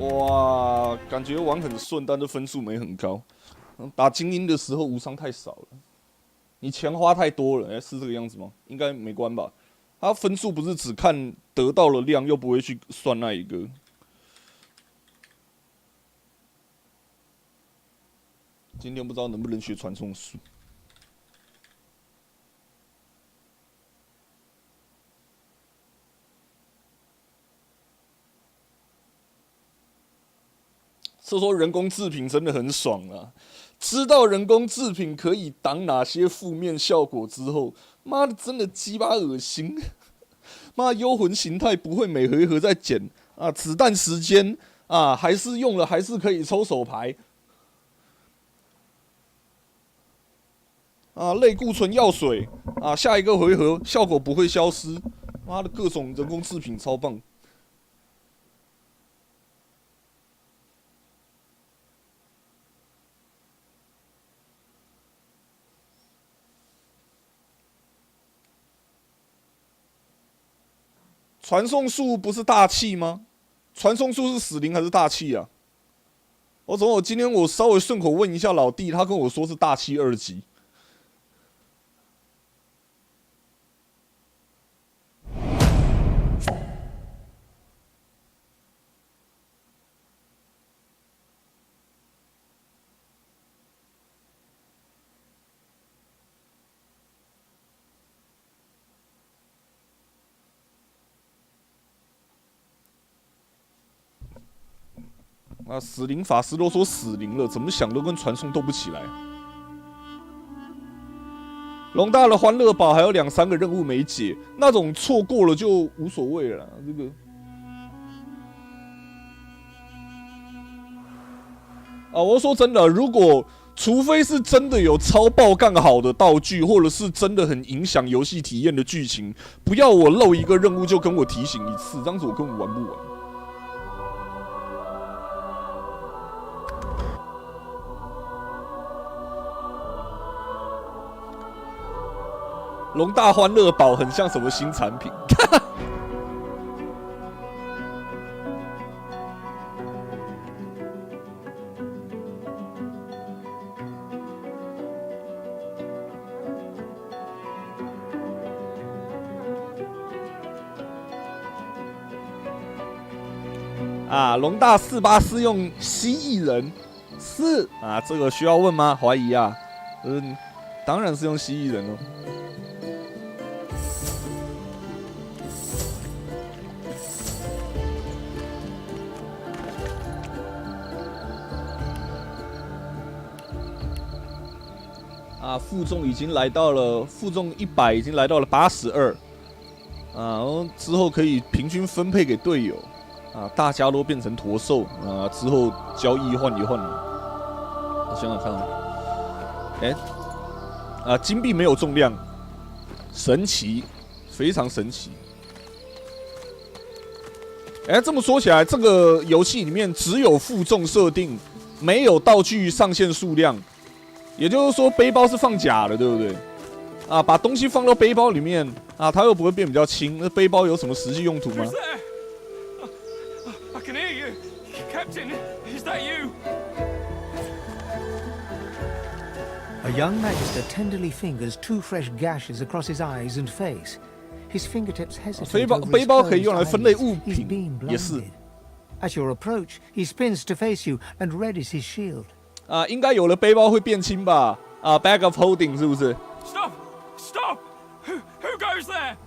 哇，感觉玩很顺，但是分数没很高。打精英的时候无伤太少了，你钱花太多了，是这个样子吗？应该没关吧？他分数不是只看得到的量，又不会去算那一个。今天不知道能不能学传送术。这说人工制品真的很爽啊！知道人工制品可以挡哪些负面效果之后，妈的，真的鸡巴恶心！妈，幽魂形态不会每回合再减啊，子弹时间啊，还是用了，还是可以抽手牌啊，类固醇药水啊，下一个回合效果不会消失。妈的，各种人工制品超棒！传送术不是大气吗？传送术是死灵还是大气啊？今天我稍微顺口问一下老弟，他跟我说是大气2级。啊，死灵法师都说死灵了，怎么想都跟传送斗不起来。龙大的欢乐堡还有2、3个任务没解，那种错过了就无所谓了啦。这个啊，我说真的，除非是真的有超爆干好的道具，或者是真的很影响游戏体验的剧情，不要我漏一个任务就跟我提醒一次，这样子我根本玩不完。龙大欢乐堡很像什么新产品？啊，龙大484用蜥蜴人是啊，这个需要问吗？怀疑啊，当然是用蜥蜴人哦。啊，负重已经来到了负重100，已经来到了82，啊，然后之后可以平均分配给队友，啊，大家都变成驼兽，啊，之后交易换一换。我想想看啊，啊，金币没有重量，神奇，非常神奇。这么说起来，这个游戏里面只有负重设定，没有道具上限数量。也就是说，背包是放假的，对不对？啊，把东西放到背包里面啊，它又不会变比较轻。那背包有什么实际用途吗？ I can hear you, Captain. Is that you? A young magister tenderly fingers 2 fresh gashes across his eyes and face. His fingertips hesitate over his 背包可以用来分类物品， He's been 也是。 blinded. At your approach, he spins to face you and readies his shield. 啊，应该有了背包会变轻吧？啊 ，bag of holding 是不是？ Stop! Stop! Who goes there?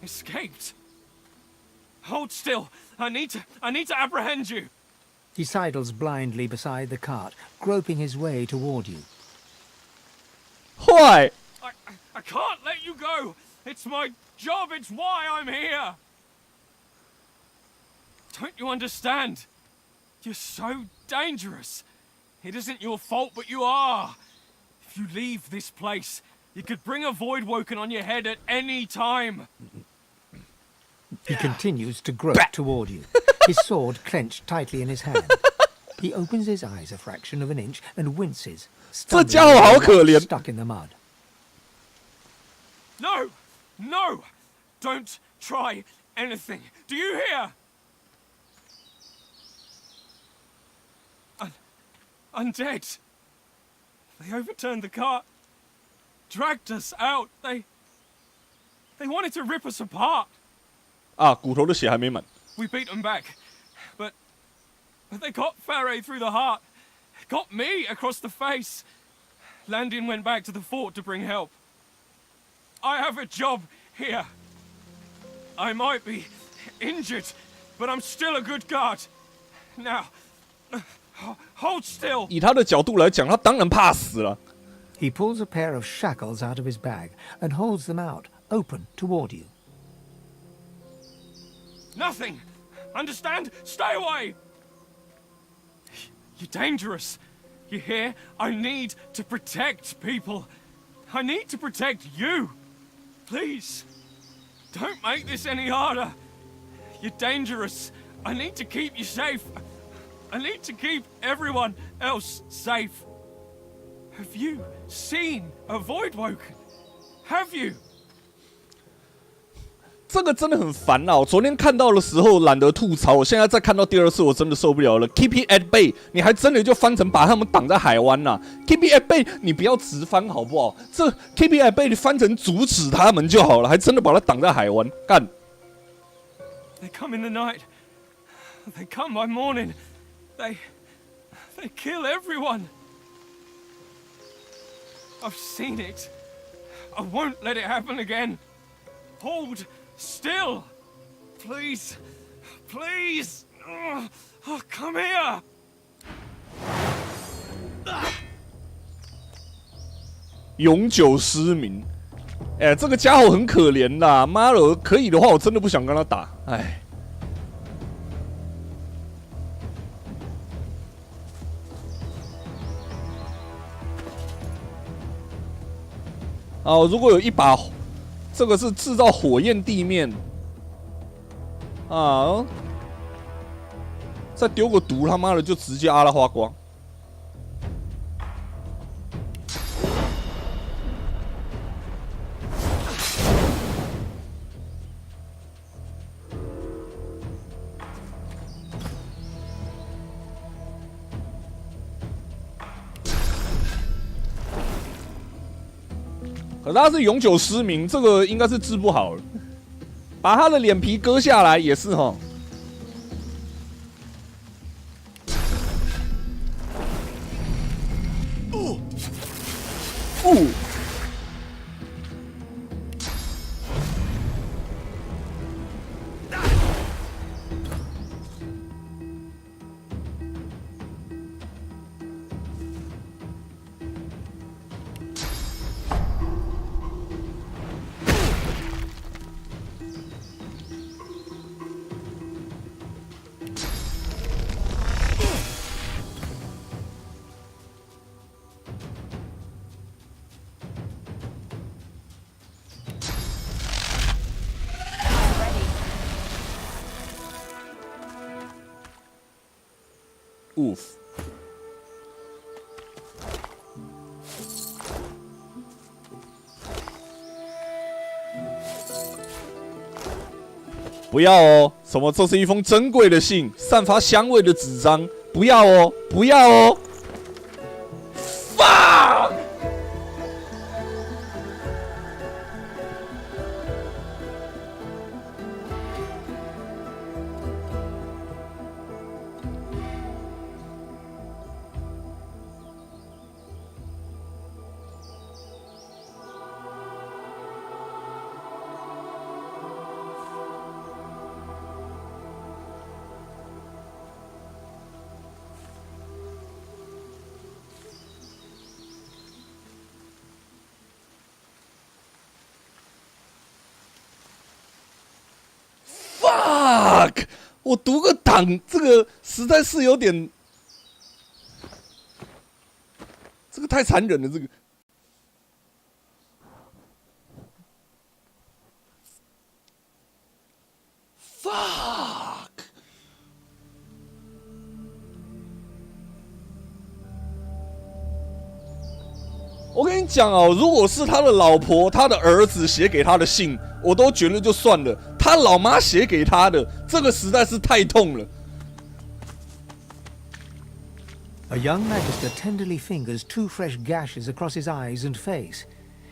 Escaped. Hold still. I need to apprehend you. He sidles blindly beside the cart, groping his way toward you. Why? I can't let you go. It's my job. It's why I'm here. Don't you understand? You're so dangerous. It isn't your fault, but you are. If you leave this place, you could bring a void woken on your head at any time. He continues to grope toward you, his sword clenched tightly in his hand. He opens his eyes a fraction of an inch and winces, 这家伙好可怜。 stuck in the mud. No! No! Don't try anything. Do you hear? Undead. They overturned the cart, dragged us out. They wanted to rip us apart. 啊，骨头的血还没满。We beat them back, but they got Faray through the heart, got me across the face. Landin went back to the fort to bring help. I have a job here. I might be injured, but I'm still a good guard. Now, hold still. 以他的角度来讲，他当然怕死了。He pulls a pair of shackles out of his bag and holds them out, open toward you. Nothing. Understand? Stay away. You're dangerous. You hear? I need to protect people. I need to protect you. Please, don't make this any harder. You're dangerous. I need to keep you safe. I need to keep everyone else safe. Have you seen a Voidwoken? Have you? 这个真的很烦啊！我昨天看到的时候懒得吐槽，我现在再看到第二次，我真的受不了了。Keep it at bay， 你还真的就翻成把他们挡在海湾呐、Keep it at bay， 你不要直翻好不好？这 Keep it at bay， 你翻成阻止他们就好了，还真的把他挡在海湾，干！ They come in the night. They come by morning. They kill everyone. I've seen it. I won't let it happen again. Hold still. Please. Please. Oh, come here. 永久失明。哎，这个家伙很可怜啦！妈的，可以的话，我真的不想跟他打。哎。啊，如果有一把，这个是制造火焰地面。啊，再丢个毒，他妈的就直接阿拉花光。可是他是永久失明，这个应该是治不好了。把他的脸皮割下来也是齁。Oof！ 不要哦！什么？这是一封珍贵的信，散发香味的纸张，不要哦！不要哦 ！Fuck！ Fuck！ 我读个档，这个实在是有点，这个太残忍了，这个。Fuck！ What's 我跟你讲哦，如果是他的老婆、他的儿子写给他的信，我都觉得就算了。他老妈写给他的，这个实在是太痛了。A young magister tenderly fingers 2 fresh gashes across his eyes and face.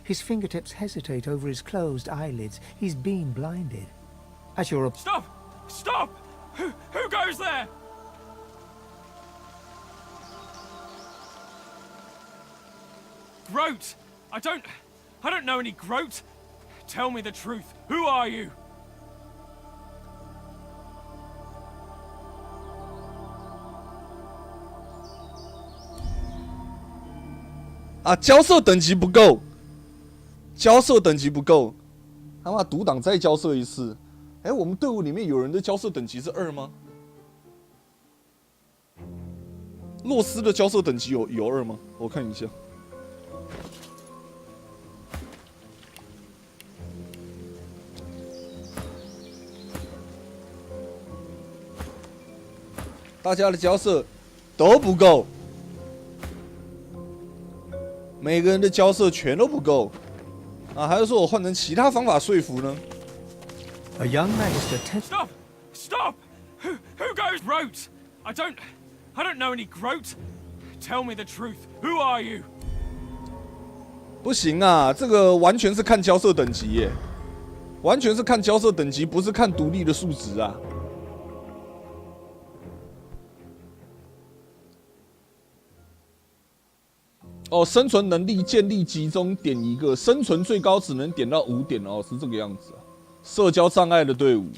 His fingertips hesitate over his closed eyelids. He's been blinded. As you're Stop! Stop! Who goes there? Groat! I don't know any Groat. Tell me the truth. Who are you? 啊，交涉等级不够，交涉等级不够，他妈独挡再交涉一次。哎，我们队伍里面有人的交涉等级是2吗？洛斯的交涉等级有2吗？我看一下。大家的交涉都不够，每个人的交涉全都不够啊！还是说我换成其他方法说服呢？ a young magister Stop! Stop! Who goes Groat? I don't know any Groat. Tell me the truth. Who are you? 不行啊，这个完全是看交涉等级耶，完全是看交涉等级，不是看独立的数值啊。哦，生存能力建立集中点1个，生存最高只能点到5点哦，是这个样子啊。社交障碍的队伍，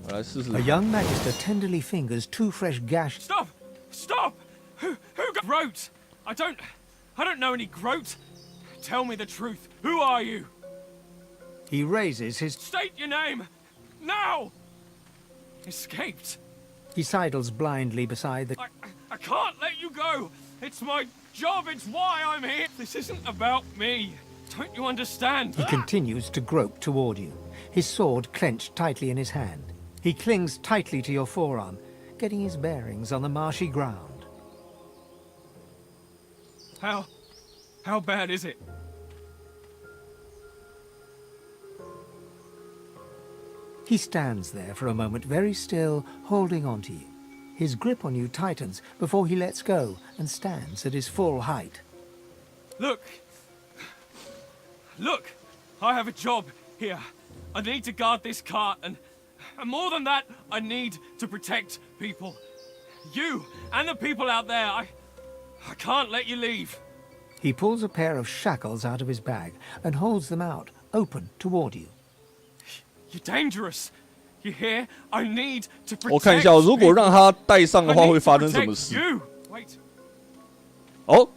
我来试试。A young magister tenderly fingers 2 fresh gashes. Stop! Stop! Who got Groat? I don't know any Groat. Tell me the truth. Who are you? He raises his. State your name! Now! Escaped. He sidles blindly beside the. I can't let you go! It's my job, it's why I'm here! This isn't about me. Don't you understand? He continues to grope toward you, his sword clenched tightly in his hand. He clings tightly to your forearm, getting his bearings on the marshy ground. How bad is it? He stands there for a moment, very still, holding on to you. His grip on you tightens before he lets go and stands at his full height. Look! I have a job here. I need to guard this cart, and more than that, I need to protect people. You and the people out there. I can't let you leave. He pulls a pair of shackles out of his bag and holds them out, open toward you. You're dangerous. You hear? I need to protect 我看一下，如果让他戴上的话，会发生什么事？ You. Wait. 哦，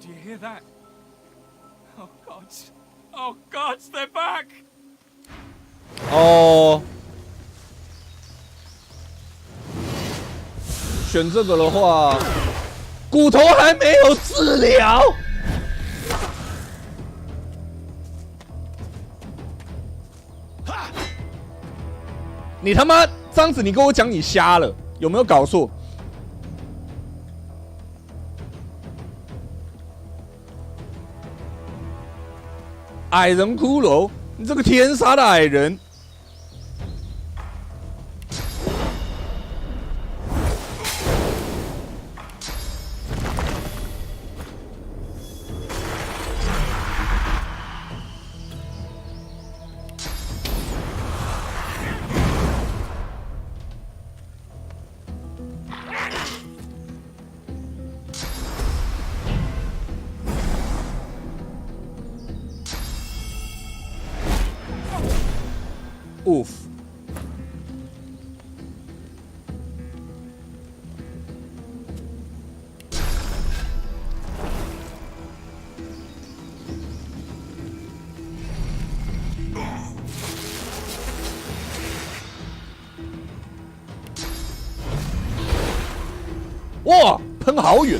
Do you hear that? Oh God. Oh God, they're back. 哦，选这个的话，骨头还没有治疗。你他妈这样子，你跟我讲你瞎了，有没有搞错？矮人骷髅，你这个天杀的矮人！Oof. Wow, 喷好远。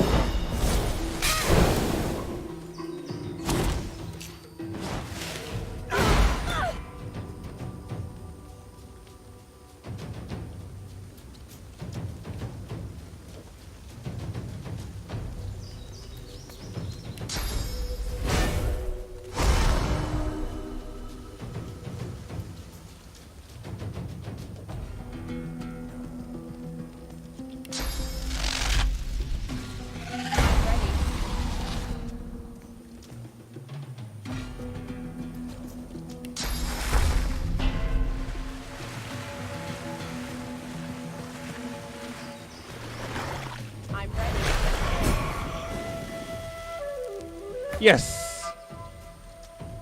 ，yes，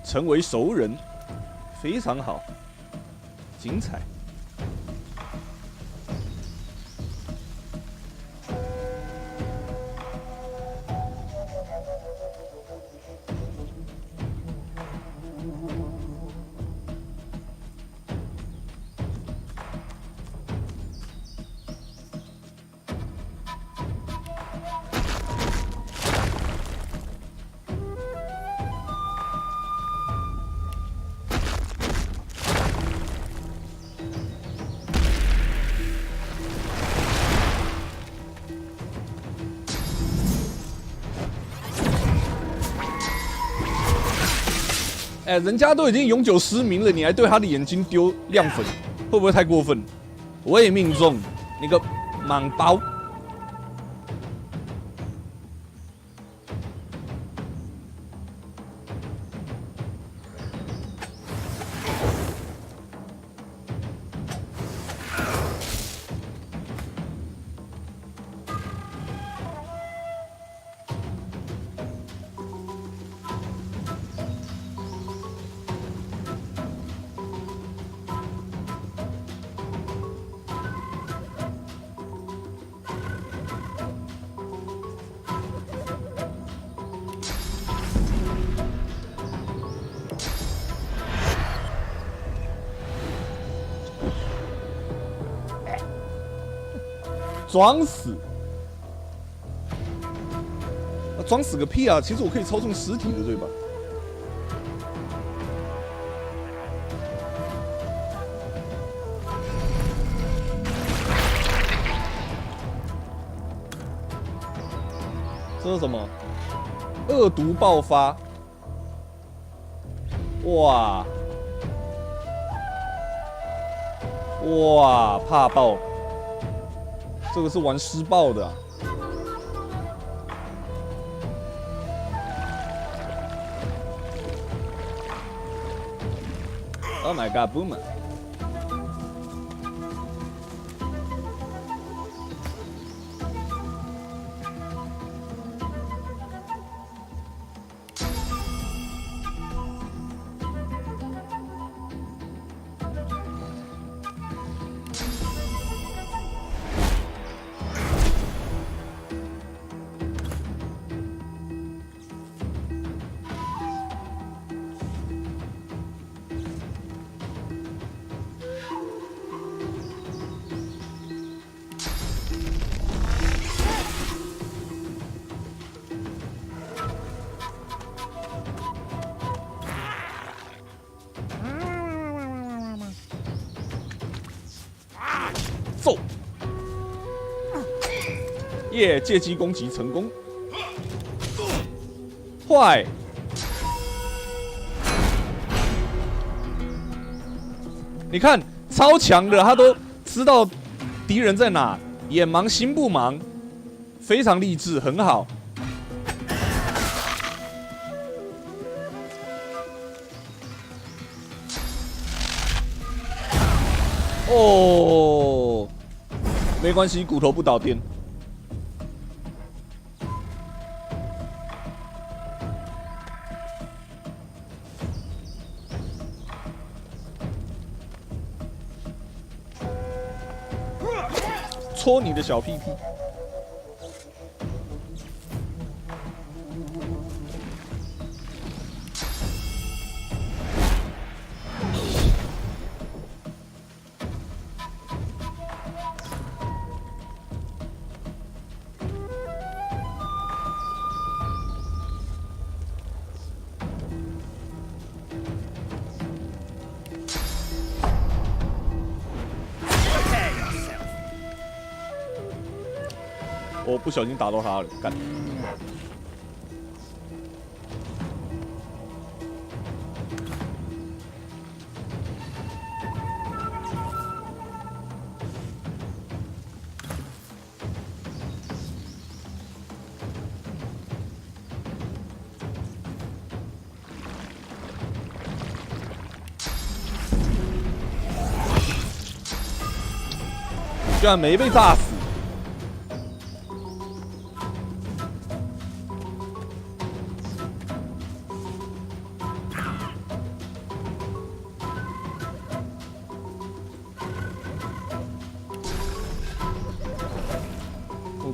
成为熟人，非常好，精彩。哎，人家都已经永久失明了，你还对他的眼睛丢亮粉，会不会太过分？我也命中，你个莽包！装死！装死个屁啊！其实我可以操纵尸体的，对吧？这是什么？恶毒爆发！哇！哇！怕爆！这个是玩施暴的、啊。Oh my god, boom！ 揍！耶，借机攻击成功。坏！你看，超强的，他都知道敌人在哪，眼盲心不盲，非常励志，很好。哦，没关系，骨头不导电。戳你的小屁屁。我不小心打到他了，干！居然没被炸死！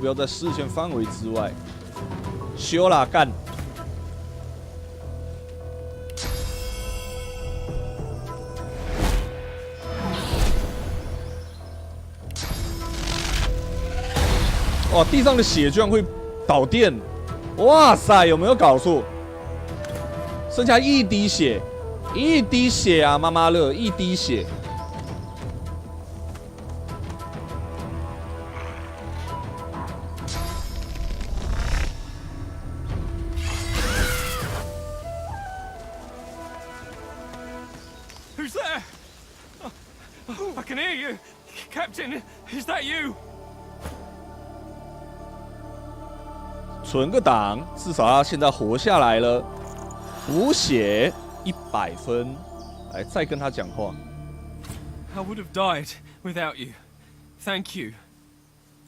不要在视线范围之外。修啦，干！哇，地上的血居然会导电！哇塞，有没有搞错？剩下一滴血，一滴血啊，妈妈乐，一滴血。Who's there? I can hear you. Captain, is that you? 存个档，至少他现在活下来了。补血100分，来再跟他讲话。I would have died without you. Thank you.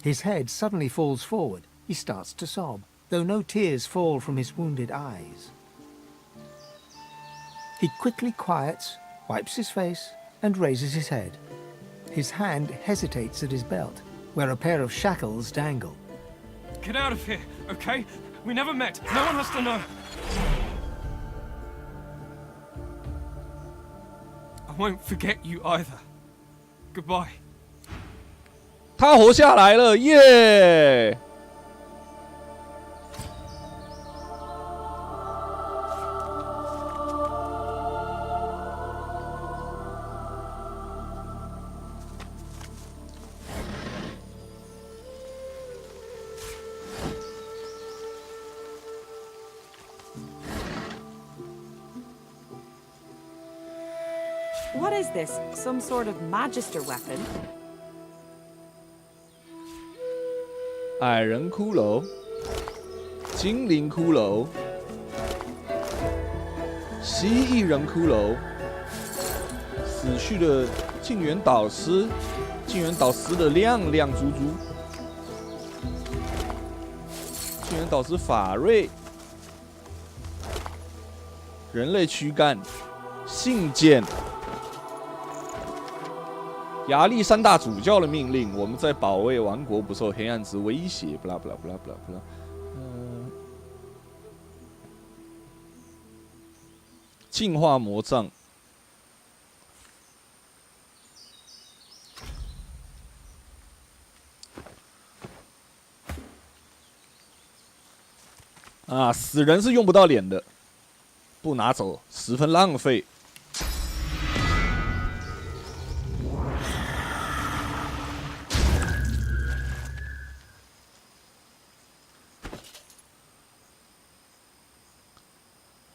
His head suddenly falls forward. He starts to sob, though no tears fall from his wounded eyes. He quickly quiets, wipes his face, and raises his head. His hand hesitates at his belt, where a pair of shackles dangle. Get out of here, okay? We never met. No one has to know. I won't forget you either. Goodbye. 他活下来了，耶！What is this? Some sort of magister weapon? 矮人骷髅、精灵骷髅、蜥蜴人骷髅、死去的静园导师、静园导师的亮亮珠珠、静园导师法瑞、人类躯干、信件。亚历山大主教的命令，我们在保卫王国不受黑暗之威胁。不啦不啦不啦不啦不啦。进化魔杖。啊，死人是用不到脸的，不拿走十分浪费。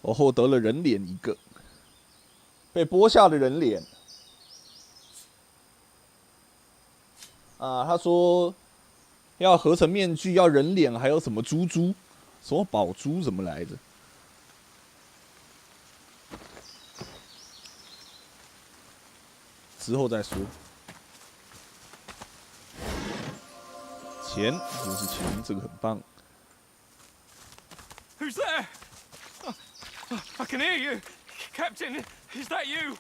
我获得了人脸一个，被剥下的人脸。啊，他说要合成面具，要人脸，还有什么珠珠，什么宝珠，怎么来着？之后再说。钱就是钱，这个很棒。Who's there? I can hear you. Captain, is that you?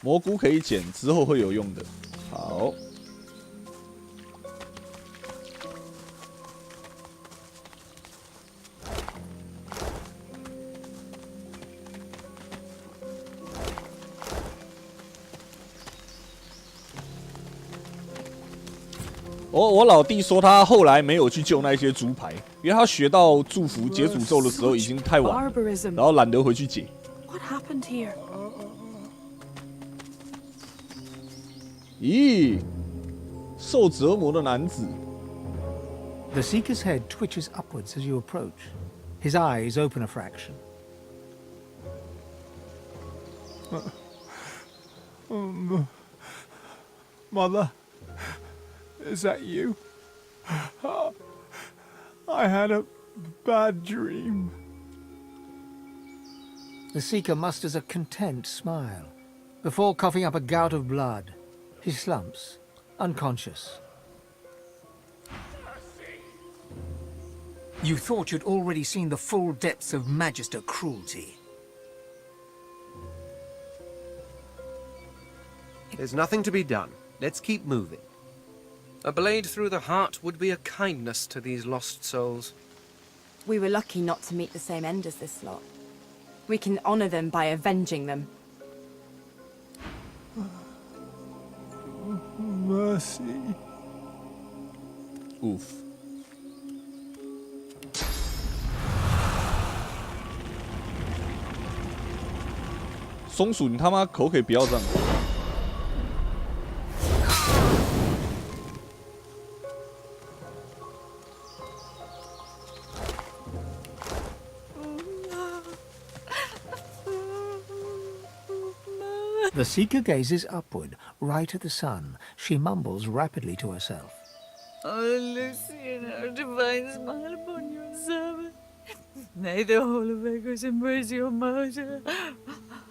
蘑菇可以捡，之后会有用的。好。我老弟说他后来没有去救那些猪排，因为他学到祝福解诅咒的时候已经太晚，然后懒得回去解。What happened here? 咦，受折磨的男子。The Seeker's head twitches upwards as you approach. His eyes open a fraction. Mother, is that you? I had a bad dream. The Seeker musters a content smile. Before coughing up a gout of blood, he slumps, unconscious. You thought you'd already seen the full depths of Magister cruelty. There's nothing to be done. Let's keep moving. A blade through the heart would be a kindness to these lost souls. We were lucky not to meet the same end as this lot. We can honor them by avenging them. Mercy. Oof. 松鼠，你他妈口可以不要这样。The Seeker gazes upward, right at the sun. She mumbles rapidly to herself. Oh, Lucian, our divine smile upon your servant. May the whole of Echoes embrace your martyr.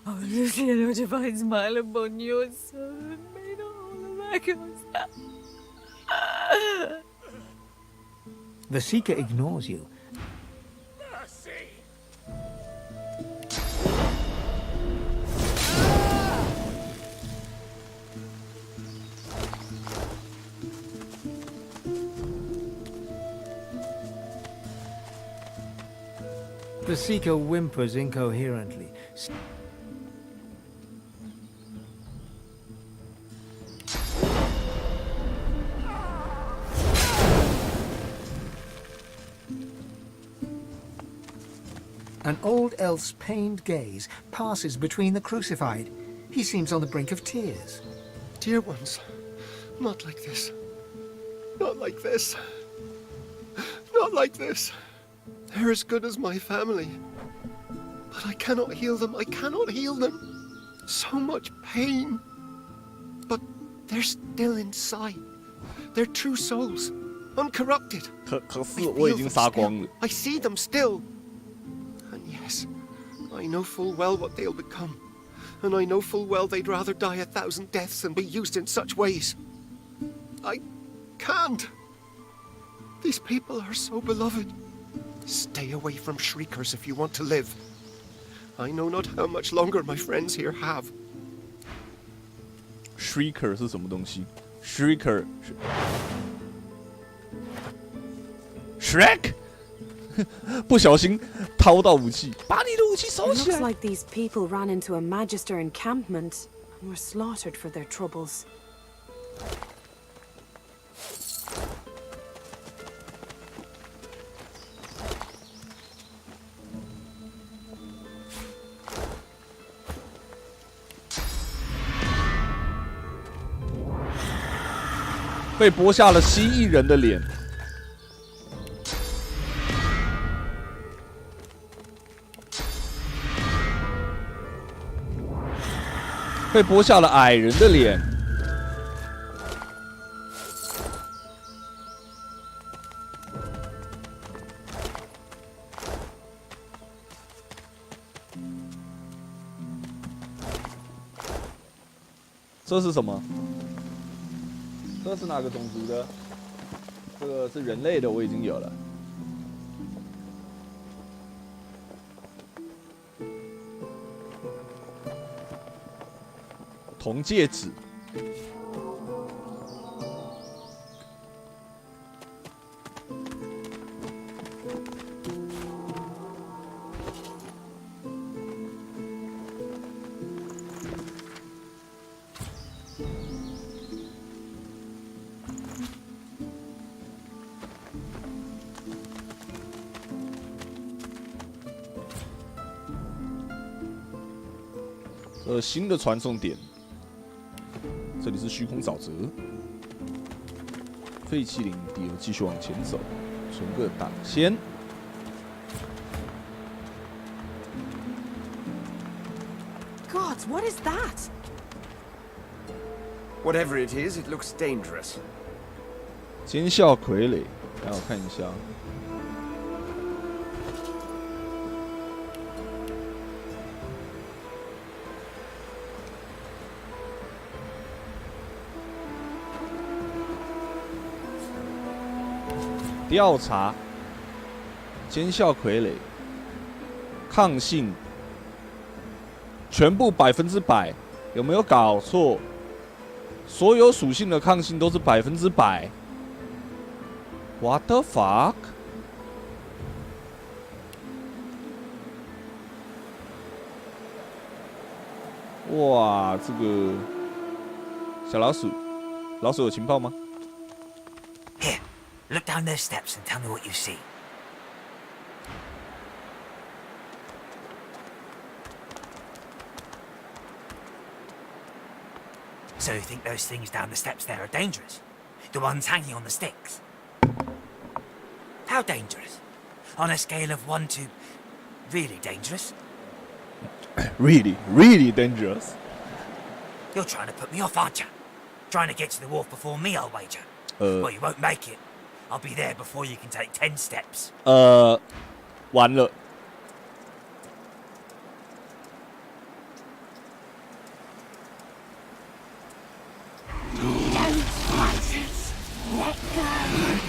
Oh, Lucian, our divine smile upon your servant. May the whole of Echoes. The Seeker ignores you. The Seeker whimpers incoherently. An old elf's pained gaze passes between the crucified. He seems on the brink of tears. Dear ones, not like this. Not like this. Not like this. They're as good as my family. But I cannot heal them. I cannot heal them. So much pain. But they're still inside. They're true souls. Uncorrupted. 可是我已经杀光了。 I see them still. And yes, I know full well what they'll become. And I know full well they'd rather die 1,000 deaths than be used in such ways. I can't. These people are so beloved. Stay away from shriekers if you want to live. I know not how much longer my friends here have. Shrieker 是什么东西 ？Shrieker。Shrek 不小心掏到武器，把你的武器收 It 起 looks 来。 like these people ran into a Magister encampment and were slaughtered for their troubles. 被剥下了蜥蜴人的脸。被剥下了矮人的脸。这是什么？ 这是哪个种族的？这个是人类的，我已经有了。铜戒指。新的传送点，这里是虚空沼泽。废弃领地，继续往前走，存个档先。God, what is that? Whatever it is, it looks dangerous. 尖啸傀儡，让我看一下。 调查，尖啸傀儡，抗性，全部100%，有没有搞错？所有属性的抗性都是100%。What the fuck？ 哇，这个小老鼠，老鼠有情报吗？ Here, look down those steps and tell me what you see. So you think those things down the steps there are dangerous? The ones hanging on the sticks? How dangerous? On a scale of 1 to really dangerous? Really dangerous. You're trying to put me off, aren't you? Trying to get to the wharf before me, I'll wager. Well, you won't make it. I'll be there before you can take 10 steps. 完了。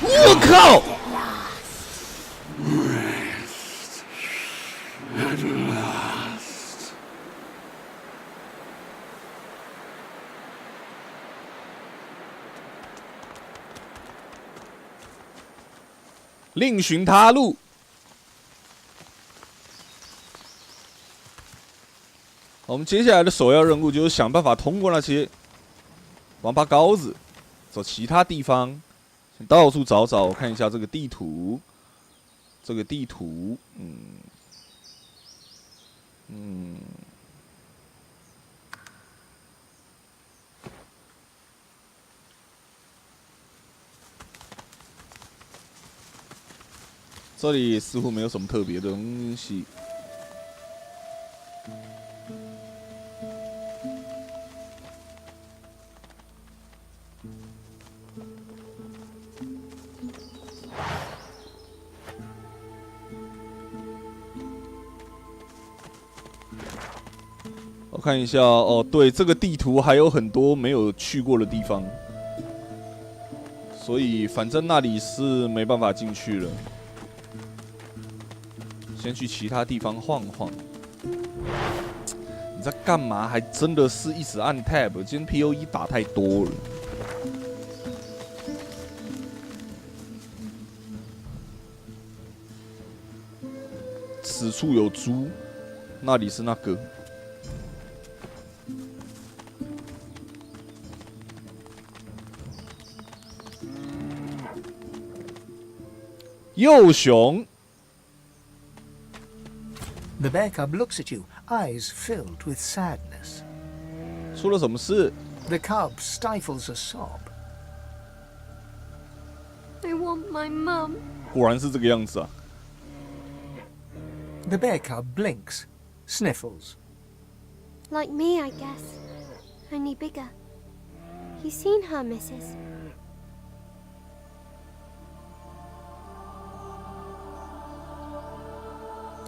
我靠！另寻他路。我们接下来的首要任务就是想办法通过那些王八羔子，走其他地方，先到处找找。我看一下这个地图，这里似乎没有什么特别的东西。我看一下哦，对，这个地图还有很多没有去过的地方，所以反正那里是没办法进去了。先去其他地方晃晃。你在干嘛？还真的是一直按 Tab。今天 POE 打太多了。此处有猪，那里是那个。幼熊。 The bear cub looks at you, eyes filled with sadness. 出了什么事？ The cub stifles a sob. I want my mum. 果然是这个样子啊！ The bear cub blinks, sniffles. Like me, I guess. Only bigger. You seen her, Mrs.?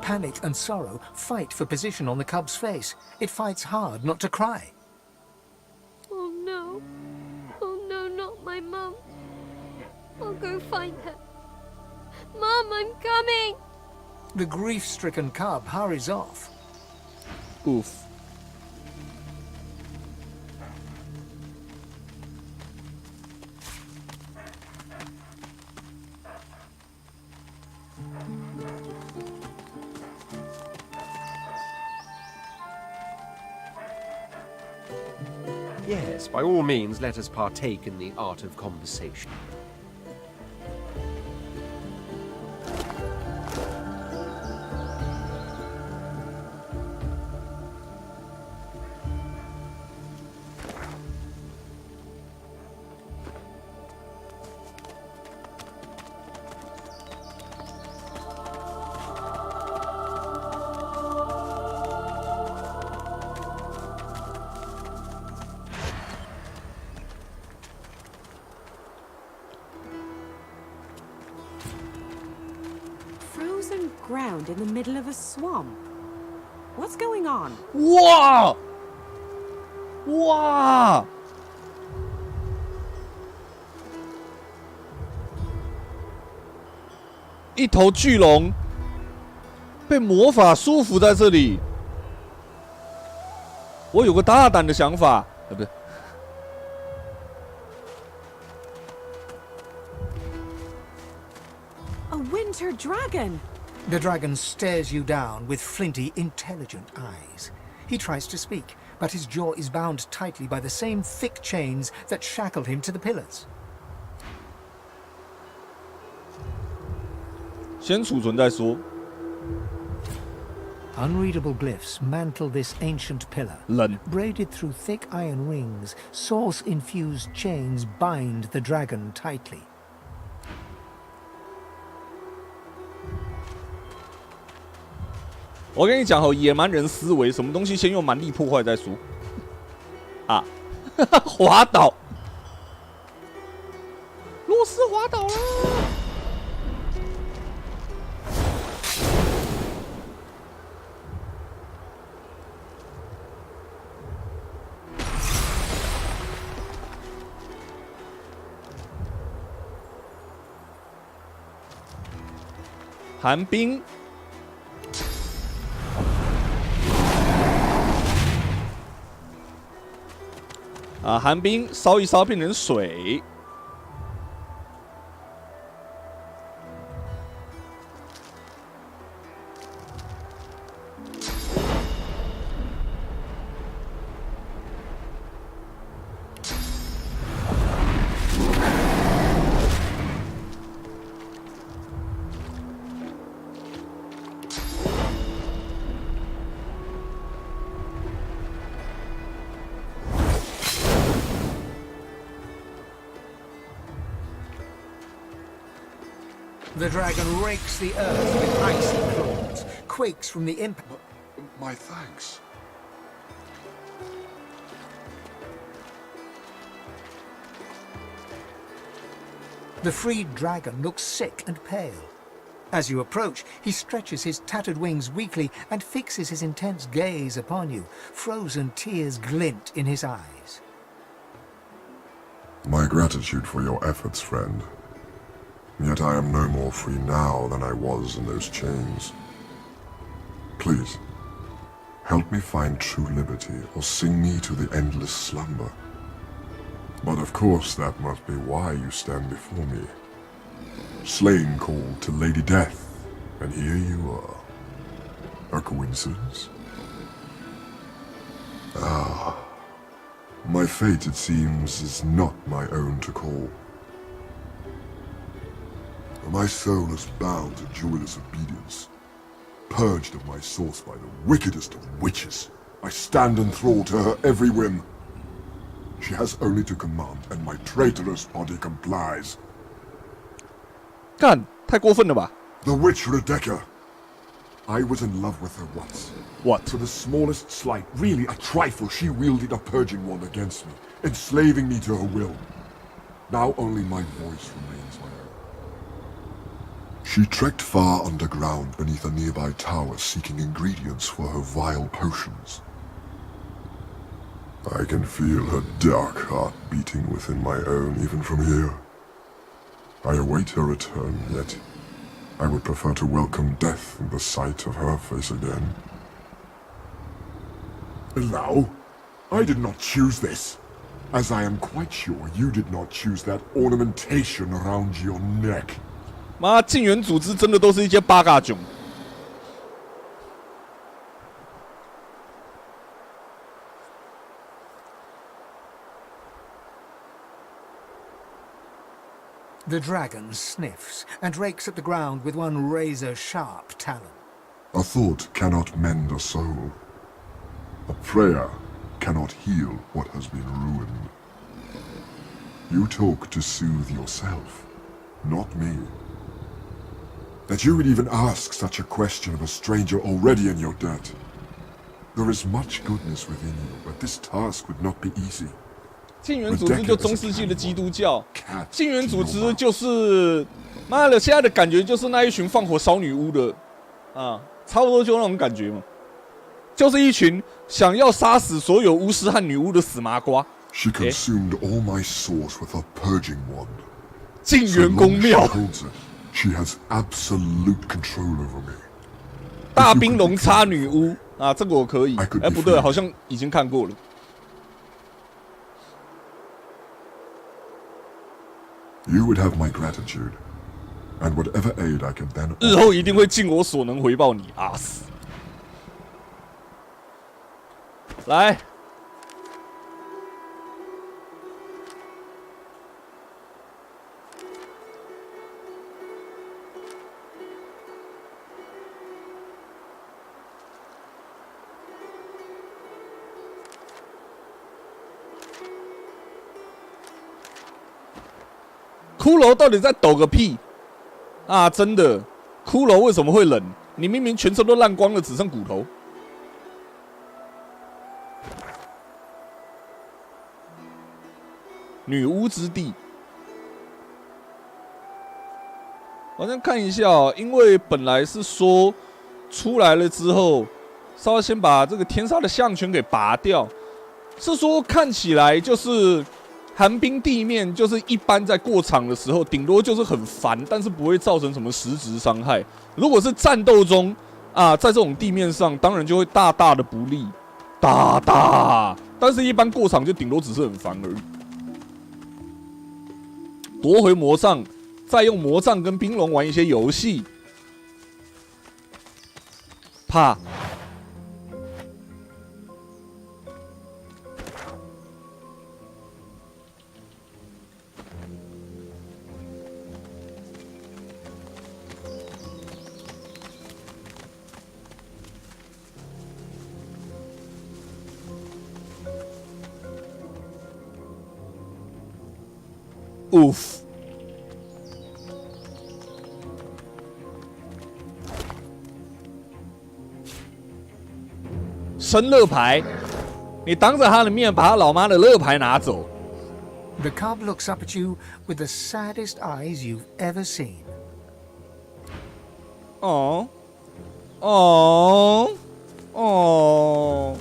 Panic and sorrow fight for position on the cub's face. It fights hard not to cry. Oh no. Oh no, not my mum. I'll go find her. Mum, I'm coming! The grief-stricken cub hurries off. Oof. Yes, by all means, let us partake in the art of conversation. Frozen ground in the middle of a swamp. What's going on? 哇！哇！一头巨龙被魔法束缚在这里。我有个大胆的想法，不是， dragon! The dragon stares you down with flinty, intelligent eyes. He tries to speak, but his jaw is bound tightly by the same thick chains that shackled him to the pillars. 先储存再说。 Unreadable glyphs mantle this ancient pillar. Braided through thick iron rings, source-infused chains bind the dragon tightly. 我跟你讲哦，野蛮人思维，什么东西先用蛮力破坏再说。啊，滑倒，罗斯滑倒了。寒冰。 啊，寒冰烧一烧变成水。The dragon rakes the earth with icy claws, quakes from the impact. My thanks. The freed dragon looks sick and pale. As you approach, he stretches his tattered wings weakly and fixes his intense gaze upon you. Frozen tears glint in his eyes. My gratitude for your efforts, friend. Yet I am no more free now than I was in those chains. Please, help me find true liberty, or sing me to the endless slumber. But of course that must be why you stand before me. Slain called to Lady Death, and here you are. A coincidence? Ah, my fate, it seems, is not my own to call. My soul is bound to joyless obedience. Purged of my source by the wickedest of witches, I stand enthralled to her every whim. She has only to command, and my traitorous body complies. 干，太过分了吧 The witch Rebecca. I was in love with her once. What? For the smallest slight, really a trifle, she wielded a purging wand against me, enslaving me to her will. Now only my voice remains my own. She trekked far underground beneath a nearby tower seeking ingredients for her vile potions. I can feel her dark heart beating within my own even from here. I await her return, yet I would prefer to welcome death in the sight of her face again. Allow? I did not choose this. As I am quite sure you did not choose that ornamentation around your neck. 妈，禁原组织真的都是一些八嘎囧。The dragon sniffs and rakes at the ground with one razor-sharp talon. A thought cannot mend a soul. A prayer cannot heal what has been ruined. You talk to soothe yourself, not me. That you would even ask such a question of a stranger already in your debt. There is much goodness within you, but this task would not be easy. 禁原组织就中世纪的基督教，禁原组织就是妈的，现在的感觉就是那一群放火烧女巫的啊，差不多就那种感觉嘛，就是一群想要杀死所有巫师和女巫的死麻瓜。She consumed all my source with her purging wand. 禁原公庙。 She has absolute control over me. 大冰龙插女巫啊，这个我可以。哎，不对，好像已经看过了。You would have my gratitude. and whatever aid I can then 日后一定会尽我所能回报你，阿死！来。骷髅到底在抖个屁啊！真的，骷髅为什么会冷？你明明全身都烂光了，只剩骨头。女巫之地，好像看一下哦，因为本来是说出来了之后，稍微先把这个天杀的项圈给拔掉，是说看起来就是。寒冰地面就是一般在过场的时候，顶多就是很烦，但是不会造成什么实质伤害。如果是战斗中啊，在这种地面上，当然就会大大的不利，大大。但是，一般过场就顶多只是很烦而已。夺回魔杖，再用魔杖跟冰龙玩一些游戏。怕。Oof！ 生乐牌，你当着他的面把他老妈的乐牌拿走。The cub looks up at you with the saddest eyes you've ever seen. 哦，哦，哦。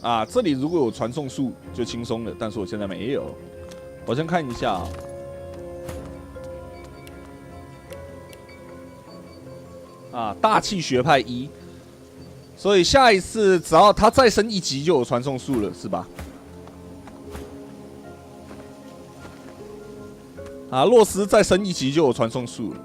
啊，这里如果有传送术就轻松了，但是我现在没有。我先看一下啊。啊，大气学派1，所以下一次只要他再升一级就有传送术了，是吧？啊，洛斯再升一级就有传送术了。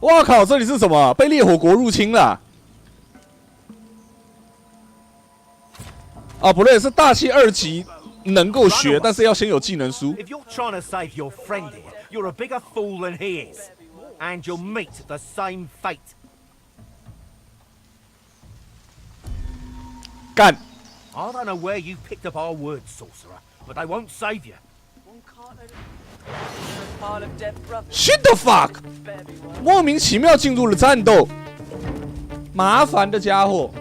哇靠！这里是什么？被烈火国入侵了？啊，不对，是大气2级能够学，但是要先有技能书。If you're trying to save your friend here, you're a bigger fool than he is, and you'll meet the same fate. 干！ I don't know where you picked up our words, sorcerer, but they won't save you. Shut the fuck！ 莫名其妙进入了战斗，麻烦的家伙。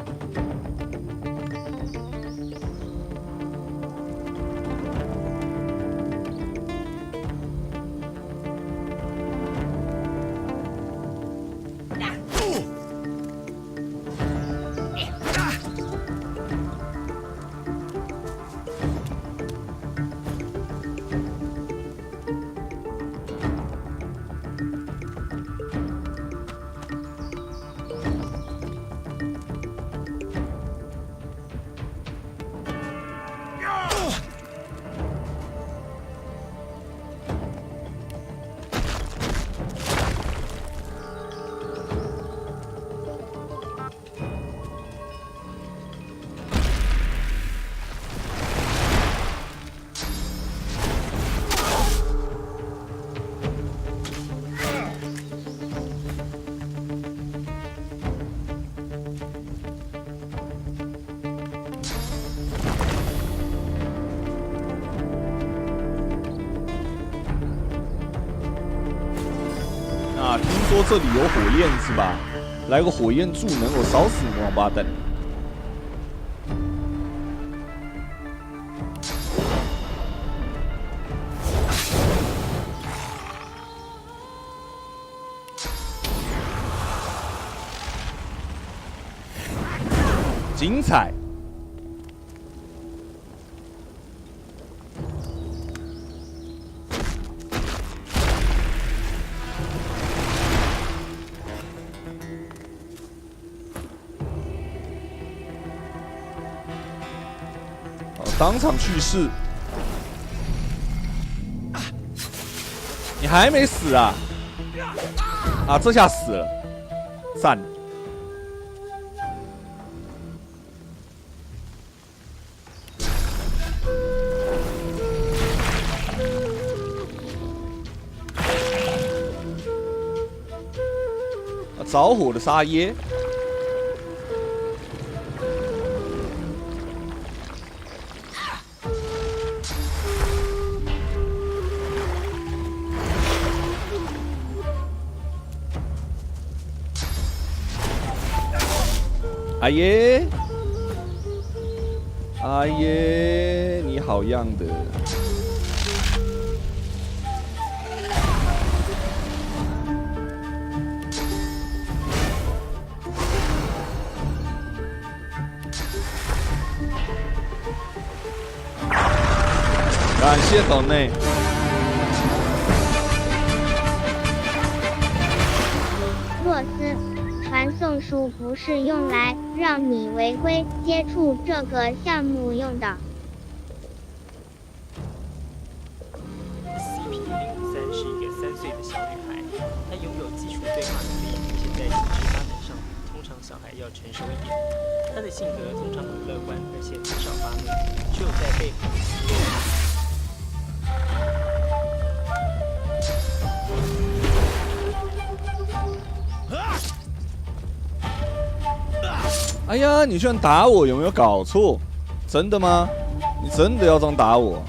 啊，听说这里有火焰是吧？来个火焰助能，我烧死你王八蛋！精彩。当场去世，你还没死啊？啊，这下死了，赞！着火的沙耶。阿爷，阿爷，你好样的！感谢岛内。洛斯。传送术不是用来让你违规接触这个项目用的。CP053是一个3岁的小女孩，她拥有基础对话能力，并且在心智发展上比通常小孩要成熟一点。她的性格通常很乐观，而且很少发怒，只有在被哎呀，你居然打我，有没有搞错？真的吗？你真的要这样打我？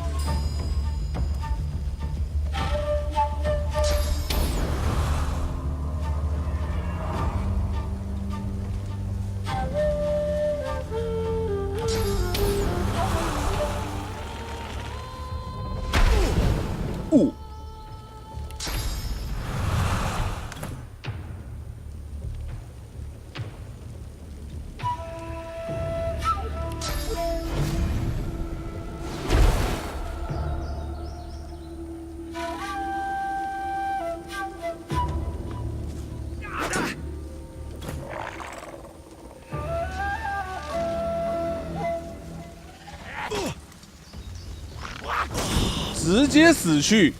直接死去，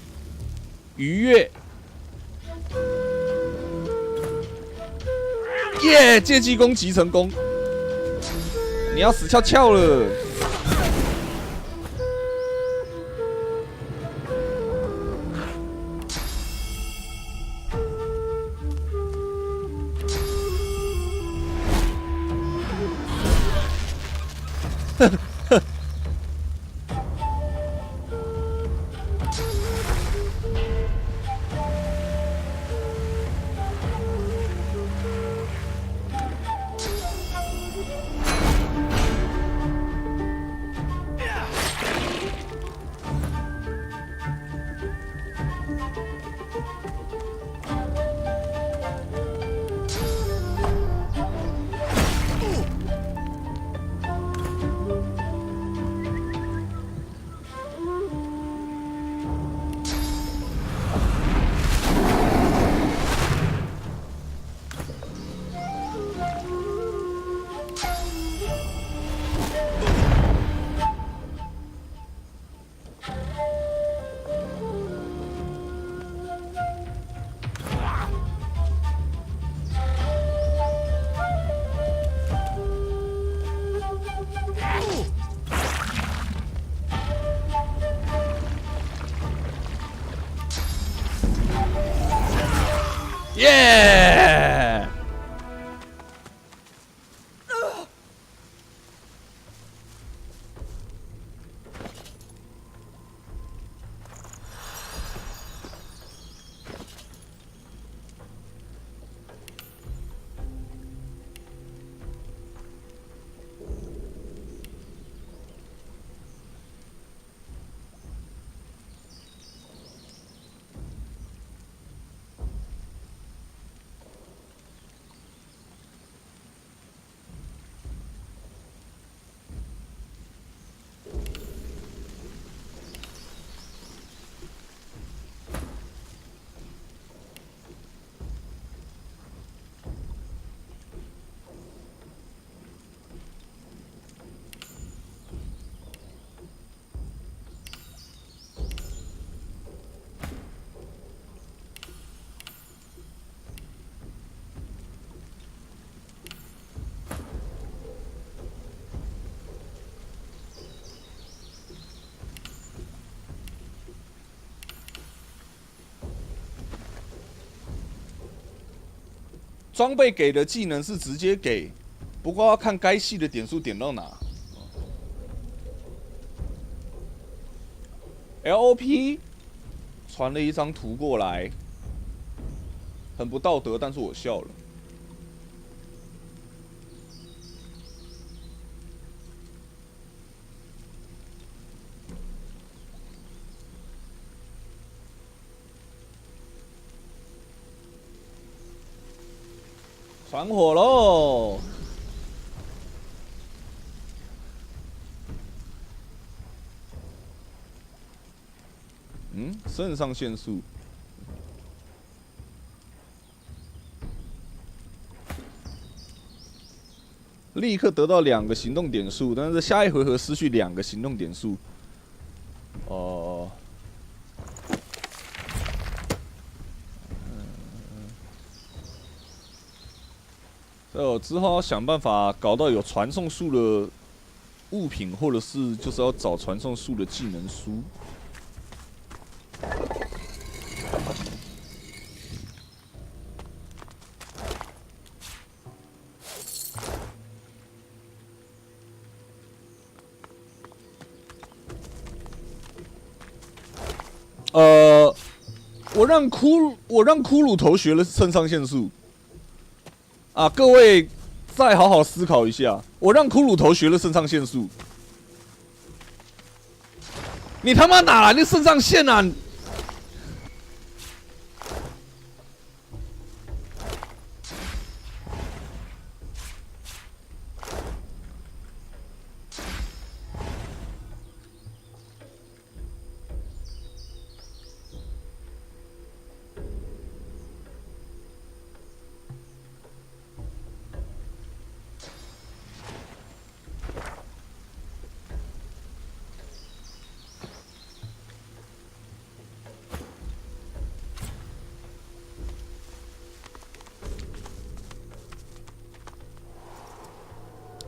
愉悦。耶！借机攻击成功，你要死翘翘了。耶！装备给的技能是直接给，不过要看该系的点数点到哪。LOP 传了一张图过来，很不道德，但是我笑了。传火喽！肾上腺素。立刻得到2个行动点数，但是下一回合失去2个行动点数。之后要想办法搞到有传送术的物品，或者是就是要找传送术的技能书。我让骷髅头学了肾上腺素。啊，各位再好好思考一下，我让骷髅头学了肾上腺素，你他妈哪来的肾上腺啊？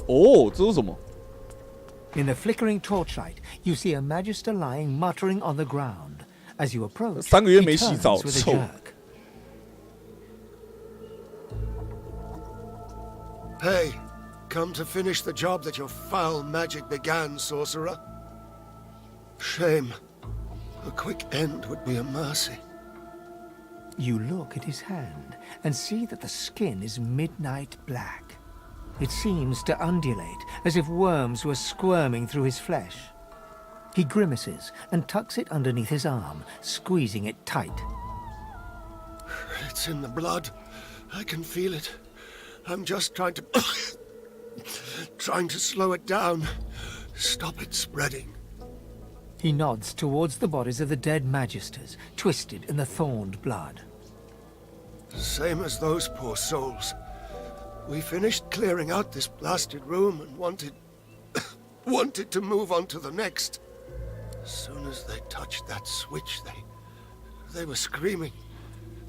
哦，这是什么？ In the flickering torchlight, you see a Magister lying muttering on the ground. As you approach, 3个月 he 没洗澡， turns with a 臭。 jerk. Hey, come to finish the job that your foul magic began, sorcerer. Shame. A quick end would be a mercy. You look at his hand and see that the skin is midnight black. It seems to undulate, as if worms were squirming through his flesh. He grimaces and tucks it underneath his arm, squeezing it tight. It's in the blood. I can feel it. I'm just trying to... trying to slow it down. Stop it spreading. He nods towards the bodies of the dead Magisters, twisted in the thorned blood. Same as those poor souls. We finished clearing out this blasted room and wanted... wanted to move on to the next. As soon as they touched that switch, they were screaming.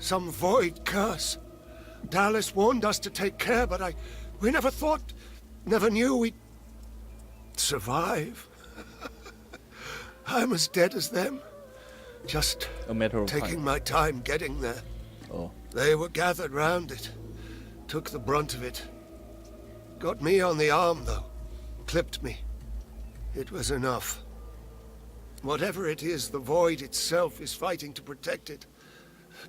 Some void curse. Dallas warned us to take care, but we never thought, never knew we'd survive. I'm as dead as them. Just a matter of taking time. my time getting there. Oh. They were gathered round it. Took the brunt of it. Got me on the arm, though. Clipped me. It was enough. Whatever it is, the void itself is fighting to protect it.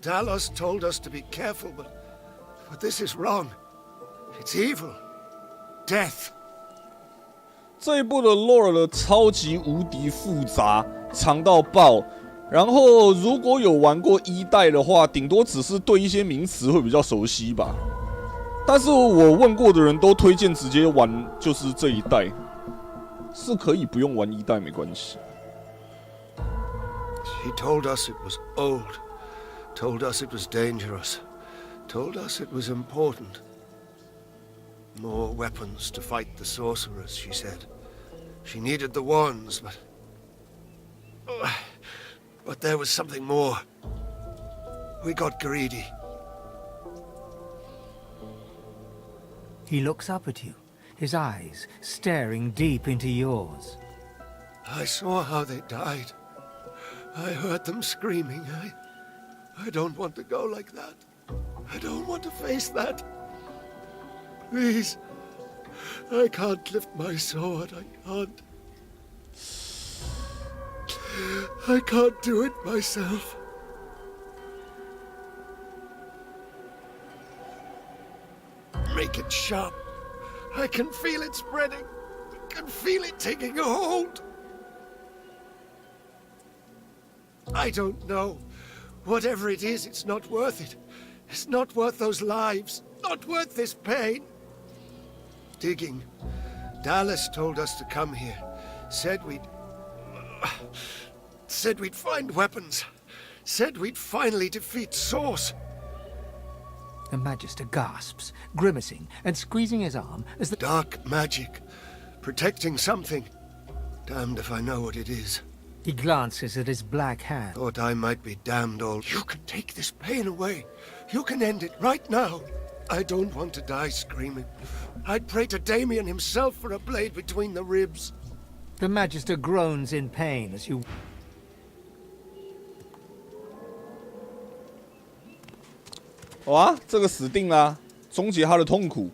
Talos told us to be careful, but this is wrong. It's evil. Death. 这一部的 lore 的超级无敌复杂，长到爆。然后如果有玩过1代的话，顶多只是对一些名词会比较熟悉吧。但是我问过的人都推荐直接玩就是这一代，是可以不用玩1代没关系。He told us it was old. Told us it was dangerous. Told us it was important. More weapons to fight the sorcerers, she said. She needed the wands, but there was something more. We got greedy. He looks up at you, his eyes staring deep into yours. I saw how they died. I heard them screaming. I don't want to go like that. I don't want to face that. Please. I can't lift my sword. I can't. I can't do it myself. Make it sharp. I can feel it spreading. I can feel it taking a hold. I don't know. Whatever it is, it's not worth it. It's not worth those lives. Not worth this pain. Digging. Dallas told us to come here. Said we'd find weapons. Said we'd finally defeat Source. The Magister gasps, grimacing and squeezing his arm as the dark magic. Protecting something. Damned if I know what it is. He glances at his black hand. Thought I might be damned all. You can take this pain away. You can end it right now. I don't want to die screaming. I'd pray to Damien himself for a blade between the ribs. The Magister groans in pain as you... 哇，这个死定了，终结他的痛苦。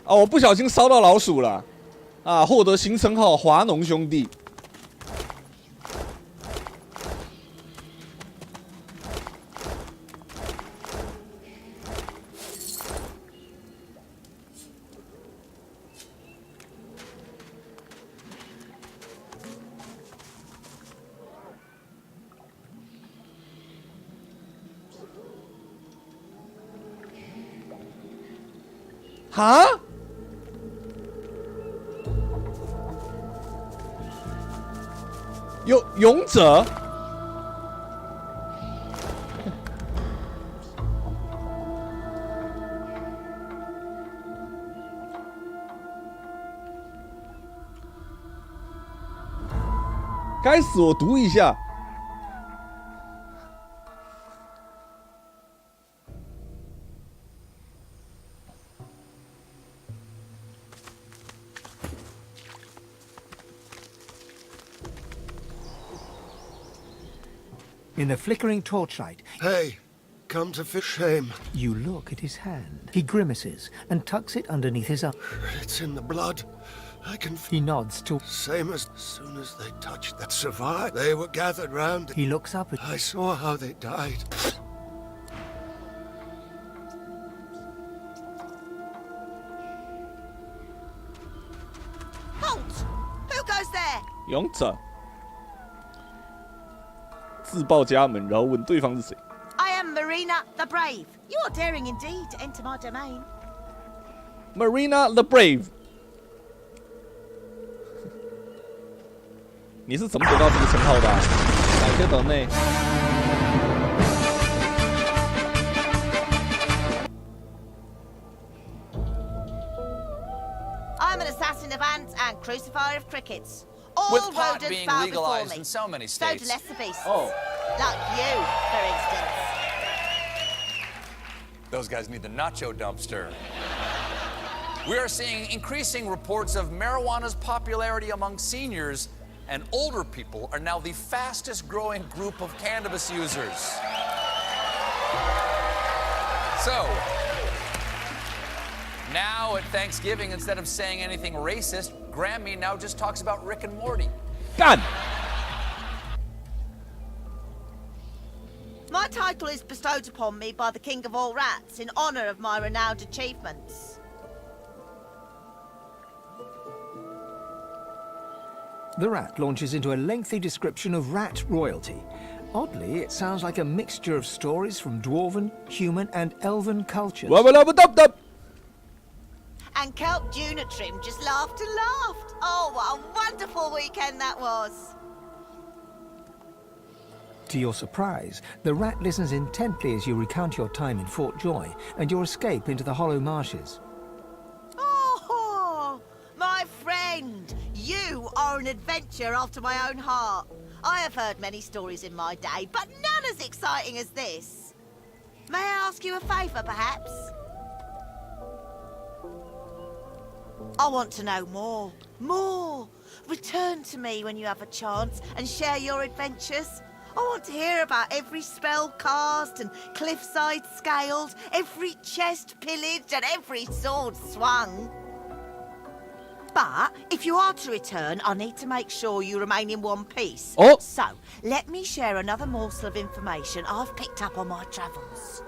哦，我不小心烧到老鼠了，啊！获得新称号华农兄弟。哈？有勇者？该死！我读一下。In the flickering torchlight... Hey, come to fish shame. You look at his hand. He grimaces and tucks it underneath his arm. It's in the blood. I can... He nods to... Same as soon as they touched that survived. They were gathered round... He looks up at... I saw how they died. Halt! Who goes there? 勇者。自报家门，然后问对方是谁。I am Marina the Brave. You are daring indeed to enter my domain. Marina the Brave， 你是怎么得到这个称号的、啊？感谢德内。I'm an assassin of ants and crucifier of crickets. All With pot rodents being bow legalized before me. in so many So states. do lesser beasts. Oh. Like you, for instance. Those guys need the nacho dumpster. We are seeing increasing reports of marijuana's popularity among seniors, and older people are now the fastest growing group of cannabis users. So, now at Thanksgiving, instead of saying anything racist, Grammy now just talks about Rick and Morty. God! My title is bestowed upon me by the King of all Rats in honor of my renowned achievements. The rat launches into a lengthy description of rat royalty. Oddly, it sounds like a mixture of stories from dwarven, human, and elven cultures. And Kelp Junitrim just laughed and laughed. Oh, what a wonderful weekend that was. To your surprise, the rat listens intently as you recount your time in Fort Joy and your escape into the Hollow Marshes. Oh, my friend, you are an adventurer after my own heart. I have heard many stories in my day, but none as exciting as this. May I ask you a favour, perhaps? I want to know more. More! Return to me when you have a chance and share your adventures. I want to hear about every spell cast and cliffside scaled, every chest pillaged and every sword swung. But if you are to return, I need to make sure you remain in one piece. Oh. So, let me share another morsel of information I've picked up on my travels.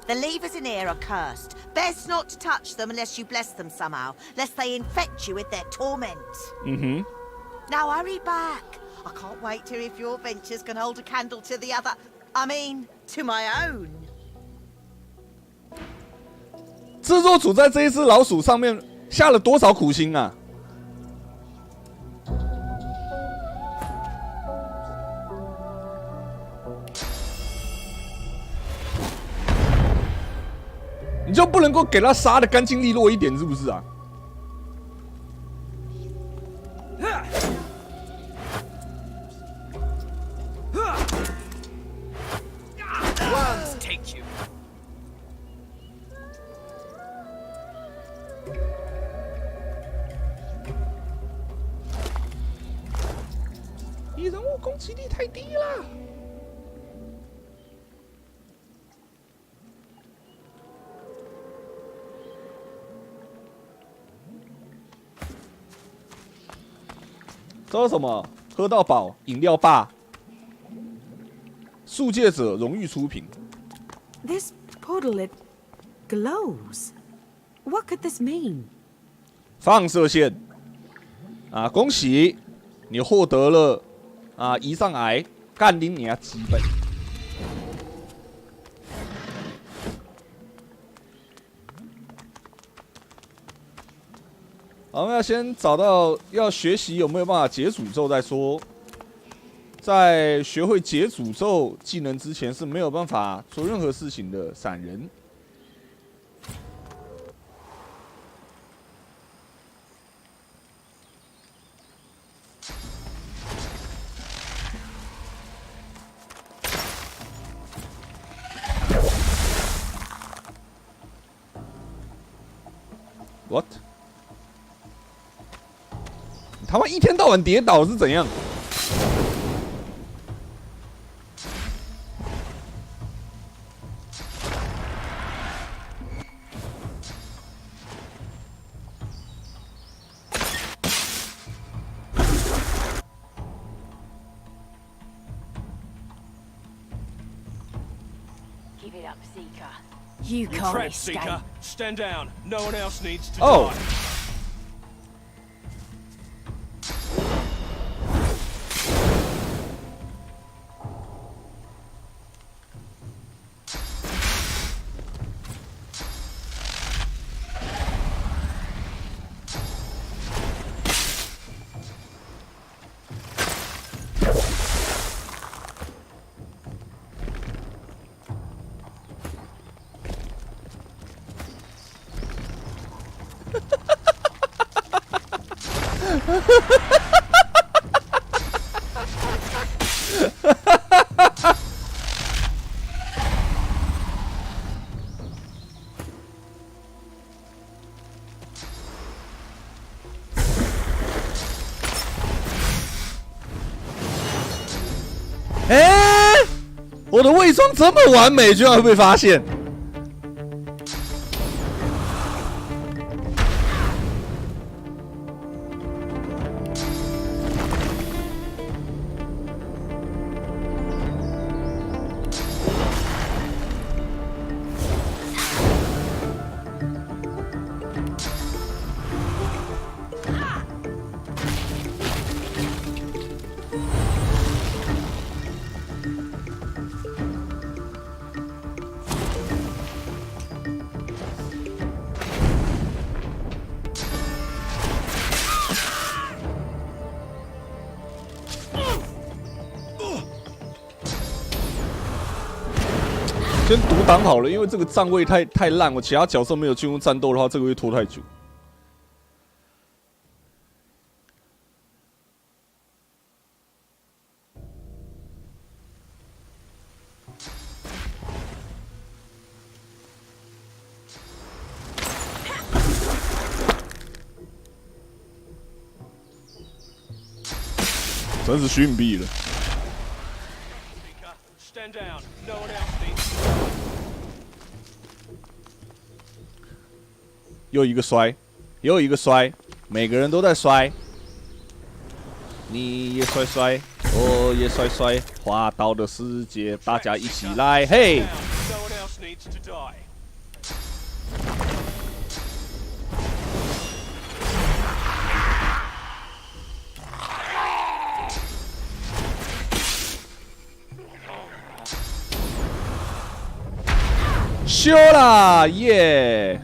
The levers in here are cursed. Best not to touch them unless you bless them somehow, lest they infect you with their torment. Mm-hmm. Now hurry back. I can't wait to hear if your ventures can hold a candle to the other. I mean, to my own. 制作组在这一只老鼠上面下了多少苦心啊！你就不能够给他杀的干净利落一点，是不是啊？ Worms take you. 你人物攻击力太低了。这是什么？喝到饱，饮料吧。速戒者荣誉出品。This portal, it glows. What could this mean? 放射线。啊，恭喜你获得了啊胰脏癌，干你娘基本。好，我们要先找到要学习有没有办法解诅咒再说。在学会解诅咒技能之前是没有办法做任何事情的闪人。What？ 你他妈一天到晚跌倒是怎样？ You can't Threat escape. Seeker, stand down. No one else needs to Oh. die.我的伪装这么完美，居然会被发现。先独挡好了，因为这个站位太烂，我其他角色没有进入战斗的话，这个会拖太久。真是逊毙了。Stand down. No one else needs. 又一个摔，又一个摔，每个人都在摔。你也摔摔，我也摔摔，滑倒的世界，大家一起来，嘿！ No one else needs to die. 修啦，耶！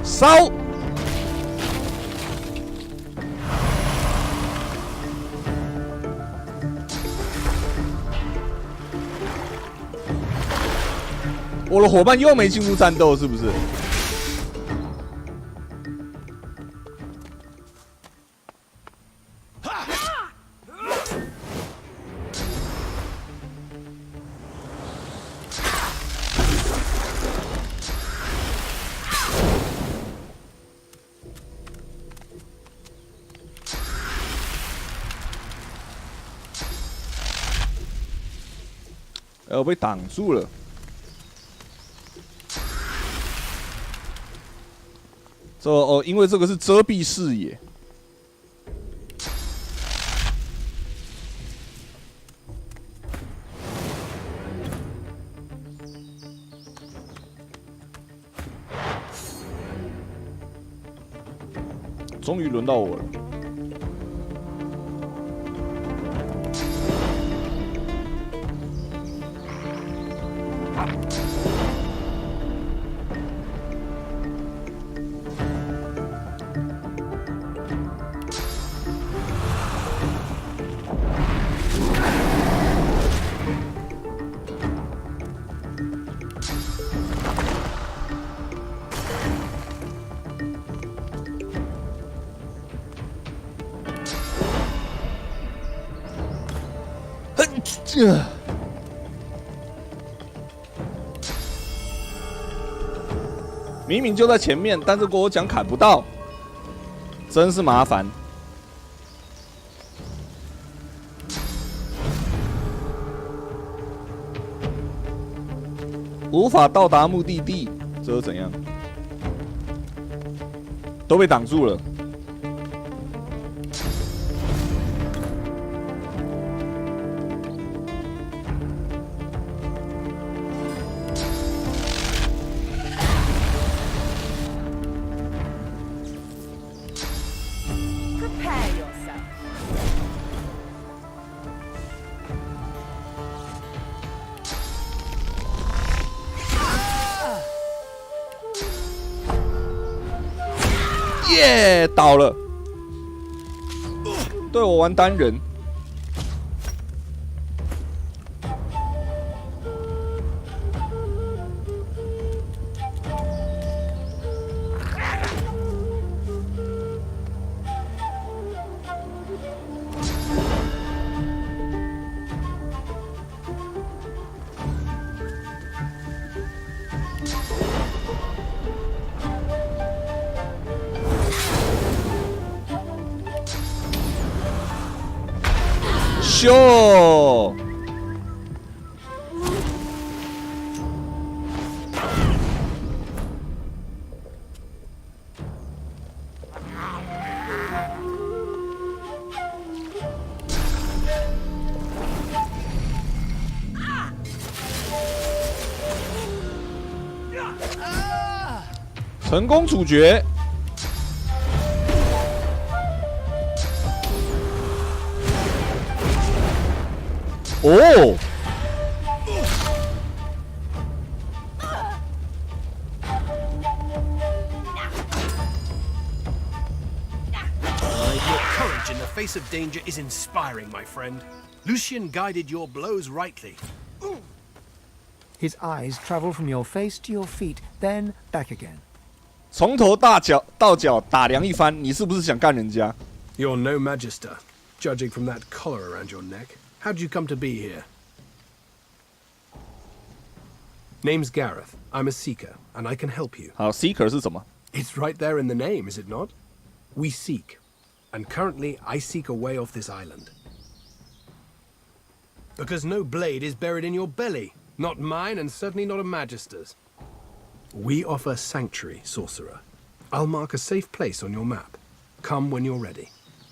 烧！我的伙伴又没进入战斗，是不是？被挡住了。因为这个是遮蔽视野。终于轮到我了。 明明就在前面，但是跟我讲砍不到，真是麻烦。无法到达目的地，这又怎样？都被挡住了。 耶，倒了。对，我玩单人。秀！成功处决。 哦，Your courage in the face of danger is inspiring, my friend. Lucian guided your blows rightly. His eyes travel from your face to your feet, then back again. 从头到脚打量一番，你是不是想干人家 You're no magister, judging from that collar around your neck. How'd you come to be here? Name's Gareth. I'm a seeker, and I can help you. 好 ，seeker 是什么？ It's right there in the name, is it not? We seek, and currently I seek a way off this island. Because no blade is buried in your belly. Not mine, and certainly not a magister's. We offer sanctuary, sorcerer. I'll mark a safe place on your map. Come when you're ready.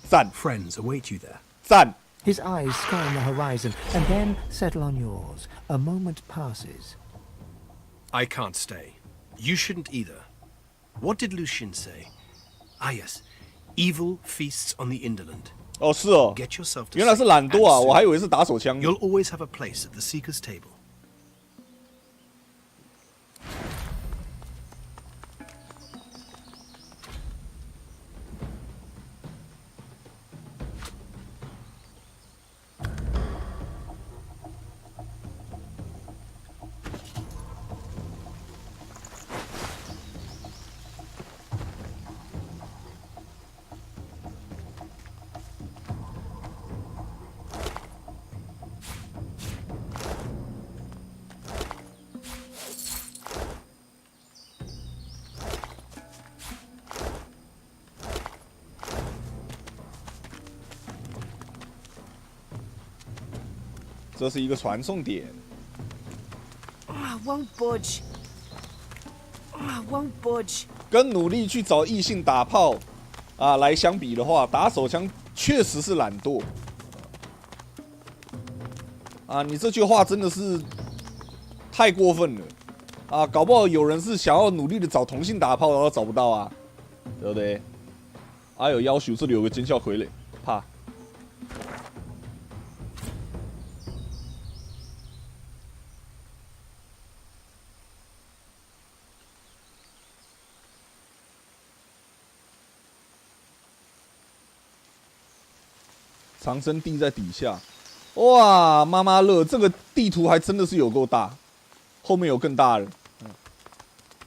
赞 Friends await you there. 赞 His eyes scan the horizon and then settle on yours. A moment passes. I can't stay. You shouldn't either. What did Lucian say? Ah, yes. Evil feasts on the indolent. 哦，是哦， Get yourself to 原来是懒惰啊，我还以为是打手枪。 You'll always have a place at the seeker's table. 这是一个传送点。 I won't budge. I won't budge. 跟努力去找异性打炮啊来相比的话，打手枪确实是懒惰。啊，你这句话真的是太过分了啊！搞不好有人是想要努力的找同性打炮，然后找不到啊，对不对？还有要求这里有个尖笑傀儡，怕。 藏身地在底下，哇，妈妈乐，这个地图还真的是有够大，后面有更大的，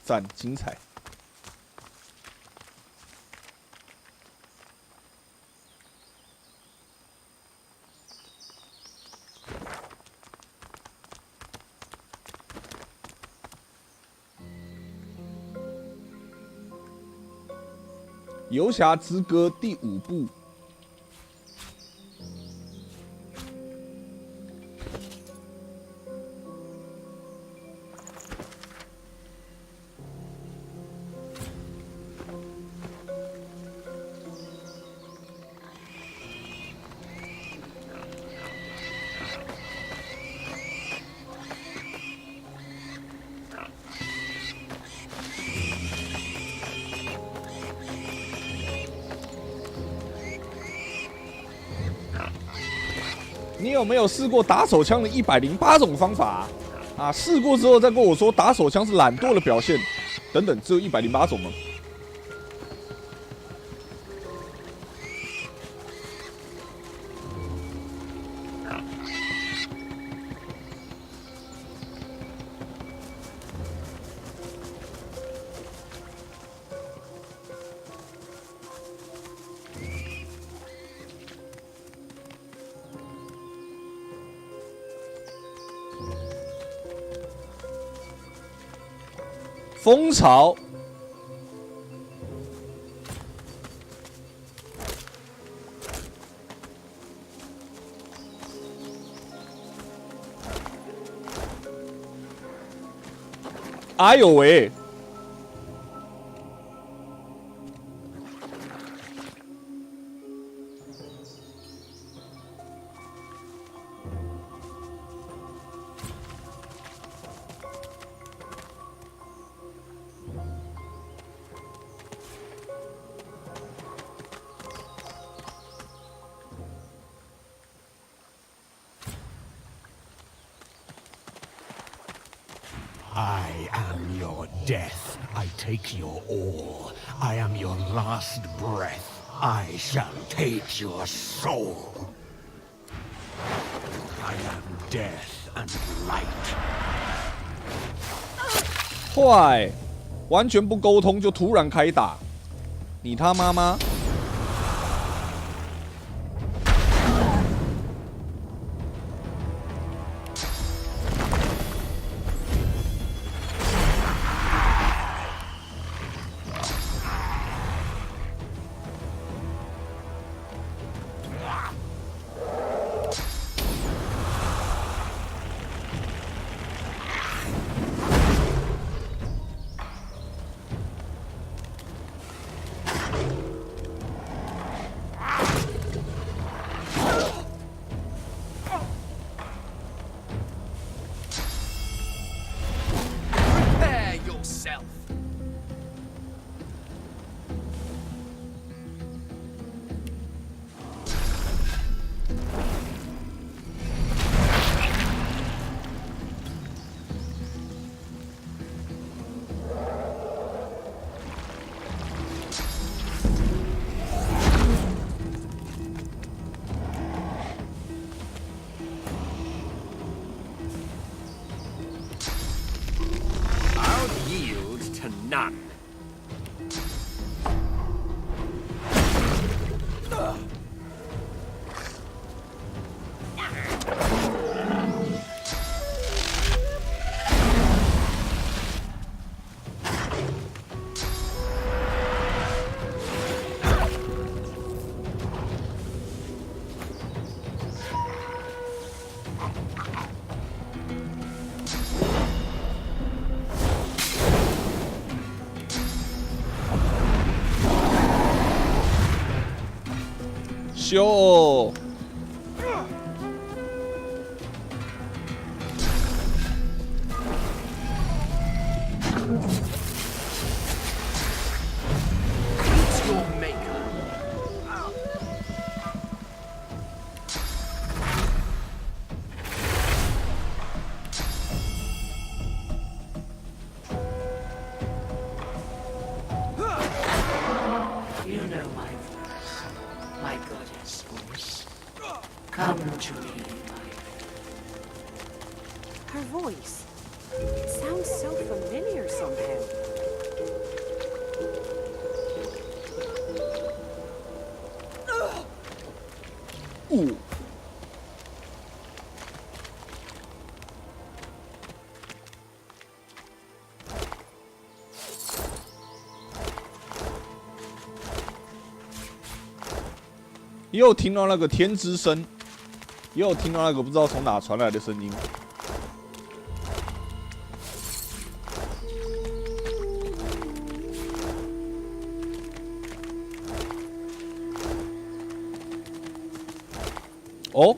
赞，精彩。《游侠之歌》第5部。 你有没有试过打手枪的108种方法啊？试过之后再跟我说打手枪是懒惰的表现，等等，只有108种吗？蜂巢，哎呦喂！I am your death. I take your all. I am your last breath. I shall take your soul. I am death and light. 坏，完全不沟通就突然开打，你他妈妈！修。It's your maker. You know my voice, my goddess voice. Come to me, my Her voice. It sounds so familiar somehow. Ooh. 也有听到那个天之声，也有听到那个不知道从哪传来的声音。哦，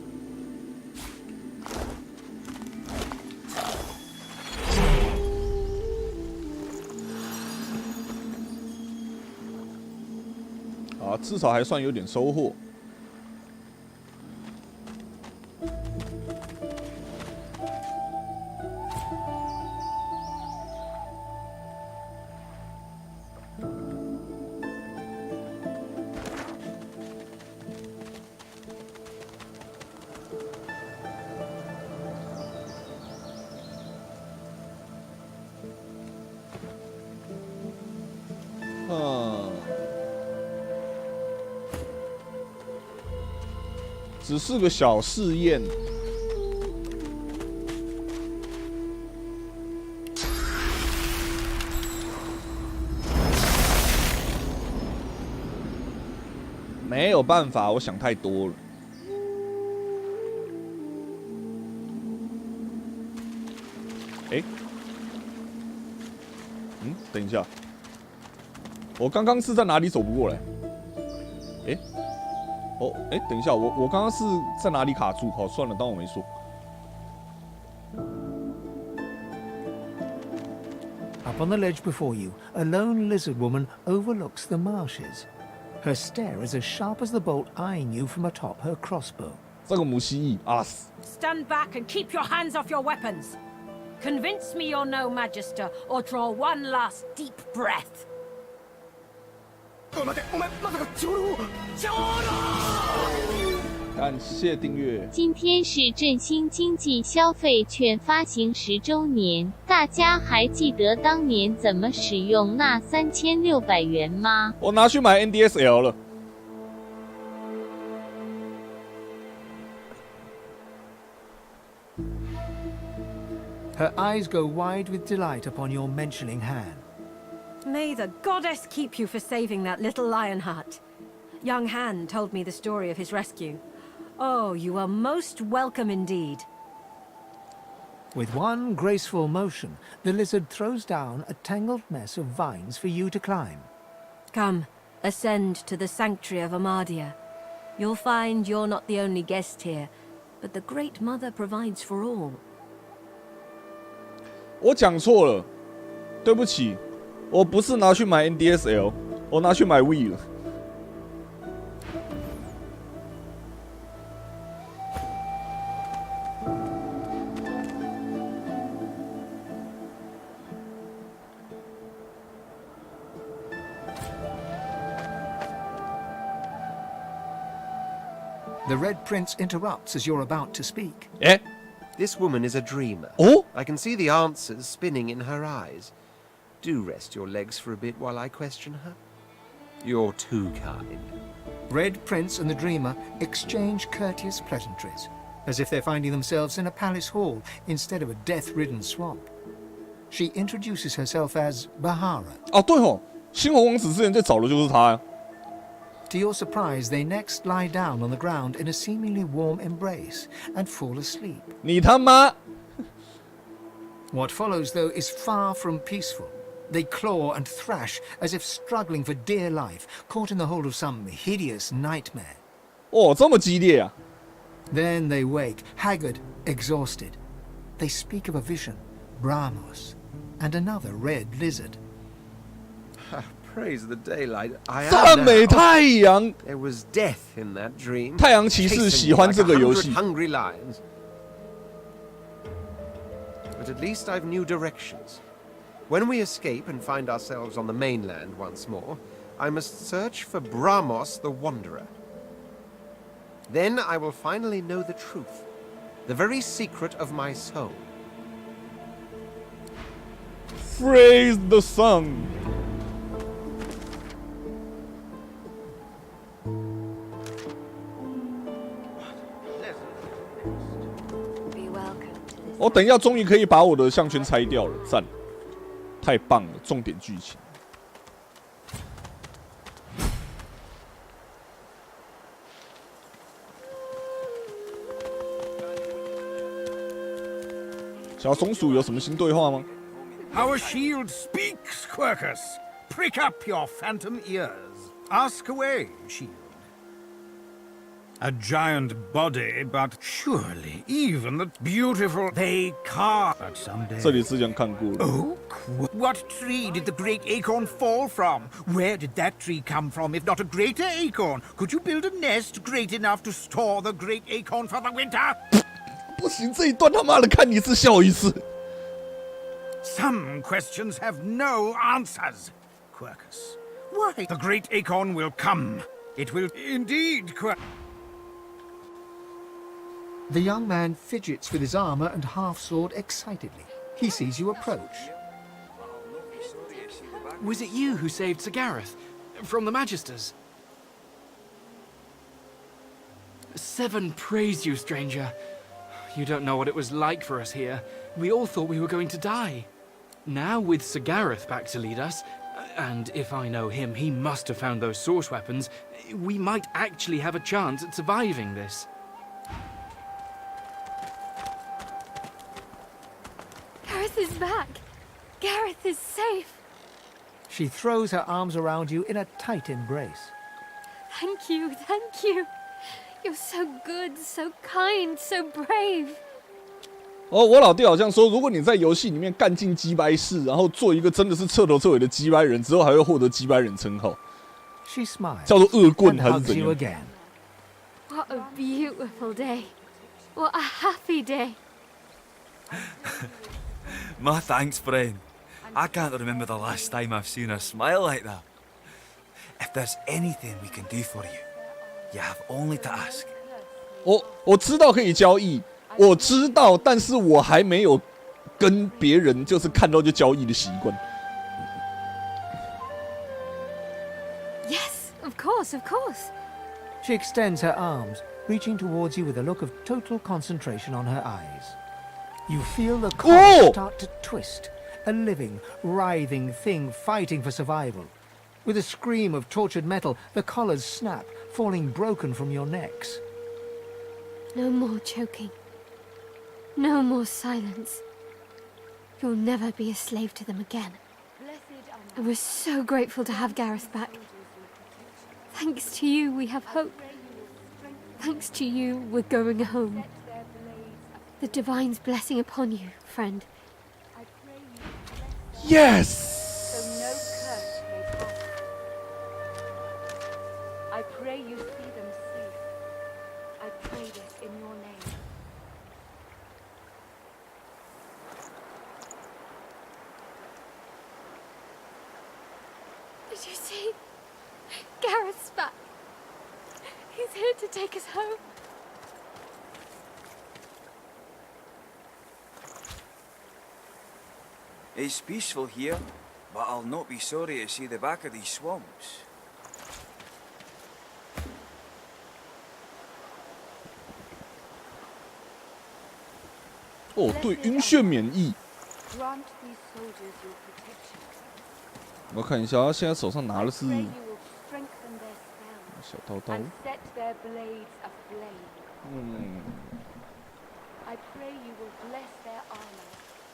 啊，至少还算有点收获。只是个小试验。没有办法，我想太多了。哎，等一下，我刚刚是在哪里走不过来？哎。哦，哎，等一下，我刚刚是在哪里卡住？好，算了，当我没说。Up on the ledge before you, a lone lizard woman overlooks the marshes. Her stare is as sharp as the bolt eyeing you from atop her crossbow. 这个母蜥蜴啊死！ Stand back and keep your hands off your weapons. Convince me you're no magister, or draw one last deep breath. 感谢订阅。今天是振兴经济消费券发行10周年，大家还记得当年怎么使用那3600元吗？我拿去买 NDSL 了。Her eyes go wide with delight upon your mentioning hand. May the goddess keep you for saving that little lion heart. Young Han told me the story of his rescue. Oh, you are most welcome indeed. With one graceful motion, the lizard throws down a tangled mess of vines for you to climb. Come, ascend to the sanctuary of Amadia. You'll find you're not the only guest here, but the Great Mother provides for all. 我讲错了，对不起，我不是拿去买 NDSL， 我拿去买 Wii 了。The Red Prince interrupts as you're about to speak. Eh? This woman is a dreamer. Oh? I can see the answers spinning in her eyes. Do rest your legs for a bit while I question her. You're too kind. Red Prince and the Dreamer exchange courteous pleasantries, as if they're finding themselves in a palace hall instead of a death-ridden swamp. She introduces herself as Bahara. 哦，对吼，猩红王子之前在找的就是他呀。To your surprise, they next lie down on the ground in a seemingly warm embrace and fall asleep. 你他妈！ What follows, though, is far from peaceful. They claw and thrash as if struggling for dear life, caught in the hold of some hideous nightmare. 哦，这么激烈啊！ Then they wake, haggard, exhausted. They speak of a vision, Brahmos, and another red lizard. Praise the daylight. I 赞美太阳。 There was death in that dream. 太阳骑士喜欢这个游戏。 Hungry lions. But at least I've new directions. When we escape and find ourselves on the mainland once more, I must search for Brahmos the Wanderer. Then I will finally know the truth, the very secret of my soul. Praise the sun. Be welcome to this. 我等一下终于可以把我的项圈拆掉了，赞！太棒了，重点剧情。小松鼠有什么新对话吗？ Our shield speaks, Quercus. Prick up your phantom ears. Ask away, shield. A giant body, but surely even the beautiful they carve. But someday. 这里之前看过了。 Oh, what tree did the great acorn fall from? Where did that tree come from, if not a greater acorn? Could you build a nest great enough to store the great acorn for the winter? 不行，这一段他妈的看一次笑一次。 Some questions have no answers, Quercus. Why? The great acorn will come. It will indeed, The young man fidgets with his armor and half-sword excitedly. He sees you approach. Was it you who saved Sir Gareth from the Magisters? 7 praise you, stranger. You don't know what it was like for us here. We all thought we were going to die. Now, with Sir Gareth back to lead us, and if I know him, he must have found those source weapons, we might actually have a chance at surviving this. Gareth is back. Gareth is safe. She throws her arms around you in a tight embrace. Thank you, thank you. You're so good, so kind, so brave. 哦，我老弟好像说，如果你在游戏里面干尽鸡掰事，然后做一个真的是彻头彻尾的鸡掰人，之后还会获得鸡掰人称号， She smiles 叫做恶棍 and 还是 hugs 怎 you 样？ again. What a beautiful day. What a happy day. My thanks, friend. I can't remember the last time I've seen her smile like that. If there's anything we can do for you, you have only to ask. 我知道可以交易，我知道，但是我还没有跟别人就是看到就交易的习惯。 Yes, of course, of course. She extends her arms, reaching towards you with a look of total concentration on her eyes. You feel the collars start to twist, a living, writhing thing fighting for survival. With a scream of tortured metal, the collars snap, falling broken from your necks. No more choking. No more silence. You'll never be a slave to them again. And we're so grateful to have Gareth back. Thanks to you, we have hope. Thanks to you, we're going home. The Divine's blessing upon you, friend. Yes! I pray you see them safe. I pray this in your name. Did you see? Gareth's back. He's here to take us home. It's peaceful here, but I'll not be sorry to see the back of these swamps. 哦，对，晕眩免疫。 Grant these soldiers your protection. 我看一下，他现在手上拿的是 Pray you will strengthen their spell. 小刀刀。 and set their blades aflame. 嗯， I pray you will bless their armor,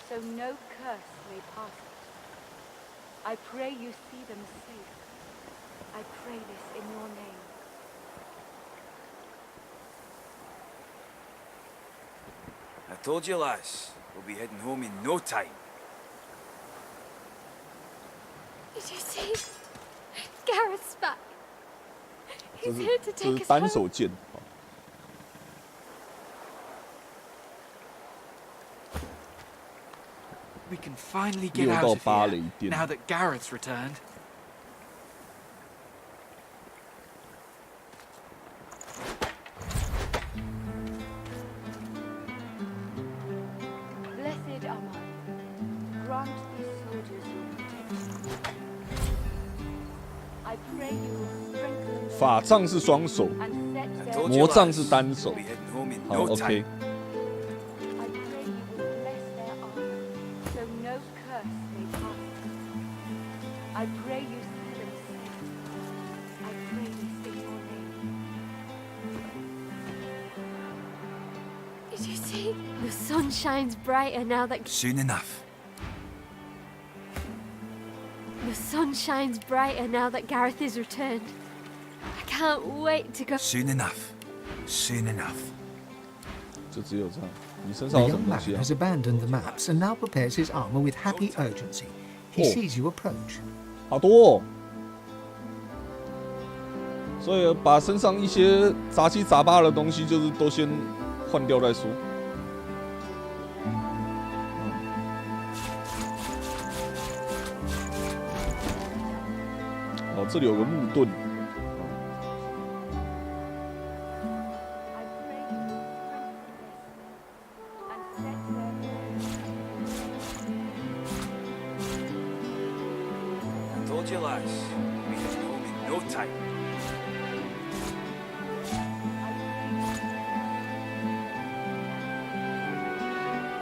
so no curse may pass it. I pray you see them safe. I pray this in your name. I told you, lass, we'll be heading home in no time. Did you see? Gareth's back. 这 He's 是 here to 这 take 是 us 单 home. 手剑。 We can finally get 6 out 到 of 8 here, 雷电。 now that Gareth's returned. Blessed Amon, grant these soldiers your protection. I pray you will strengthen them 法杖是双手， and set I their told you, 魔杖 lass, 是单手 we'll。be heading home in 好 no ，OK time.。 I pray you will bless their armor, so no curse may pass it. I pray you see them safe. I pray this in your name. Did you see? The sun shines brighter now that Soon enough. the sun shines brighter now that Gareth is returned. I can't wait to go. Soon enough. Soon enough. 就只有这样。你身 The 上有什 young 么东 man 西啊？ has abandoned the maps and now prepares his armor with happy urgency. He Oh. sees you approach. 好多哦。所以把身上一些杂七杂八的东西，就是都先换掉再说。哦，这里有个木盾。 I told you, lass, we'll be heading home in no time.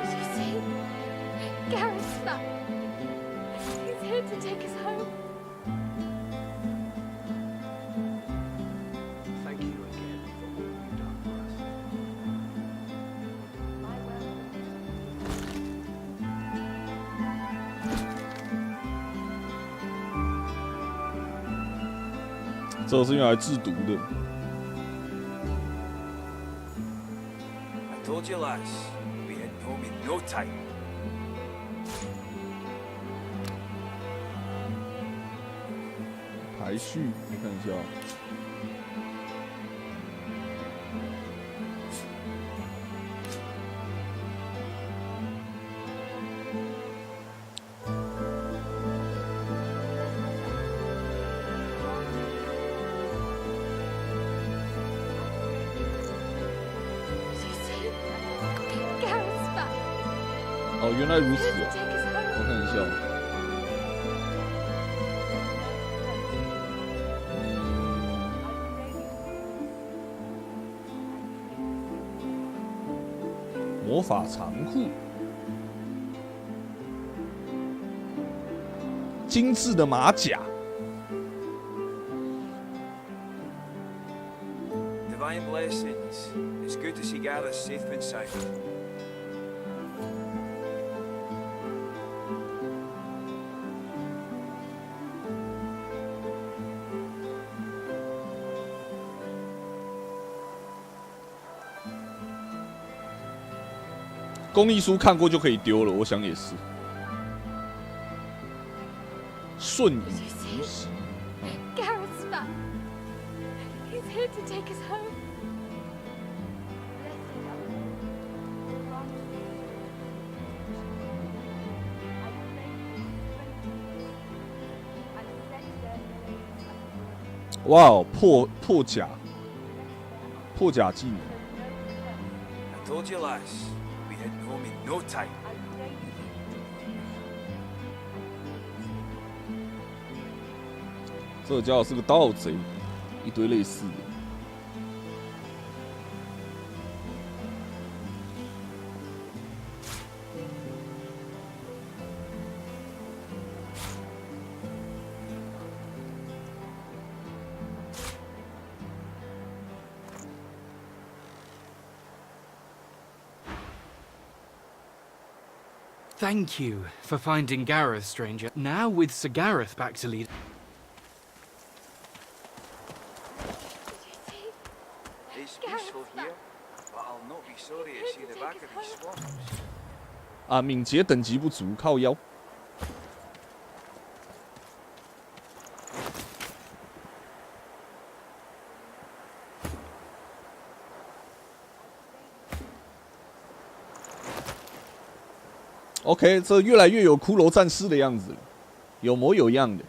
Did you see? Gareth's back. He's here to take us home. Thank you again for all you've done for us. "这是用来制毒的。 I told you, lass, we'll be heading home in no time. 排序，我看一下哦。Gareth's back. 哦，原来如此 Here 哦 to。take us home. 我看一下哦。魔法长裤，精致的马甲， Divine blessings. It's good to see Gareth safe and sound.《公益书看过就可以丢了，我想也是。瞬移无息， Gareth's back. He's here to take us home. Blessed Amon, grant these soldiers your protection. I pray you will strengthen them and set their blades aflame. 哇哦，破甲技能， I told you, lass, we'll be heading home in no time. 这个家伙是个盗贼，一堆类似的。Thank you for finding Gareth, stranger. Now with Sir Gareth back to lead. It's peaceful here, but I'll not be sorry to see the back of these swamps. 啊，敏捷等级不足，靠腰。OK， 这越来越有骷髅战士的样子了，有模有样的。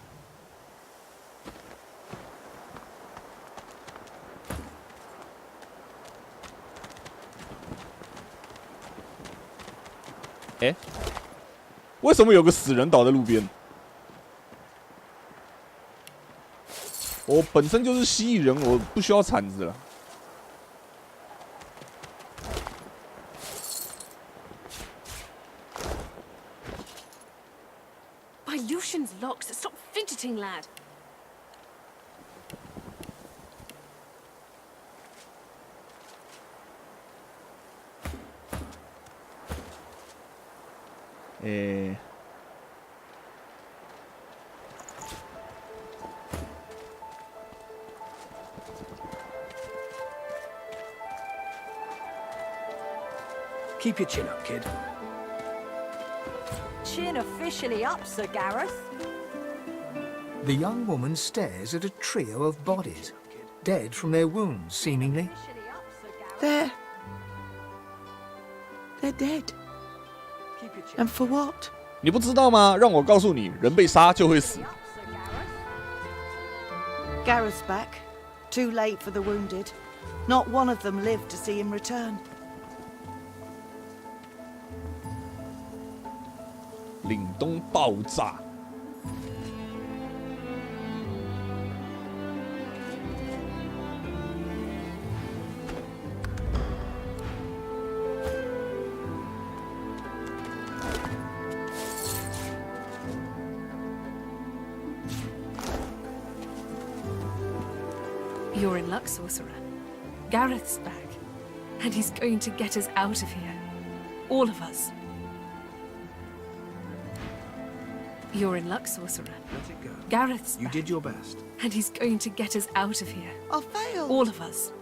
哎，为什么有个死人倒在路边？我本身就是蜥蜴人，我不需要铲子了。 By Lucian's locks, stop fidgeting, lad. Keep your chin up, kid. Chin officially up, Sir Gareth. The young woman stares at a trio of bodies, dead from their wounds, seemingly. They're dead. And for what? 你不知道吗？让我告诉你，人被杀就会死。 Gareth's back. Too late for the wounded. Not one of them lived to see him return. 凛冬爆炸。You're in luck, sorcerer. Gareth's back, and he's going to get us out of here. All of us. You're in luck, sorcerer. Let it go. Gareth's You back, did your best. and he's going to get us out of here. I failed. All of us.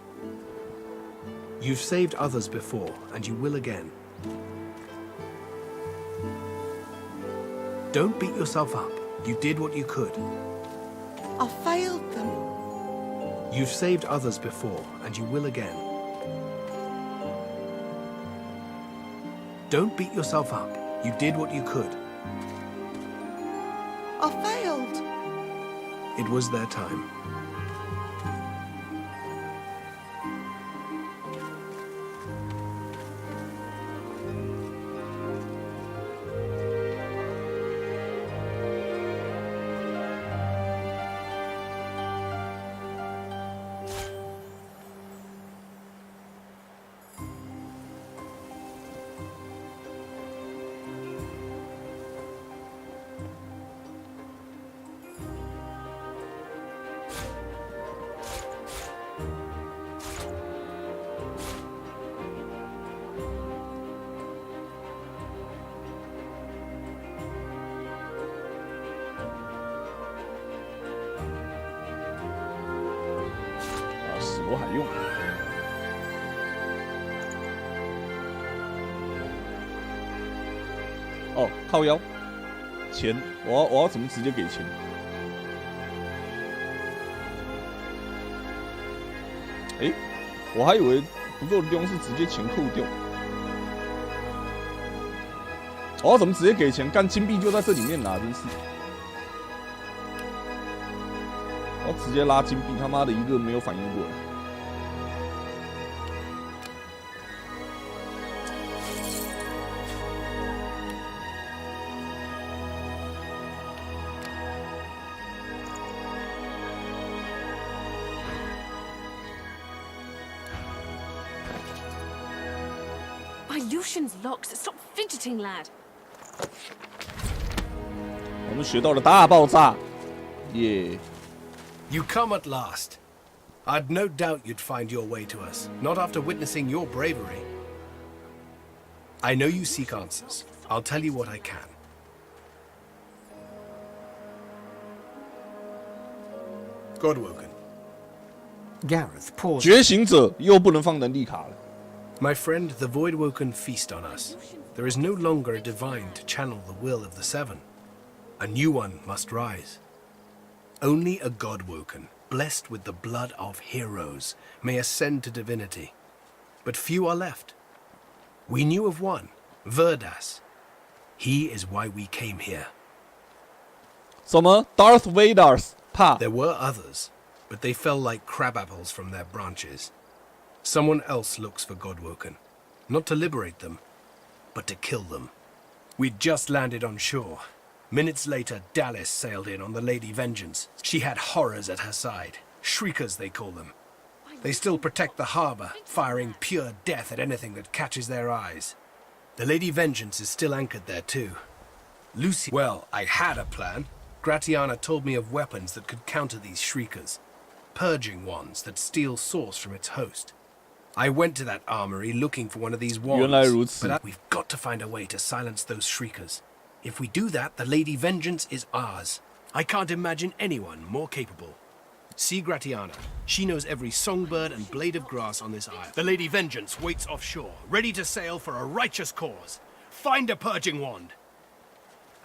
You've saved others before, and you will again. Don't beat yourself up. You did what you could. I failed them. You've saved others before, and you will again. Don't beat yourself up. You did what you could. I failed. It was their time.哦，靠腰，钱，我要怎么直接给钱？哎，我还以为不够的地方是直接钱扣掉。我要怎么直接给钱？干金币就在这里面拿，真是！我要直接拉金币，他妈的一个没有反应过来。 By Lucian's locks, stop fidgeting, lad. 我们学到了大爆炸，耶！ You come at last. I'd no doubt you'd find your way to us, not after witnessing your bravery. I know you seek answers. I'll tell you what I can. Godwoken. Gareth paused. 觉醒者又不能放能力卡了。 My friend, the Voidwoken feast on us. There is no longer a divine to channel the will of the Seven. A new one must rise. Only a Godwoken, blessed with the blood of heroes, may ascend to divinity. But few are left. We knew of one, Verdas. He is why we came here. 什么 Darth Vader's 怕 There were others, but they fell like crab apples from their branches. Someone else looks for Godwoken, not to liberate them, but to kill them. We'd just landed on shore. Minutes later, Dallas sailed in on the Lady Vengeance. She had horrors at her side. Shriekers, they call them. They still protect the harbor, firing pure death at anything that catches their eyes. The Lady Vengeance is still anchored there, too. Lucy... Well, I had a plan. Gratiana told me of weapons that could counter these Shriekers. Purging wands that steal source from its host. I went to that armory looking for one of these wands, but we've got to find a way to silence those Shriekers. If we do that, the Lady Vengeance is ours. I can't imagine anyone more capable. See Gratiana. She knows every songbird and blade of grass on this isle. The Lady Vengeance waits offshore, ready to sail for a righteous cause. Find a purging wand.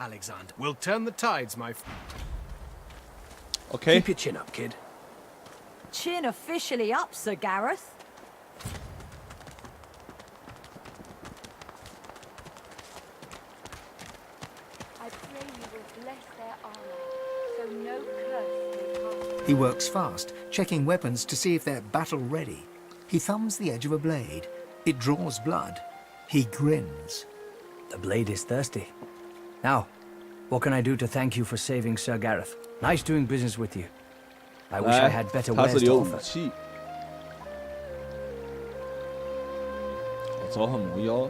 Alexander, we'll turn the tides, my friend. Okay. Keep your chin up, kid. Chin officially up, Sir Gareth. I pray you will bless their armor, so no curse may pass. He works fast, checking weapons to see if they're battle-ready. He thumbs the edge of a blade. It draws blood. He grins. The blade is thirsty. Now, what can I do to thank you for saving Sir Gareth? Nice doing business with you. I wish I had better wares to offer. 找很魔妖，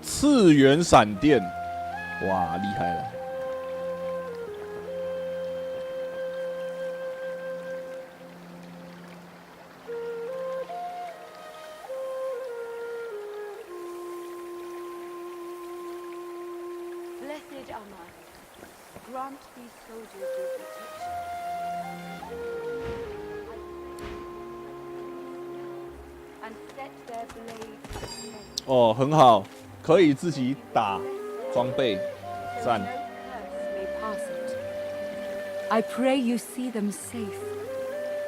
次元闪电，哇，厉害了！ Blessed Amar, grant these soldiers your protection. 哦，很好，可以自己打装备，赞。 I pray you see them safe.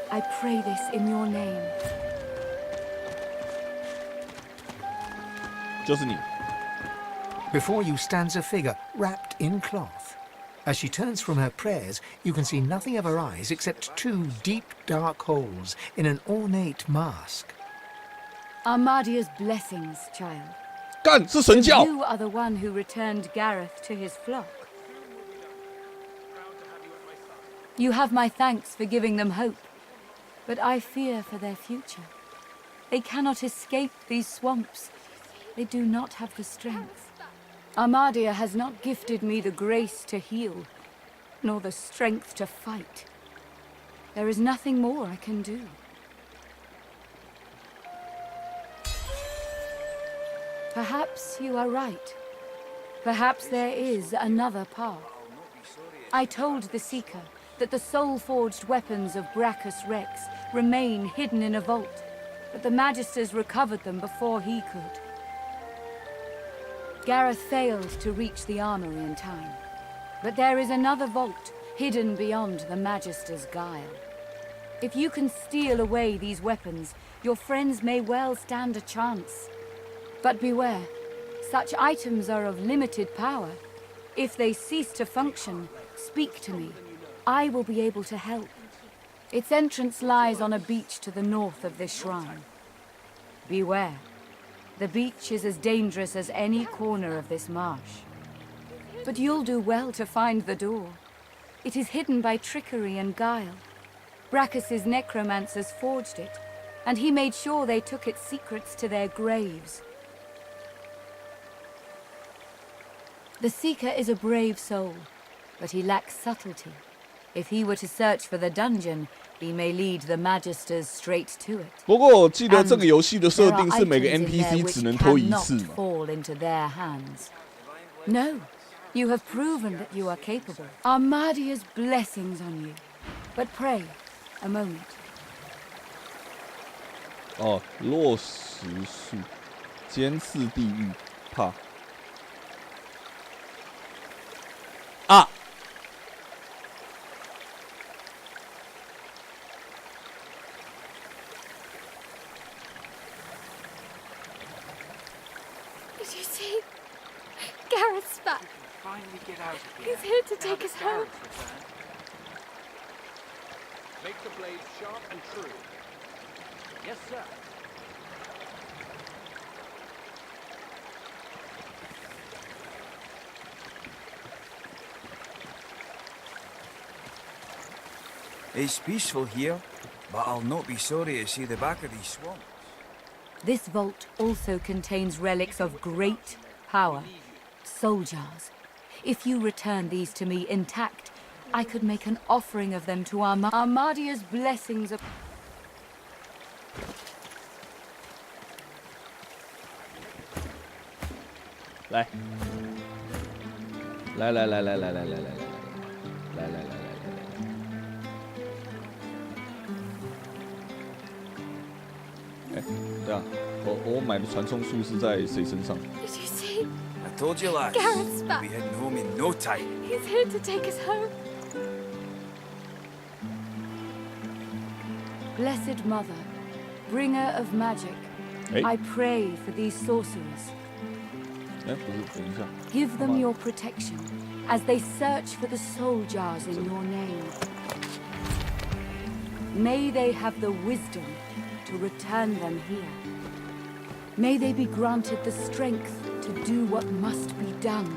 I pray this in your name. 就是你。 Before you stands a figure wrapped in cloth. As she turns from her prayers, you can see nothing of her eyes except two deep, dark holes in an ornate mask. Armadia's blessings, child. 干，是神教。 You are the one who returned Gareth to his flock. You have my thanks for giving them hope, but I fear for their future. They cannot escape these swamps. They do not have the strength. Armadia has not gifted me the grace to heal, nor the strength to fight. There is nothing more I can do. Perhaps you are right. Perhaps there is another path. I told the Seeker that the soul-forged weapons of Brachus Rex remain hidden in a vault, but the Magisters recovered them before he could. Gareth failed to reach the armory in time, but there is another vault hidden beyond the Magister's guile. If you can steal away these weapons, your friends may well stand a chance. But beware, such items are of limited power. If they cease to function, speak to me. I will be able to help. Its entrance lies on a beach to the north of this shrine. Beware. The beach is as dangerous as any corner of this marsh. But you'll do well to find the door. It is hidden by trickery and guile. Brachus's necromancers forged it, and he made sure they took its secrets to their graves. The Seeker is a brave soul, but he lacks subtlety. If he were to search for the dungeon, he may lead the Magisters straight to it. 不过我记得这个游戏的设定是每个 NPC 只能偷一次嘛。 fall into their hands. No, you have proven that you are capable. Armadia's blessings on you. But pray, a moment. 哦，落石术，尖刺地狱，怕。啊！ Did you see? Gareth's back. Finally get out of here. He's here to take us home. Make the blade sharp and true. Yes, sir. It's peaceful here, but I'll not be sorry to see the back of these swamps. This vault also contains relics of great power. Soul jars. If you return these to me intact, I could make an offering of them to Armadia's blessings. 来，来来来来来来来来来来来来来来来。哎，对啊，我买的传送术是在谁身上？ Did you see? I told you, lads. Gareth's We'll back. be heading home in no time. He's here to take us home. Blessed Mother, bringer of magic, I pray for these sorcerers. 哎，不是，等一下。 Give them your protection as they search for the soul jars in your name. May they have the wisdom to return them here. May they be granted the strength to do what must be done.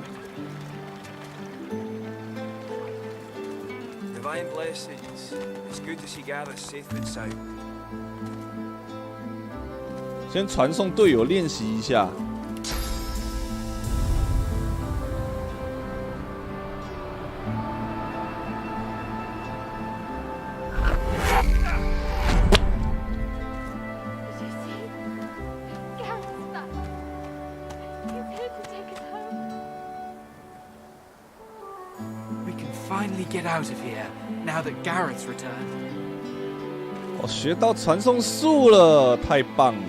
Divine blessings. It's good to see Gareth safe and sound. 先传送队友练习一下。 Finally get out of here, now that Gareth's returned. 我学到传送术了，太棒了！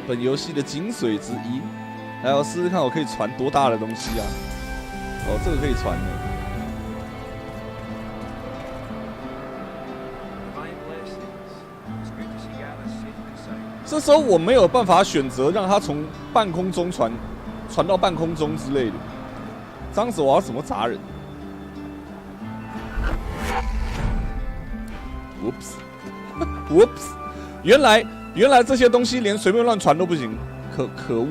本游戏的精髓之一。来，我试试看，我可以传多大的东西啊？哦，这个可以传的。这时候我没有办法选择让它从半空中传到半空中之类的，这样子我要怎么砸人？ Whoops， 原来这些东西连随便乱传都不行，可恶！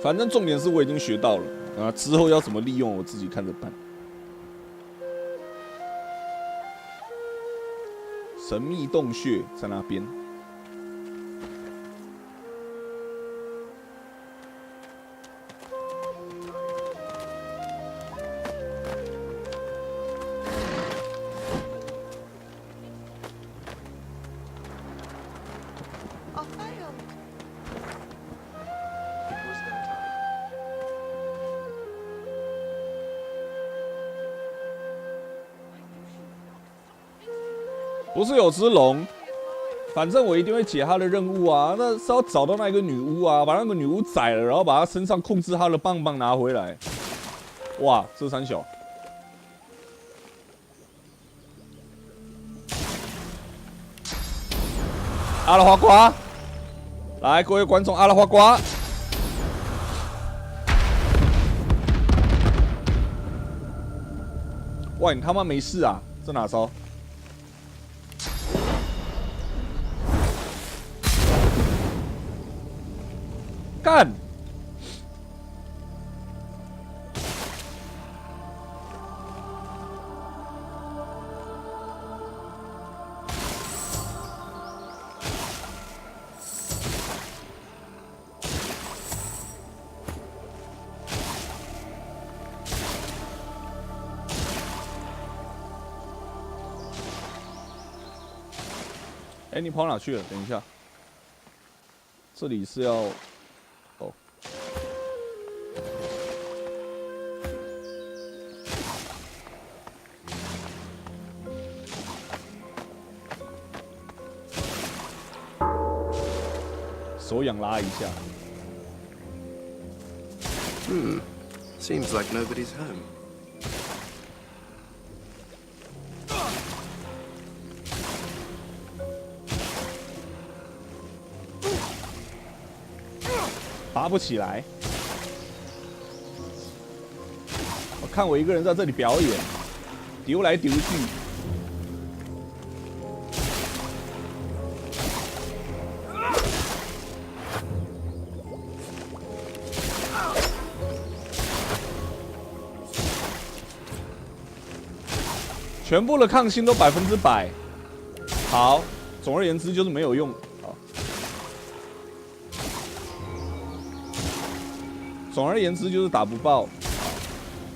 反正重点是我已经学到了啊，之后要怎么利用我自己看着办。 神秘洞穴在那边。不是有只龙，反正我一定会解他的任务啊！那是要找到那个女巫啊，把那个女巫宰了，然后把她身上控制她的棒棒拿回来。哇，这三小，阿拉花瓜，来，各位观众，阿拉花瓜。哇，你他妈没事啊？这哪招？ 干！哎，你跑哪去了？等一下，这里是要哦。手痒拉一下。Seems like nobody's home. 拔不起来。我看我一个人在这里表演，丢来丢去。全部的抗性都100%。好，总而言之就是没有用。好，总而言之就是打不爆，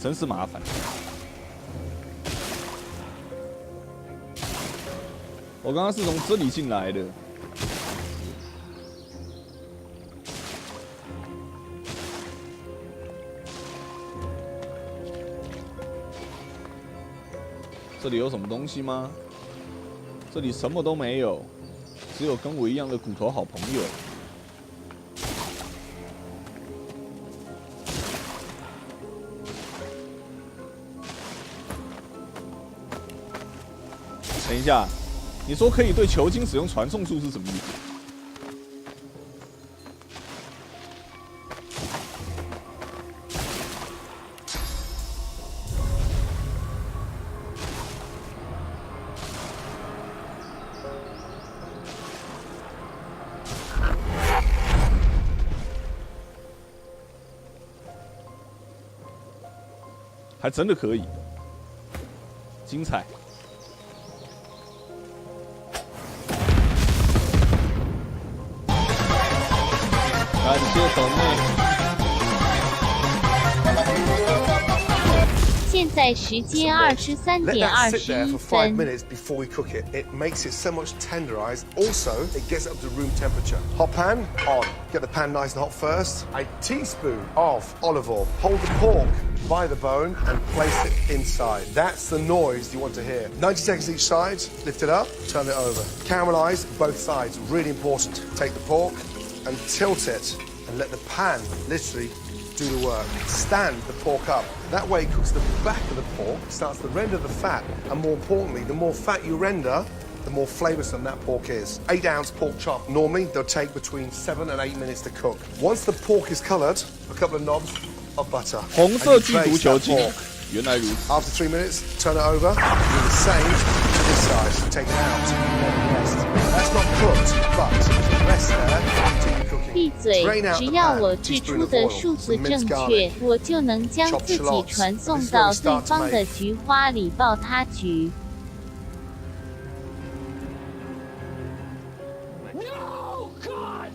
真是麻烦。我刚刚是从这里进来的。这里有什么东西吗？这里什么都没有，只有跟我一样的骨头好朋友。等一下，你说可以对球晶使用传送术是什么意思？还真的可以，精彩！感谢抖内。现在时间23:20分。 before we cook it. It makes it so much tenderized. Also, it gets up to room temperature. Hot pan on. Get the pan nice and hot first. A teaspoon of olive oil. Hold the pork by the bone and place it inside. That's the noise you want to hear. 90 seconds each side. Lift it up. Turn it over. Caramelize both sides. Really important. Take the pork and tilt it and let the pan literally do the work. Stand the pork up. That way it cooks the back of the pork, starts to render the fat, and more importantly, the more fat you render, the more flavoursome that pork is. 8-ounce pork chop. Normally, they'll take between 7 and 8 minutes to cook. Once the pork is coloured, a couple of knobs of butter. 红色剧毒球精，原来如此。 After 3 minutes, turn it over. Do the same to this side. Take it out. Let it rest. That's not cooked, but rest there. Continue cooking. 闭嘴！只要我掷出的数字正确，我就能将自己传送到对方的菊花里爆他菊。 No, God!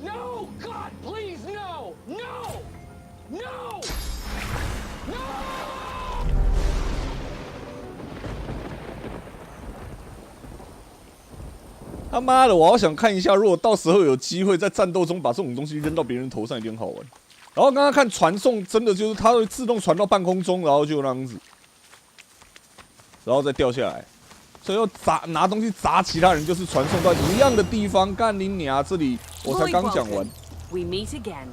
No, God, please, no! No! No! No! 他妈的，我好想看一下，如果到时候有机会在战斗中把这种东西扔到别人头上，一定很好玩。然后刚刚看传送，真的就是它会自动传到半空中，然后就那样子，然后再掉下来。所以要拿东西砸其他人，就是传送到一样的地方。干你娘！这里我才刚讲完。 We meet again.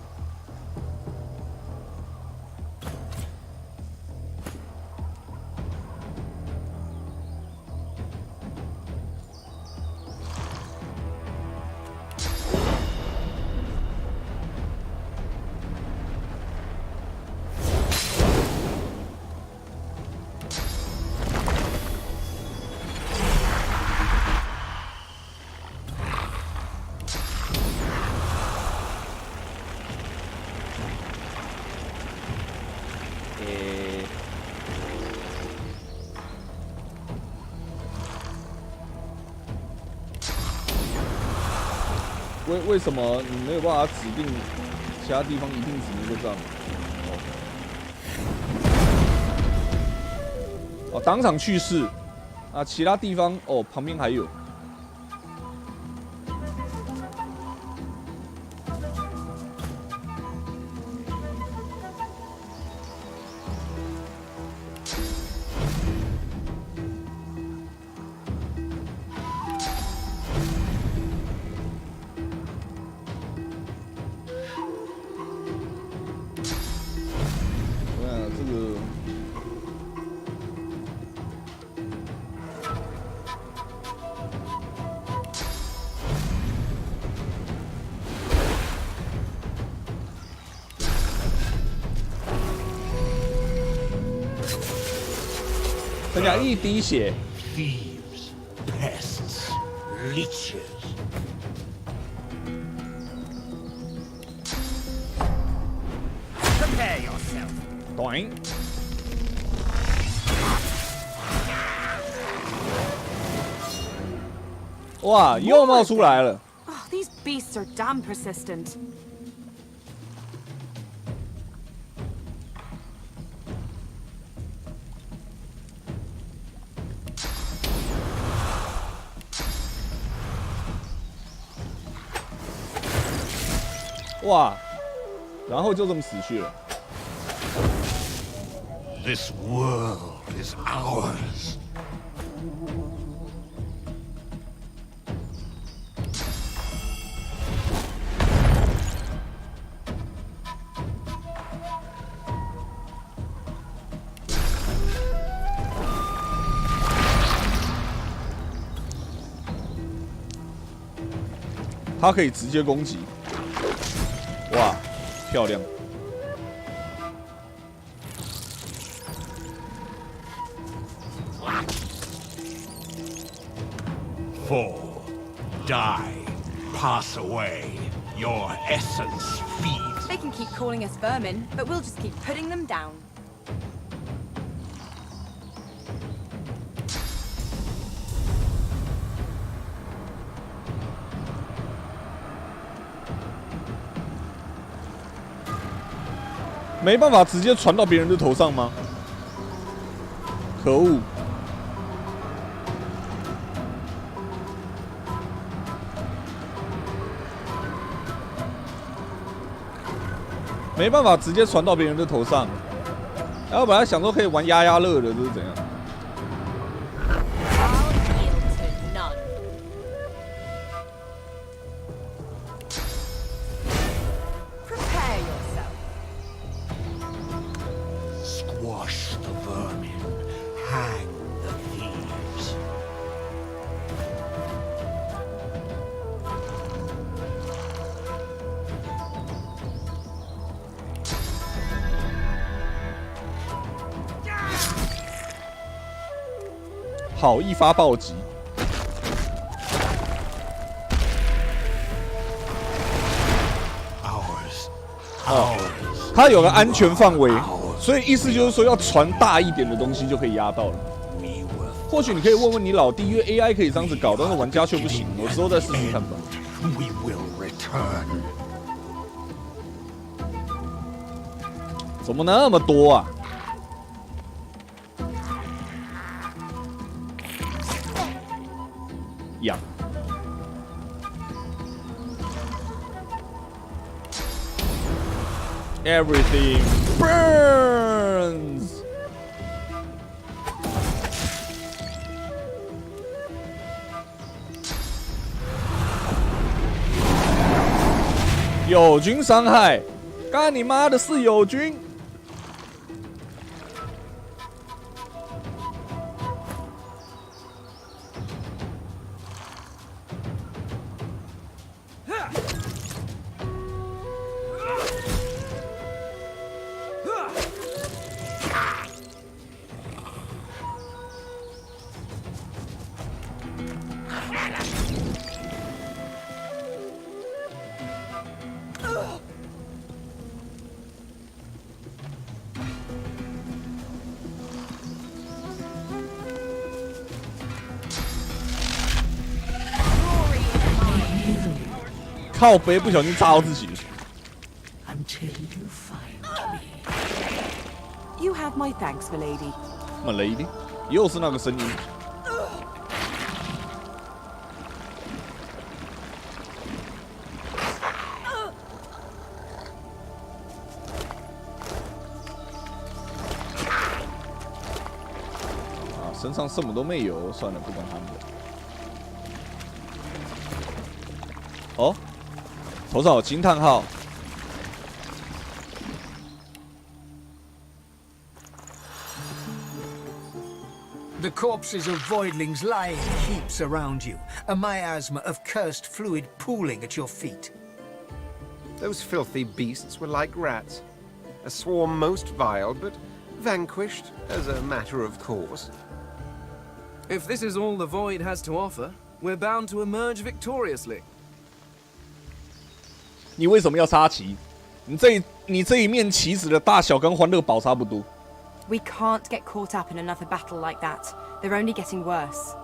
为什么你没有办法指定其他地方一定只能够这样？哦，当场去世啊！其他地方哦，旁边还有。剩下一滴血。Thieves, pests, leeches. Prepare yourself. 短。哇，又冒出来了。 Oh, these beasts are damn persistent. 哇，然后就这么死去了。 This world is ours. 它可以直接攻击。哇，漂亮！ Fall, die, pass away. Your essence feeds. They can keep calling us vermin, but we'll just keep putting them down. 没办法直接传到别人的头上吗？可恶！没办法直接传到别人的头上。然后本来想说可以玩压压乐的，这是怎样？ Squash the vermin. Hang the thieves. 好一发暴击！哦，它有个安全范围，所以意思就是说要传大一点的东西就可以压到了。或许你可以问问你老弟，因为 AI 可以这样子搞，但是玩家却不行。我之后再试试看吧。 We will return. 怎么那么多啊？ 痒。Everything burns. 友军伤害，干你妈的是友军！ 靠背不小心炸到自己。 Until you find me. You have my thanks, milady. Milady， 又是那个声音。啊，身上什么都没有，算了，不管他们了。哦。 头上有惊叹号。 The corpses of voidlings lie in heaps around you, a miasma of cursed fluid pooling at your feet. Those filthy beasts were like rats. A swarm most vile, but vanquished as a matter of course. If this is all the Void has to offer, we're bound to emerge victoriously. 你为什么要插旗？你这一面旗子的大小跟欢乐堡差不多。We can't get caught up in another battle like that. They're only getting worse.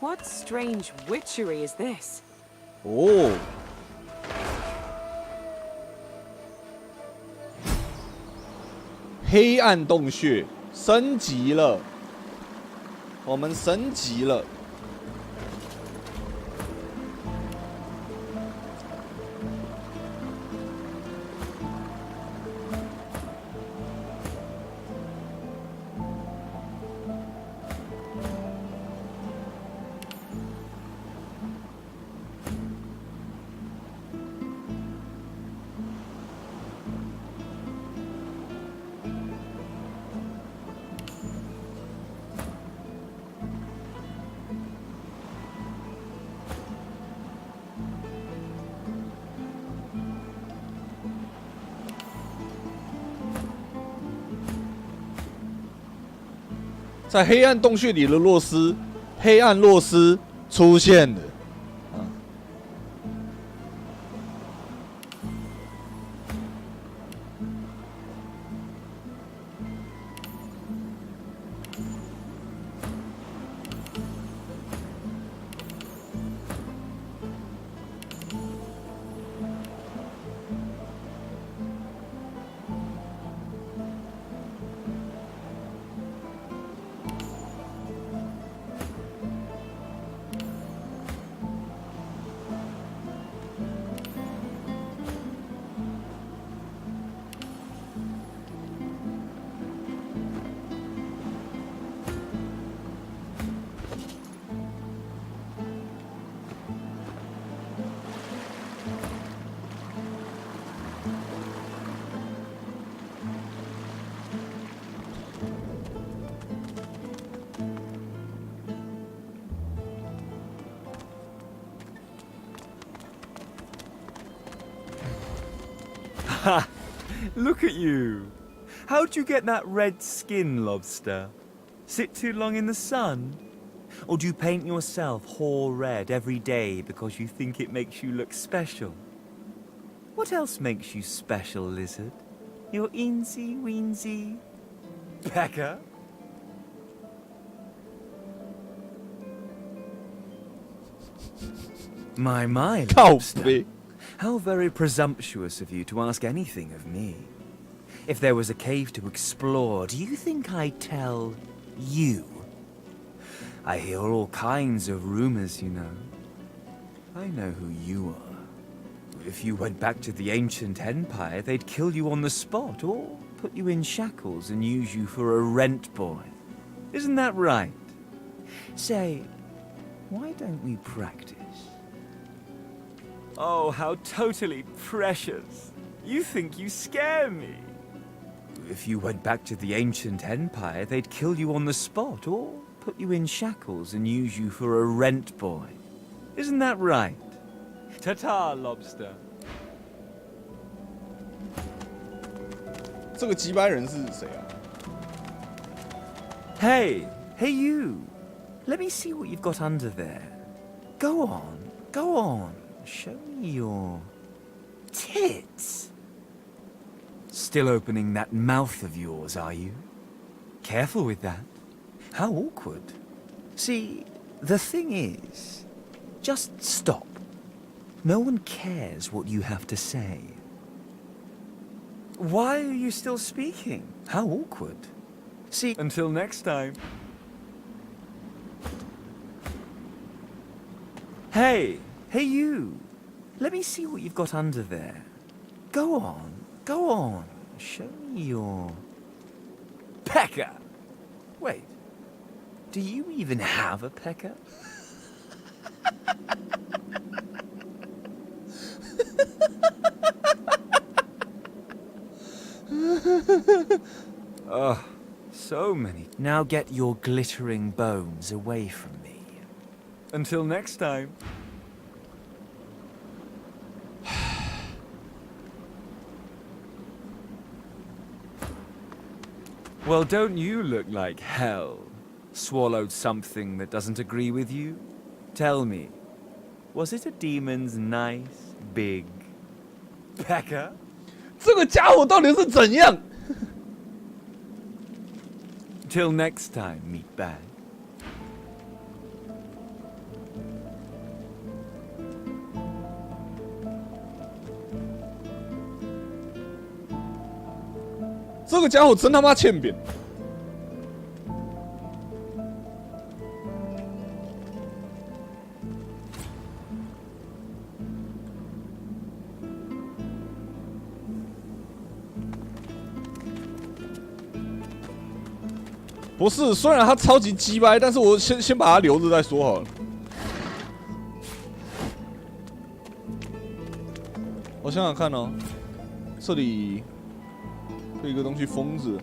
？What strange witchery is this? 哦，黑暗洞穴升级了，我们升级了。在黑暗洞穴里的洛斯，黑暗洛斯出现了。Ha! Look at you! How'd you get that red skin, lobster? Sit too long in the sun? Or do you paint yourself whole red every day because you think it makes you look special? What else makes you special, lizard? Your eensy weensy pecker? My, lobster. How very presumptuous of you to ask anything of me. If there was a cave to explore, do you think I'd tell you? I hear all kinds of rumors, you know. I know who you are. If you went back to the ancient empire, they'd kill you on the spot or put you in shackles and use you for a rent boy. Isn't that right? Say, why don't we practice? Oh, how totally precious. You think you scare me. If you went back to the ancient empire, they'd kill you on the spot or put you in shackles and use you for a rent boy. Isn't that right? Ta-ta, lobster. 这个击败人是谁啊？ Hey, you. Let me see what you've got under there. Go on. Show me your tits. Still opening that mouth of yours, are you? Careful with that. How awkward. See, the thing is, just stop. No one cares what you have to say. Why are you still speaking? How awkward. See, until next time. Hey, you. Let me see what you've got under there. Go on. show me your pecker. Wait, do you even have a pecker? Oh, so many. Now get your glittering bones away from me. Until next time. Well, don't you look like hell? Swallowed something that doesn't agree with you? Tell me, was it a demon's nice, big pecker? 这个家伙到底是怎样？ Till next time, meatbag. 这个家伙真他妈欠扁！不是，虽然他超级鸡掰，但是我先把他留着再说好了。我想想看哦，这里。 有一个东西封着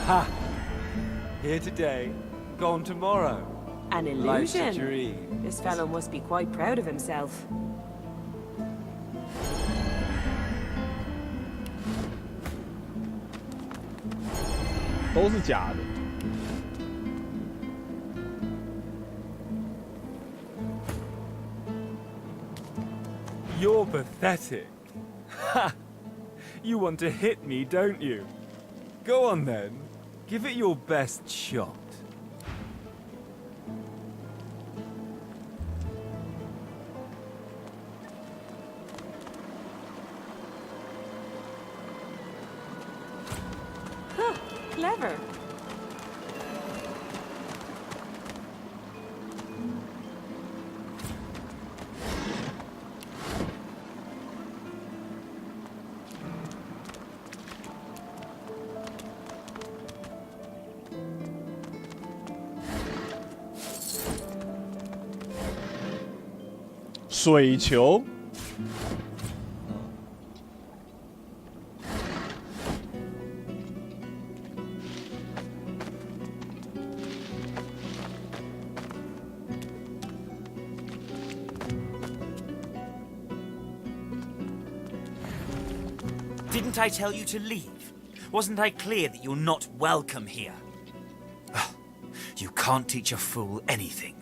，Ha! Here today, gone tomorrow. An Life's a illusion. dream. This fellow must be quite proud of himself. 都是假的。You're pathetic. Ha! You want to hit me, don't you? Go on then. Give it your best shot. Huh, clever. "水球。Didn't I tell you to leave? Wasn't I clear that you're not welcome here? You can't teach a fool anything.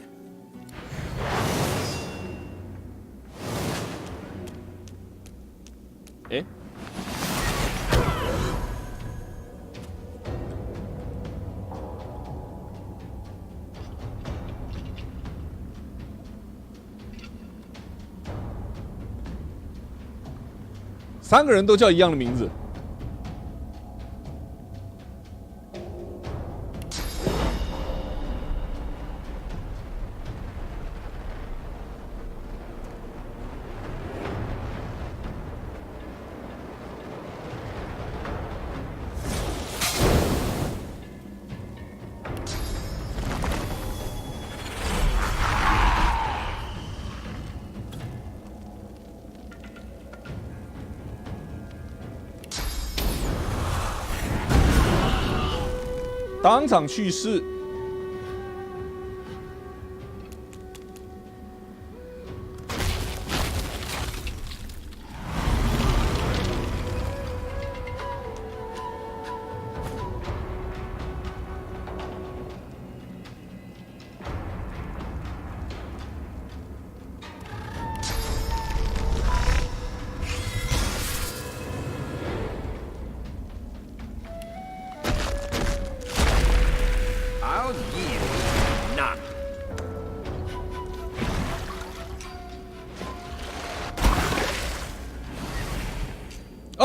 诶，三个人都叫一样的名字。当场去世。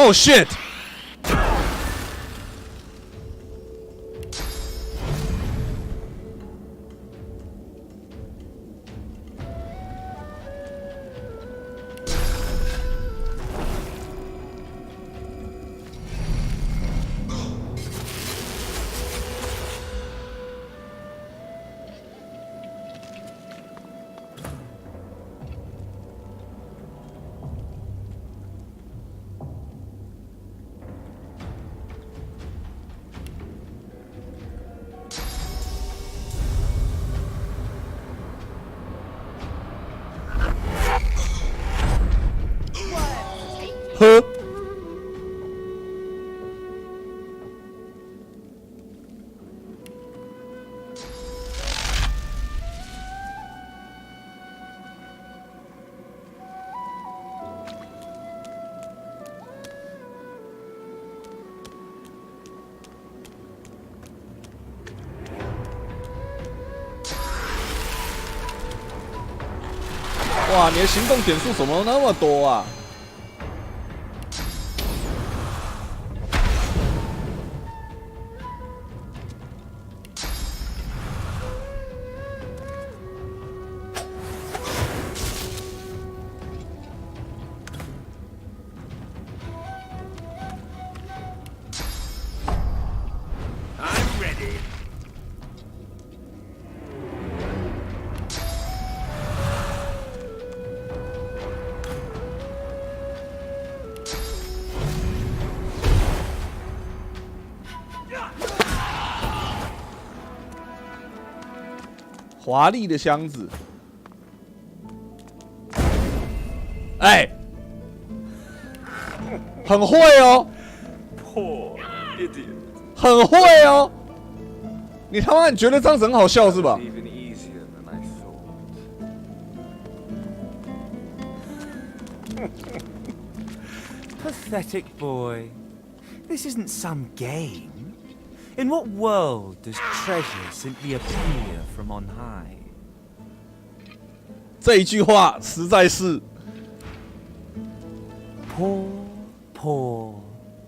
Oh shit！ 喝。哇，你的行动点数怎么那么多啊？ 华丽的箱子，哎，很会哦， Poor idiot. 很会哦，你他妈你觉得这样子很好笑是吧？ Even easier than I thought. Pathetic boy. This isn't some game. In what world does treasure simply appear from on high? 这一句话实在是 Poor, poor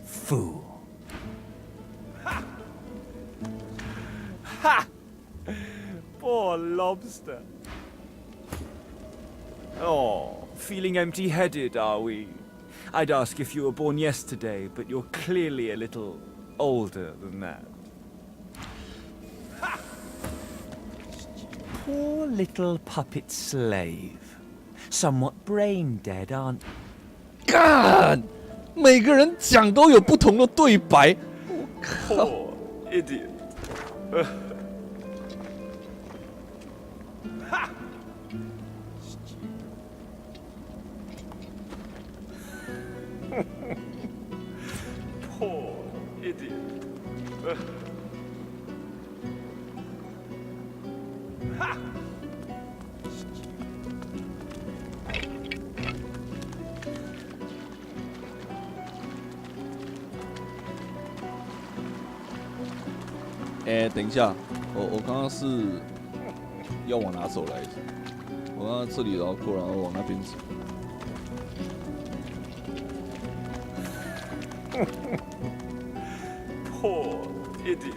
fool. Ha! Poor lobster. Oh, feeling empty-headed, are we? I'd ask if you were born yesterday, but you're clearly a little older than that. Poor little puppet slave. Somewhat brain dead, aren't you? 干，每个人讲都有不同的对白，我靠 Poor idiot. Ha! Poor idiot. Ha! 哎，等一下，我刚刚是要往哪走来着？我刚刚这里然后过，然后往那边走。Poor idiot.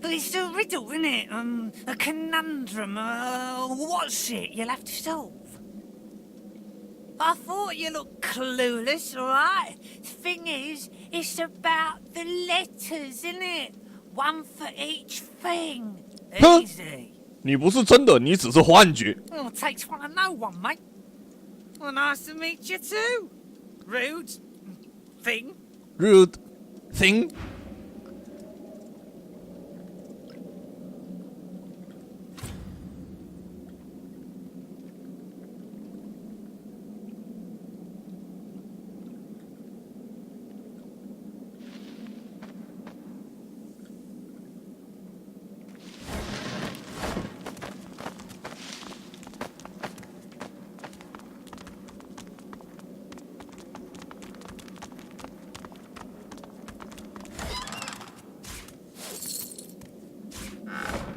It's a riddle, isn't it? A conundrum. What's it you'll have to solve? I thought you looked clueless, alright? Thing is, it's about the letters, isn't it? One for each thing. Easy. 你不是真的，你只是幻觉。 Well, takes one to know one, mate. Well, nice to meet you too. Rude thing. Rude thing.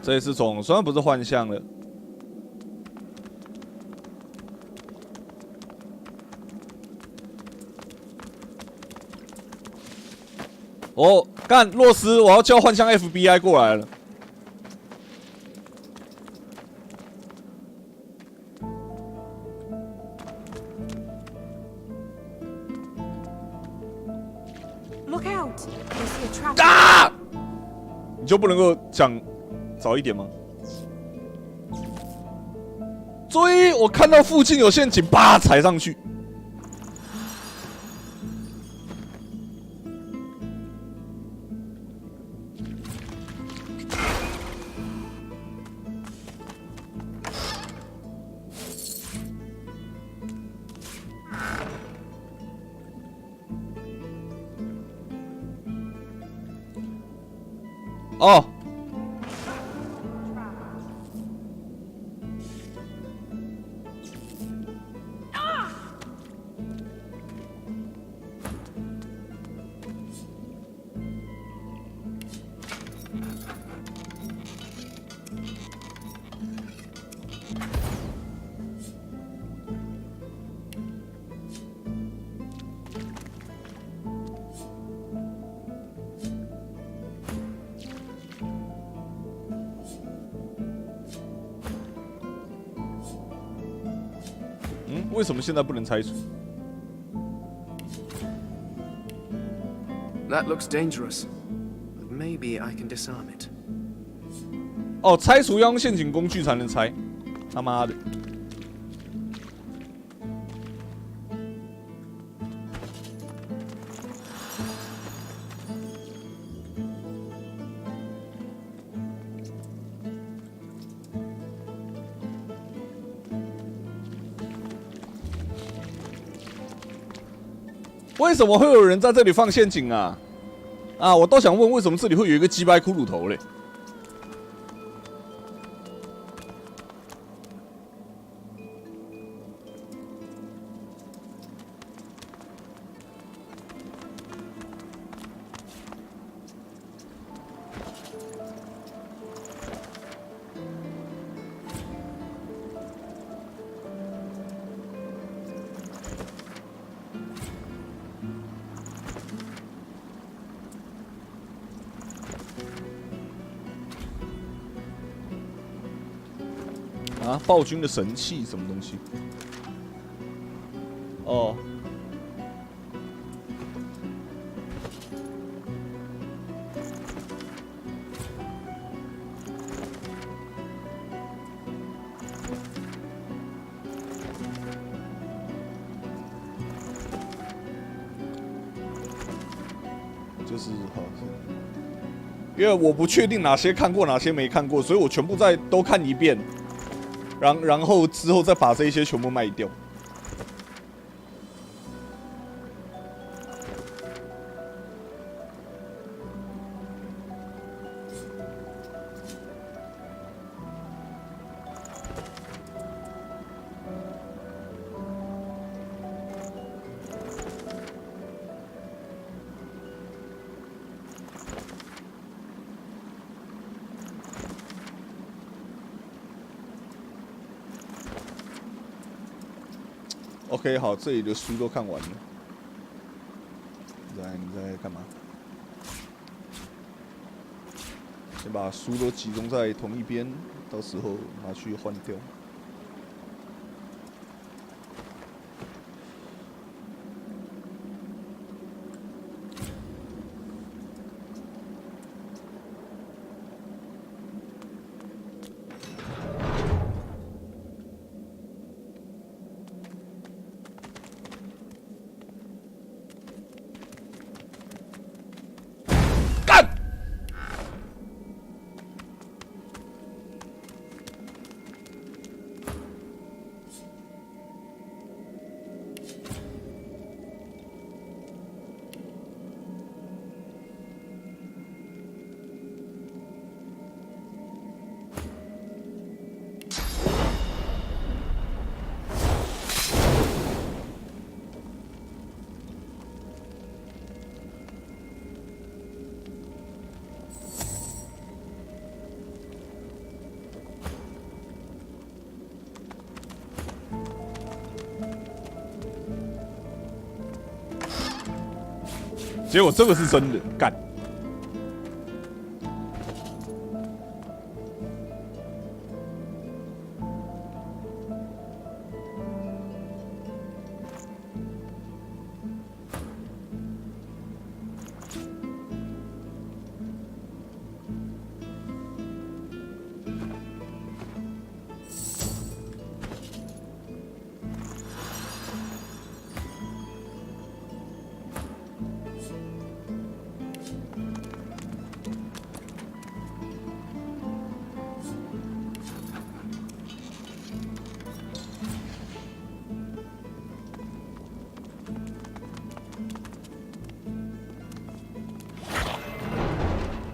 这一次总算不是幻象了。哦，干，洛斯，我要叫幻象 FBI 过来了。Look out! I see a trap. 啊！你就不能够讲早一点吗？追！我看到附近有陷阱，啪踩上去。哦。为什么现在不能拆除 ？That looks dangerous, but maybe I can disarm it. 哦，拆除要用陷阱工具才能拆，他妈的！为什么会有人在这里放陷阱啊？啊，我倒想问，为什么这里会有一个鸡掰骷髅头嘞？啊，暴君的神器什么东西？哦，就是好，因为我不确定哪些看过，哪些没看过，所以我全部都看一遍。然后之后再把这一些全部卖掉。OK， 好，这里的书都看完了。你在干嘛？先把书都集中在同一边，到时候拿去换掉。结果这个是真的，干。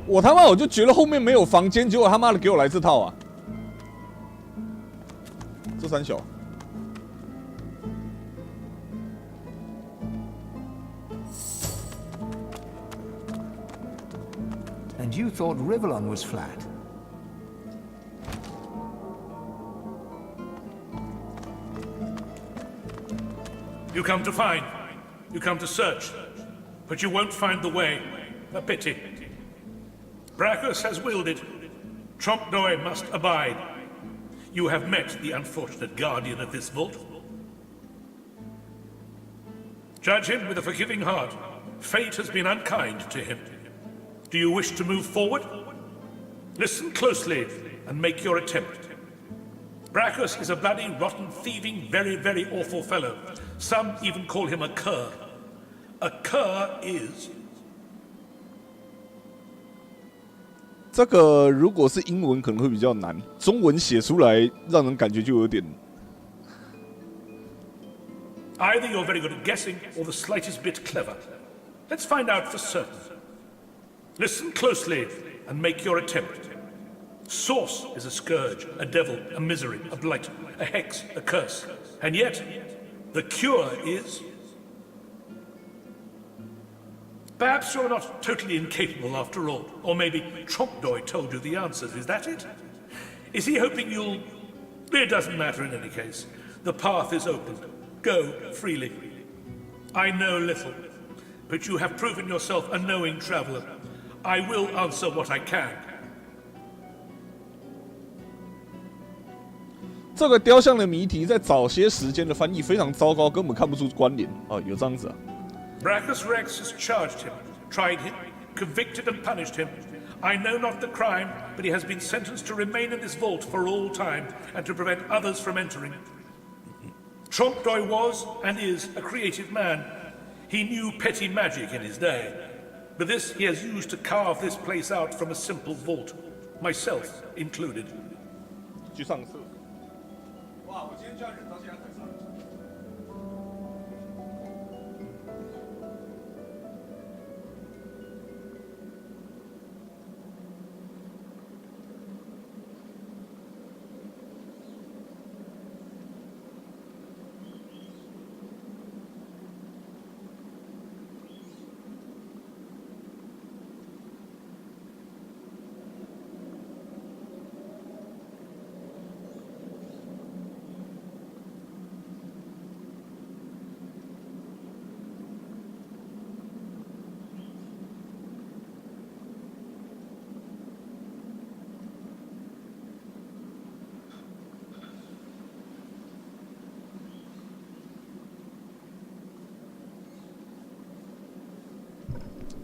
我他妈我就觉得后面没有房间，结果他妈的给我来这套啊！这三小。 And you thought Rivellon was flat. You come to find, you come to search, but you won't find the way. A pity. Brachus has willed it. Trompdoi must abide. You have met the unfortunate guardian of this vault. Judge him with a forgiving heart. Fate has been unkind to him. Do you wish to move forward? Listen closely and make your attempt. Brachus is a bloody, rotten, thieving, very, very awful fellow. Some even call him a cur. A cur is... 这个如果是英文可能会比较难，中文写出来让人感觉就有点。Either you're very good at guessing or the slightest bit clever. Let's find out for certain. Listen closely and make your attempt. Source is a scourge, a devil, a misery, a blight, a hex, a curse. And yet, the cure is... Perhaps you're not totally incapable after all. Or maybe Trompdoi told you the answers, is that it? Is he hoping you'll... It doesn't matter in any case. The path is open. Go freely. I know little, but you have proven yourself a knowing traveler. I will answer what I can. 这个雕像的谜题在早些时间的翻译非常糟糕，根本看不出关联。哦，有这样子啊。 Brachus Rex has charged him, tried him, convicted and punished him. I know not the crime, but he has been sentenced to remain in this vault for all time and to prevent others from entering. Trompdoi was and is a creative man. He knew petty magic in his day. But this he has used to carve this place out from a simple vault, myself included. 去上厕所。哇，我今天居然忍到现在才上。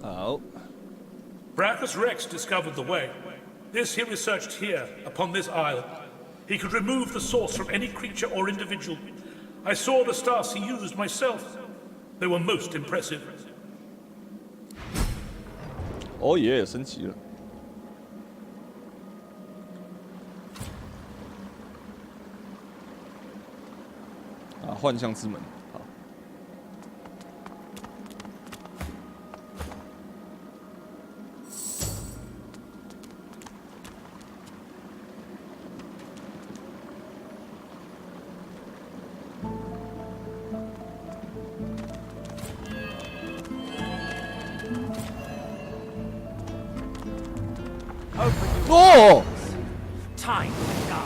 Oh. Brachus Rex discovered the way. This he researched here, upon this isle. He could remove the source from any creature or individual. I saw the stars he used myself. They were most impressive. Oh yeah, 升级了。啊，幻象之门。 哦 Time to go.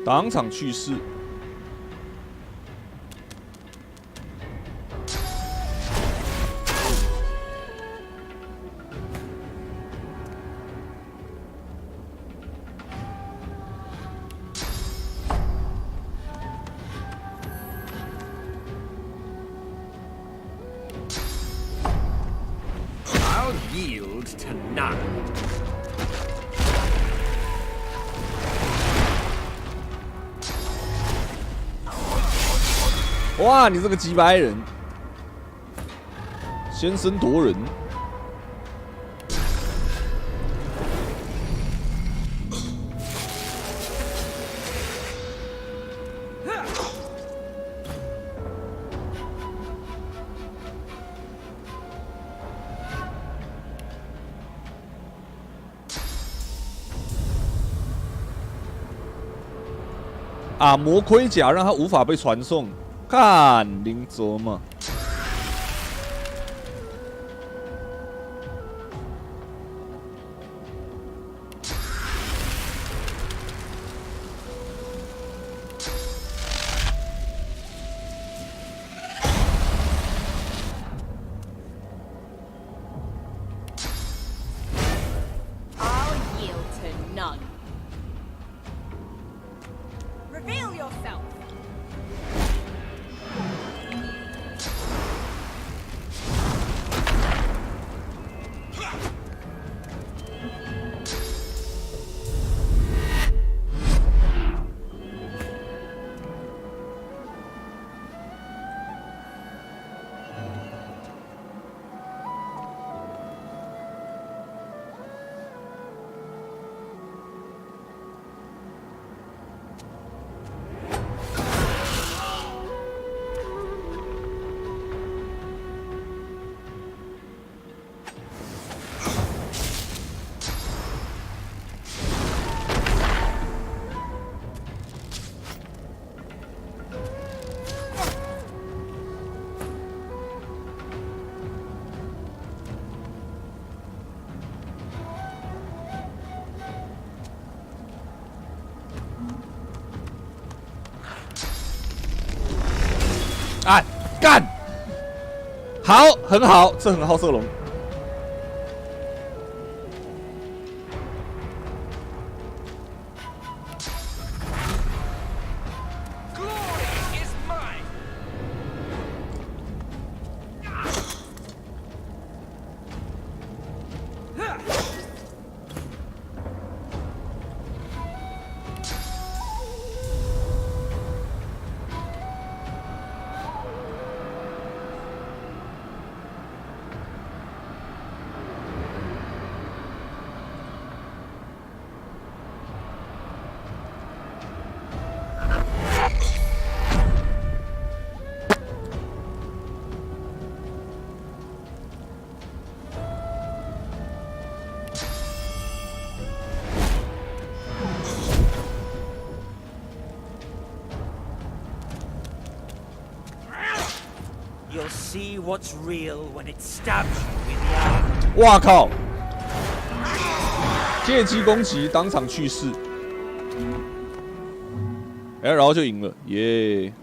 当场去世。I'll yield to none. 哇，你这个鸡掰人，先声夺人。啊，魔盔甲让他无法被传送。看林泽嘛，啊，干，好，很好，这很好色龙。You'll see what's real when it stabs you in the eye. 哇靠！借机攻击，当场去世。哎，然后就赢了，耶！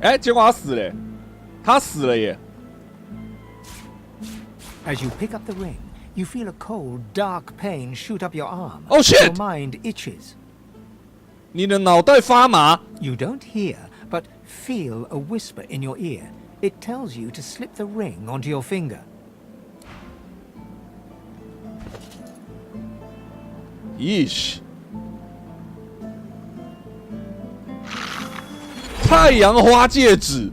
哎，结果他死了，他死了耶！ As you pick up the ring, you feel a cold, dark pain shoot up your arm. Oh shit! Your mind itches. 你的脑袋发麻。 You don't hear, but feel a whisper in your ear. It tells you to slip the ring onto your finger. 咦？太阳花戒指。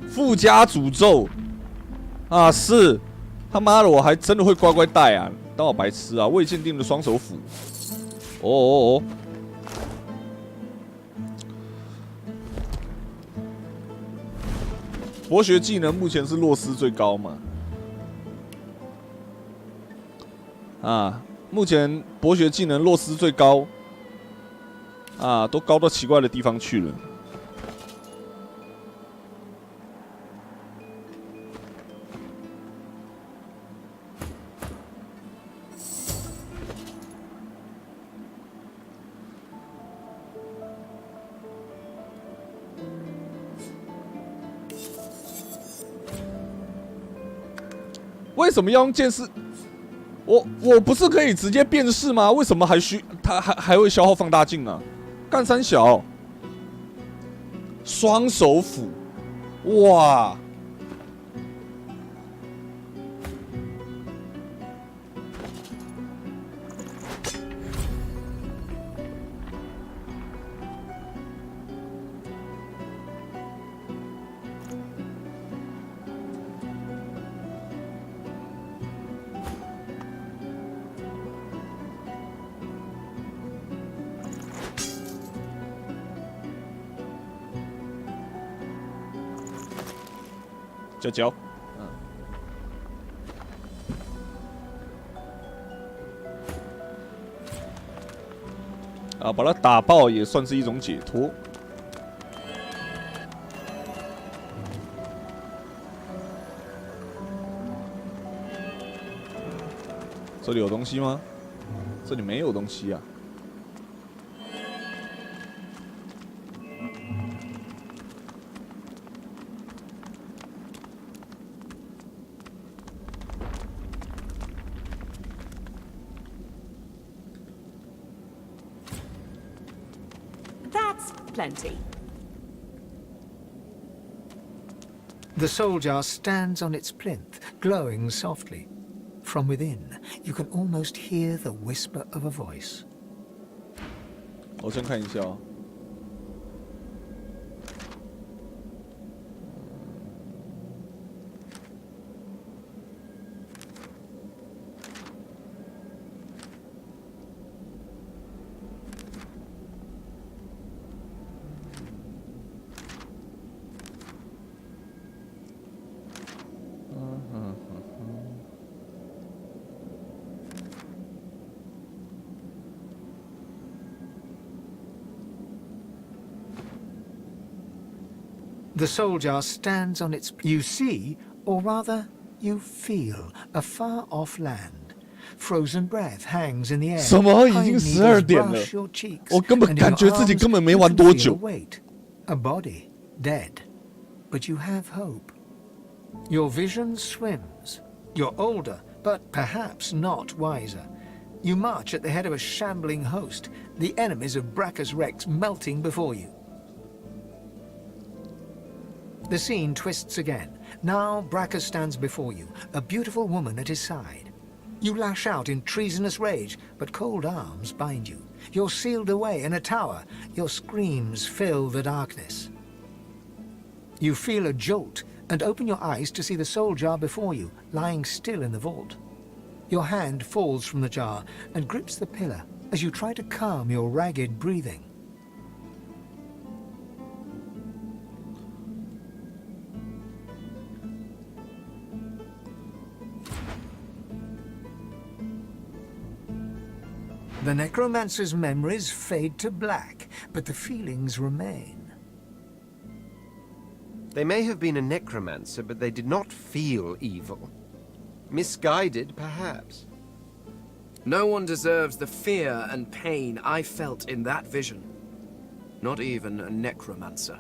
附加诅咒啊！是他妈的，我还真的会乖乖戴啊！当我白痴啊！未鉴定的双手斧。哦哦哦！博学技能目前是洛斯最高嘛？啊，目前博学技能洛斯最高，啊，都高到奇怪的地方去了。为什么要用剑士？我不是可以直接辨识吗？为什么它还会消耗放大镜啊？干三小，双手斧，哇！教，啊，把它打爆也算是一种解脱。这里有东西吗？这里没有东西啊。Plenty. The soul jar stands on its plinth, glowing softly. From within, you can almost hear the whisper of a voice. 我先看一下哦。The soul jar stands on its... You see, or rather, you feel, a far-off land. Frozen breath hangs in the air. 什么？已经12点了，我根本感觉自己根本没玩多久。A body, dead, but you have hope. Your vision swims. You're older, but perhaps not wiser. You march at the head of a shambling host, the enemies of Brachus Rex melting before you. The scene twists again. Now Brachus stands before you, a beautiful woman at his side. You lash out in treasonous rage, but cold arms bind you. You're sealed away in a tower. Your screams fill the darkness. You feel a jolt and open your eyes to see the soul jar before you, lying still in the vault. Your hand falls from the jar and grips the pillar as you try to calm your ragged breathing. The necromancer's memories fade to black, but the feelings remain. They may have been a necromancer, but they did not feel evil. Misguided, perhaps. No one deserves the fear and pain I felt in that vision. Not even a necromancer.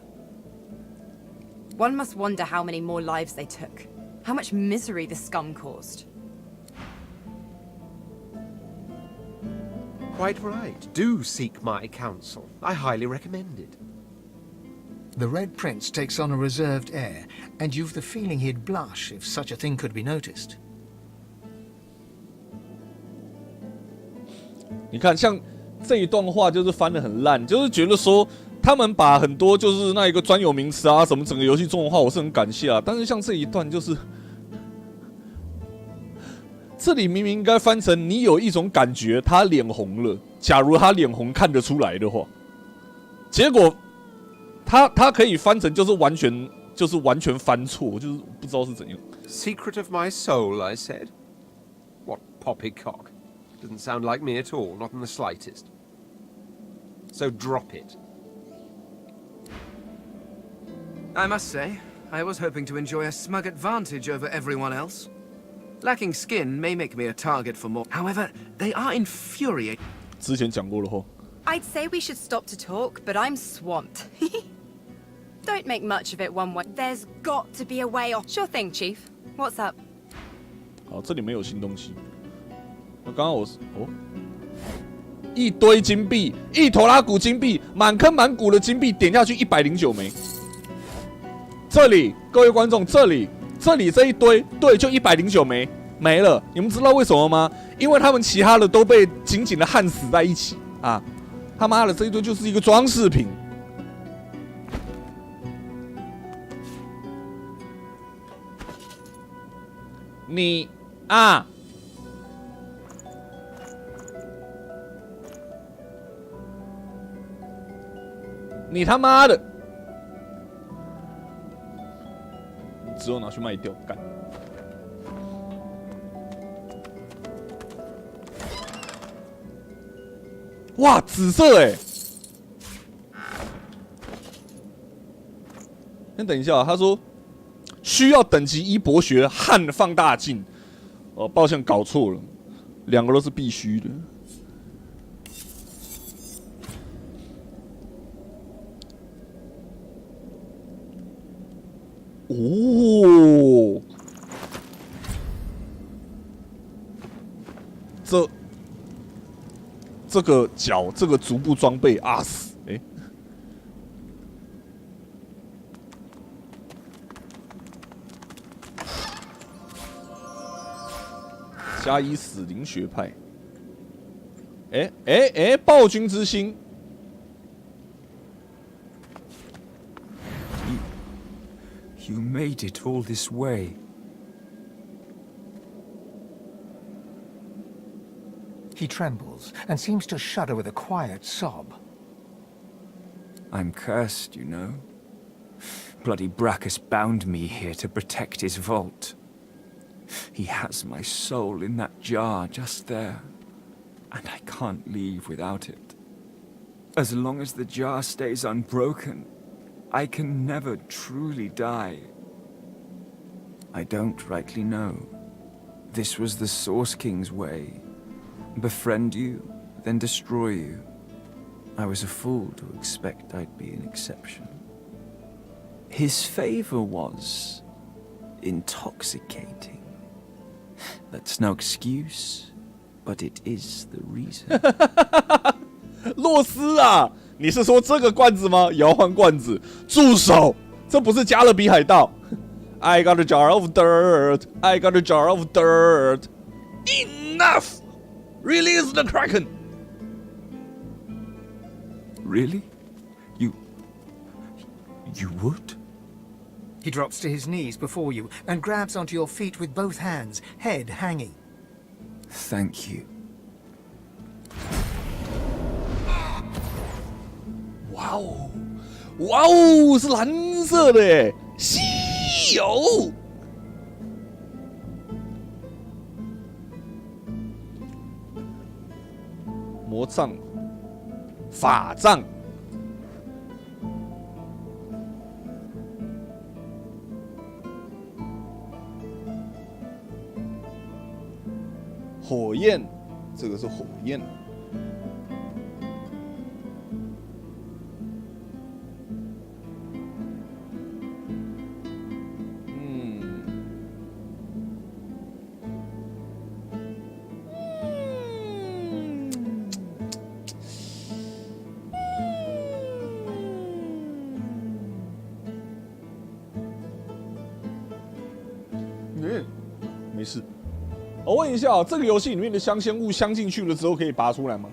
One must wonder how many more lives they took. How much misery the scum caused. Quite right. Do seek my counsel. I highly recommend it. The Red Prince takes on a reserved air, and you've the feeling he'd blush if such a thing could be noticed. 你看，像这一段话就是翻得很烂，就是觉得说他们把很多就是那一个专有名词啊，什么整个游戏中文化，我是很感谢啊。但是像这一段就是。这里明明应该翻成你有一种感觉他脸红了，假如他脸红看得出来的话，结果他可以翻成就是完全翻错，就是不知道是怎样。Secret of my soul, I said. What poppycock? Doesn't sound like me at all, not in the slightest. so drop it. I must say, I was hoping to enjoy a smug advantage over everyone else. Lacking skin may make me a target for more. However, they are infuriating. 之前讲过了吼。 I'd say we should stop to talk, but I'm swamped. Don't make much of it one way. There's got to be a way off. Sure thing, Chief. What's up? 好，这里面有新东西。刚刚我一堆金币，一头拉骨金币，满坑满谷的金币，点下去109枚。这里，各位观众，这里这一堆，对，就109枚没了。你们知道为什么吗？因为他们其他的都被紧紧的焊死在一起啊！他妈的，这一堆就是一个装饰品。你啊！你他妈的！只有拿去卖掉，干！哇，紫色哎！先等一下，他说需要等级1博学和放大镜。哦，抱歉，搞错了，2个都是必须的。哦，这个脚，这个足部装备啊死哎！加1死灵学派，暴君之心。 You made it all this way. He trembles and seems to shudder with a quiet sob. I'm cursed, you know. Bloody Brachus bound me here to protect his vault. He has my soul in that jar just there, and I can't leave without it. As long as the jar stays unbroken, I can never truly die. I don't rightly know. This was the Source King's way. Befriend you, then destroy you. I was a fool to expect I'd be an exception. His favor was intoxicating. That's no excuse, but it is the reason. 洛斯啊！ 你是说这个罐子吗？摇晃罐子，住手！这不是加勒比海盗。I got a jar of dirt. I got a jar of dirt. Enough! Release the Kraken. Really? You would? He drops to his knees before you and grabs onto your feet with both hands, head hanging. Thank you. 哇哦，哇哦，是蓝色的耶，稀有。魔杖、法杖，火焰，这个是火焰。 没事。我问一下，这个游戏里面的香仙物镶进去了之后可以拔出来吗？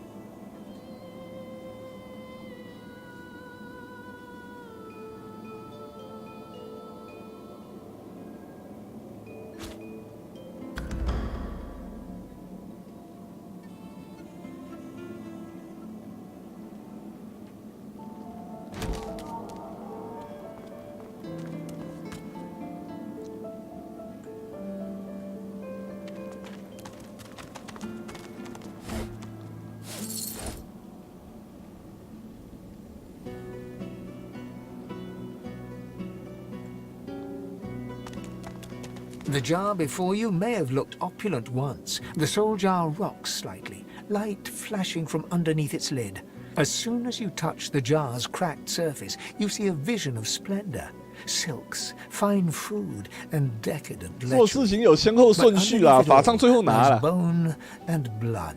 The jar before you may have looked opulent once. The soul jar rocks slightly, light flashing from underneath its lid. As soon as you touch the jar's cracked surface, you see a vision of splendor. Silks, fine food, and decadent lechery. 做事情有先后顺序啦，法杖最后拿了。 Bone and blood.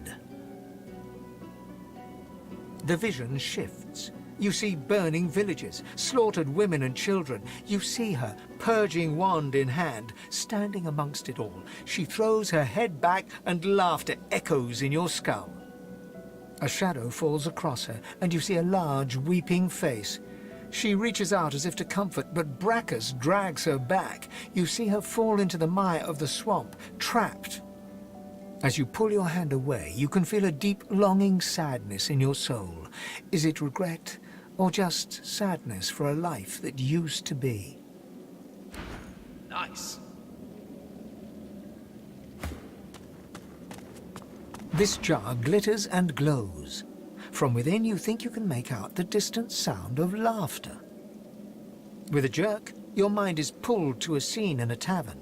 The vision shifts. You see burning villages, slaughtered women and children. You see her, purging wand in hand, standing amongst it all. She throws her head back and laughter echoes in your skull. A shadow falls across her, and you see a large, weeping face. She reaches out as if to comfort, but Brachus drags her back. You see her fall into the mire of the swamp, trapped. As you pull your hand away, you can feel a deep, longing sadness in your soul. Is it regret, or just sadness for a life that used to be? Nice. This jar glitters and glows. From within, you think you can make out the distant sound of laughter. With a jerk, your mind is pulled to a scene in a tavern.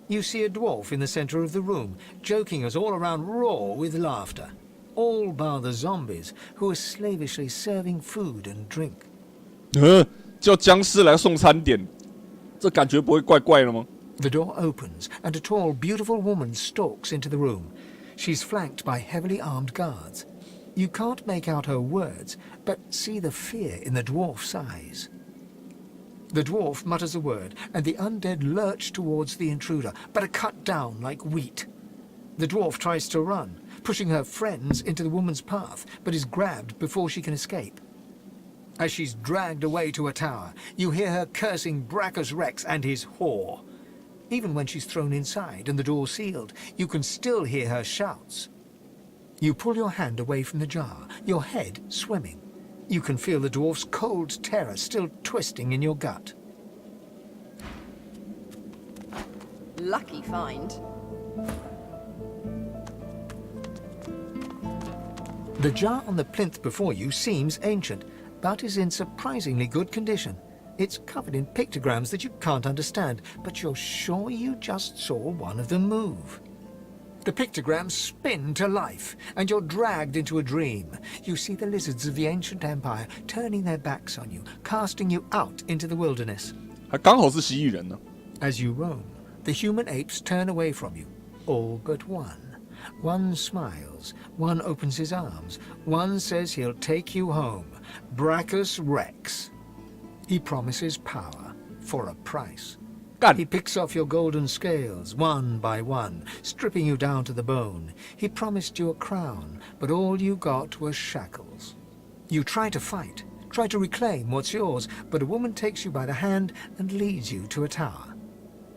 You see a dwarf in the center of the room, joking us all around roar with laughter. All bar the zombies, who are slavishly serving food and drink. 叫僵尸来送餐点，这感觉不会怪怪的吗？ The door opens, and a tall, beautiful woman stalks into the room. She's flanked by heavily armed guards. You can't make out her words, but see the fear in the dwarf's eyes. The dwarf mutters a word, and the undead lurch towards the intruder, but are cut down like wheat. The dwarf tries to run, pushing her friends into the woman's path, but is grabbed before she can escape. As she's dragged away to a tower, you hear her cursing Brachus Rex and his whore. Even when she's thrown inside and the door sealed, you can still hear her shouts. You pull your hand away from the jar, your head swimming. You can feel the dwarf's cold terror still twisting in your gut. Lucky find. The jar on the plinth before you seems ancient, but is in surprisingly good condition. It's covered in pictograms that you can't understand, but you're sure you just saw one of them move. The pictograms spin to life, and you're dragged into a dream. You see the lizards of the ancient empire turning their backs on you, casting you out into the wilderness. 还刚好是蜥蜴人呢。 As you roam, the human apes turn away from you, all but one. One smiles, one opens his arms, one says he'll take you home. Brachus Rex. He promises power for a price. He picks off your golden scales, one by one, stripping you down to the bone. He promised you a crown, but all you got was shackles. You try to fight, try to reclaim what's yours, but a woman takes you by the hand and leads you to a tower.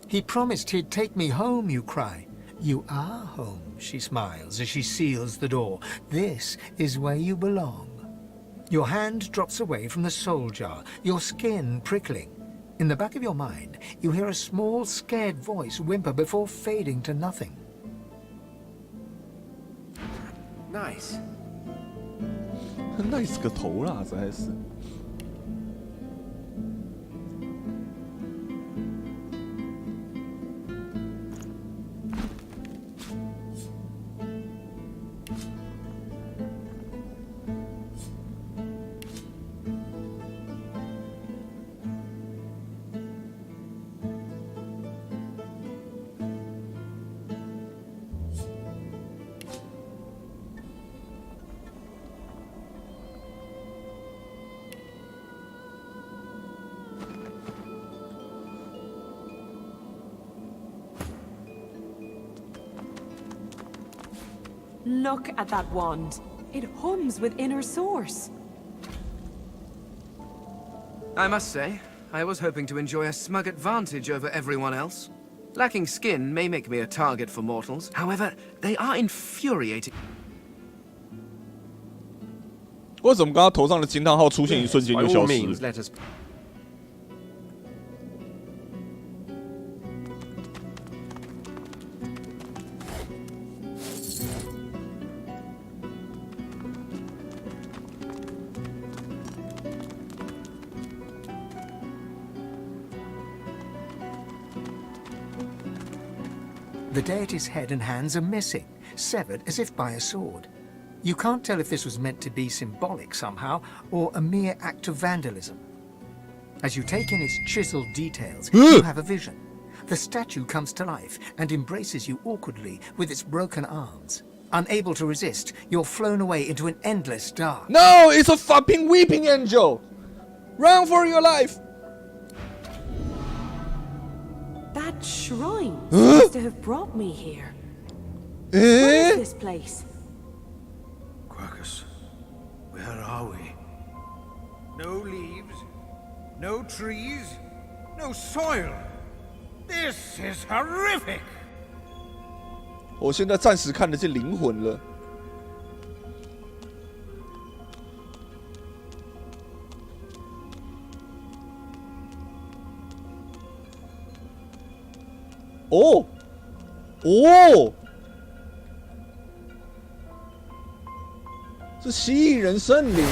He promised he'd take me home, you cry. You are home, she smiles as she seals the door. This is where you belong. Your hand drops away from the soul jar, your skin prickling. In the back of your mind, you hear a small, scared voice whimper before fading to nothing. Nice. nice 个头啦，这还是。Look at that wand. It hums with inner source. I must say, I was hoping to enjoy a smug advantage over everyone else. Lacking skin may make me a target for mortals. However, they are infuriating. 为什么刚刚头上的惊叹号出现一瞬间就消失了？ The deity's head and hands are missing, severed as if by a sword. You can't tell if this was meant to be symbolic somehow, or a mere act of vandalism. As you take in its chiseled details, you have a vision. The statue comes to life and embraces you awkwardly with its broken arms. Unable to resist, you're flown away into an endless dark. No, it's a fucking weeping angel! Run for your life! That shrine seems to have brought me here. Where is this place? Quercus, where are we? No leaves, no trees, no soil. This is horrific! 我现在暂时看得见灵魂了。哦，哦，这吸引人圣灵。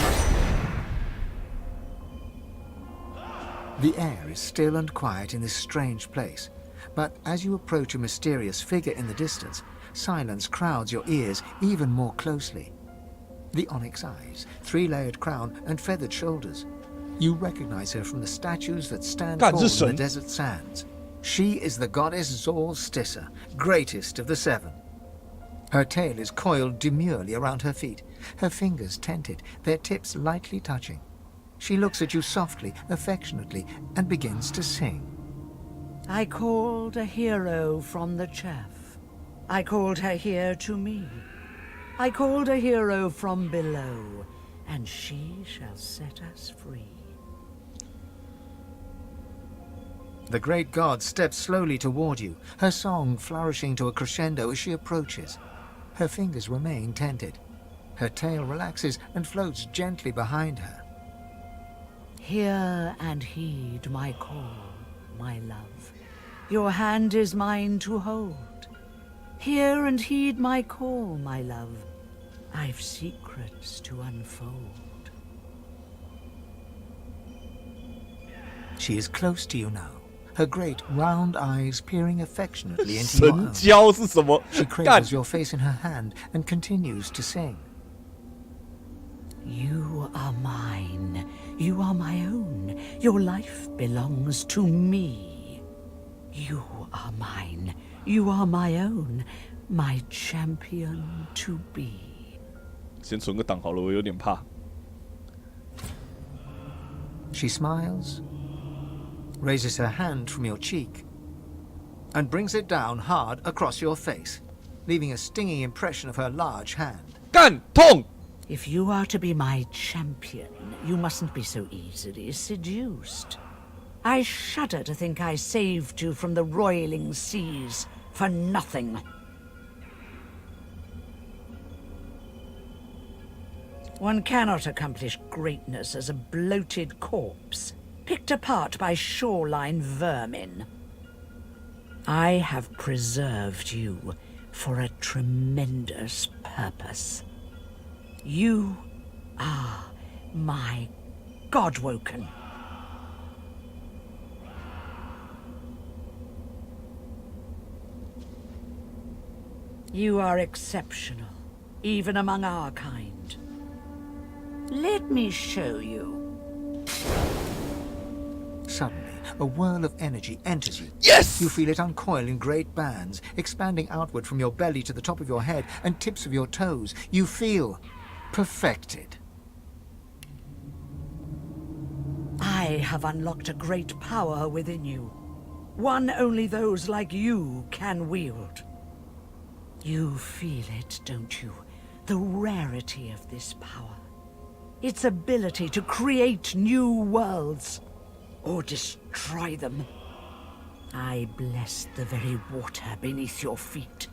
The air is still and quiet in this strange place, but as you approach a mysterious figure in the distance, silence crowds your ears even more closely. The onyx eyes, three-layered crown, and feathered shoulders. You recognize her from the statues that stand tall in the desert sands. She is the goddess Zor Stissa, greatest of the seven. Her tail is coiled demurely around her feet, her fingers tented, their tips lightly touching. She looks at you softly, affectionately, and begins to sing. I called a hero from the chaff. I called her here to me. I called a hero from below, and she shall set us free. The great god steps slowly toward you, her song flourishing to a crescendo as she approaches. Her fingers remain tented. Her tail relaxes and floats gently behind her. Hear and heed my call, my love. Your hand is mine to hold. Hear and heed my call, my love. I've secrets to unfold. She is close to you now, her great round eyes peering affectionately into your own. She cradles your face in her hand and continues to sing. You are mine. You are my own. Your life belongs to me. You are mine. You are my own. My champion to be. 先存个档好了，我有点怕。She smiles, raises her hand from your cheek, and brings it down hard across your face, leaving a stinging impression of her large hand. 干痛！ If you are to be my champion, you mustn't be so easily seduced. I shudder to think I saved you from the roiling seas for nothing. One cannot accomplish greatness as a bloated corpse, picked apart by shoreline vermin. I have preserved you for a tremendous purpose. You are my Godwoken. You are exceptional, even among our kind. Let me show you. Suddenly, a whirl of energy enters you. Yes! You feel it uncoil in great bands, expanding outward from your belly to the top of your head and tips of your toes. You feel perfected. I have unlocked a great power within you. One only those like you can wield. You feel it, don't you? The rarity of this power. Its ability to create new worlds, or destroy them. I bless the very water beneath your feet.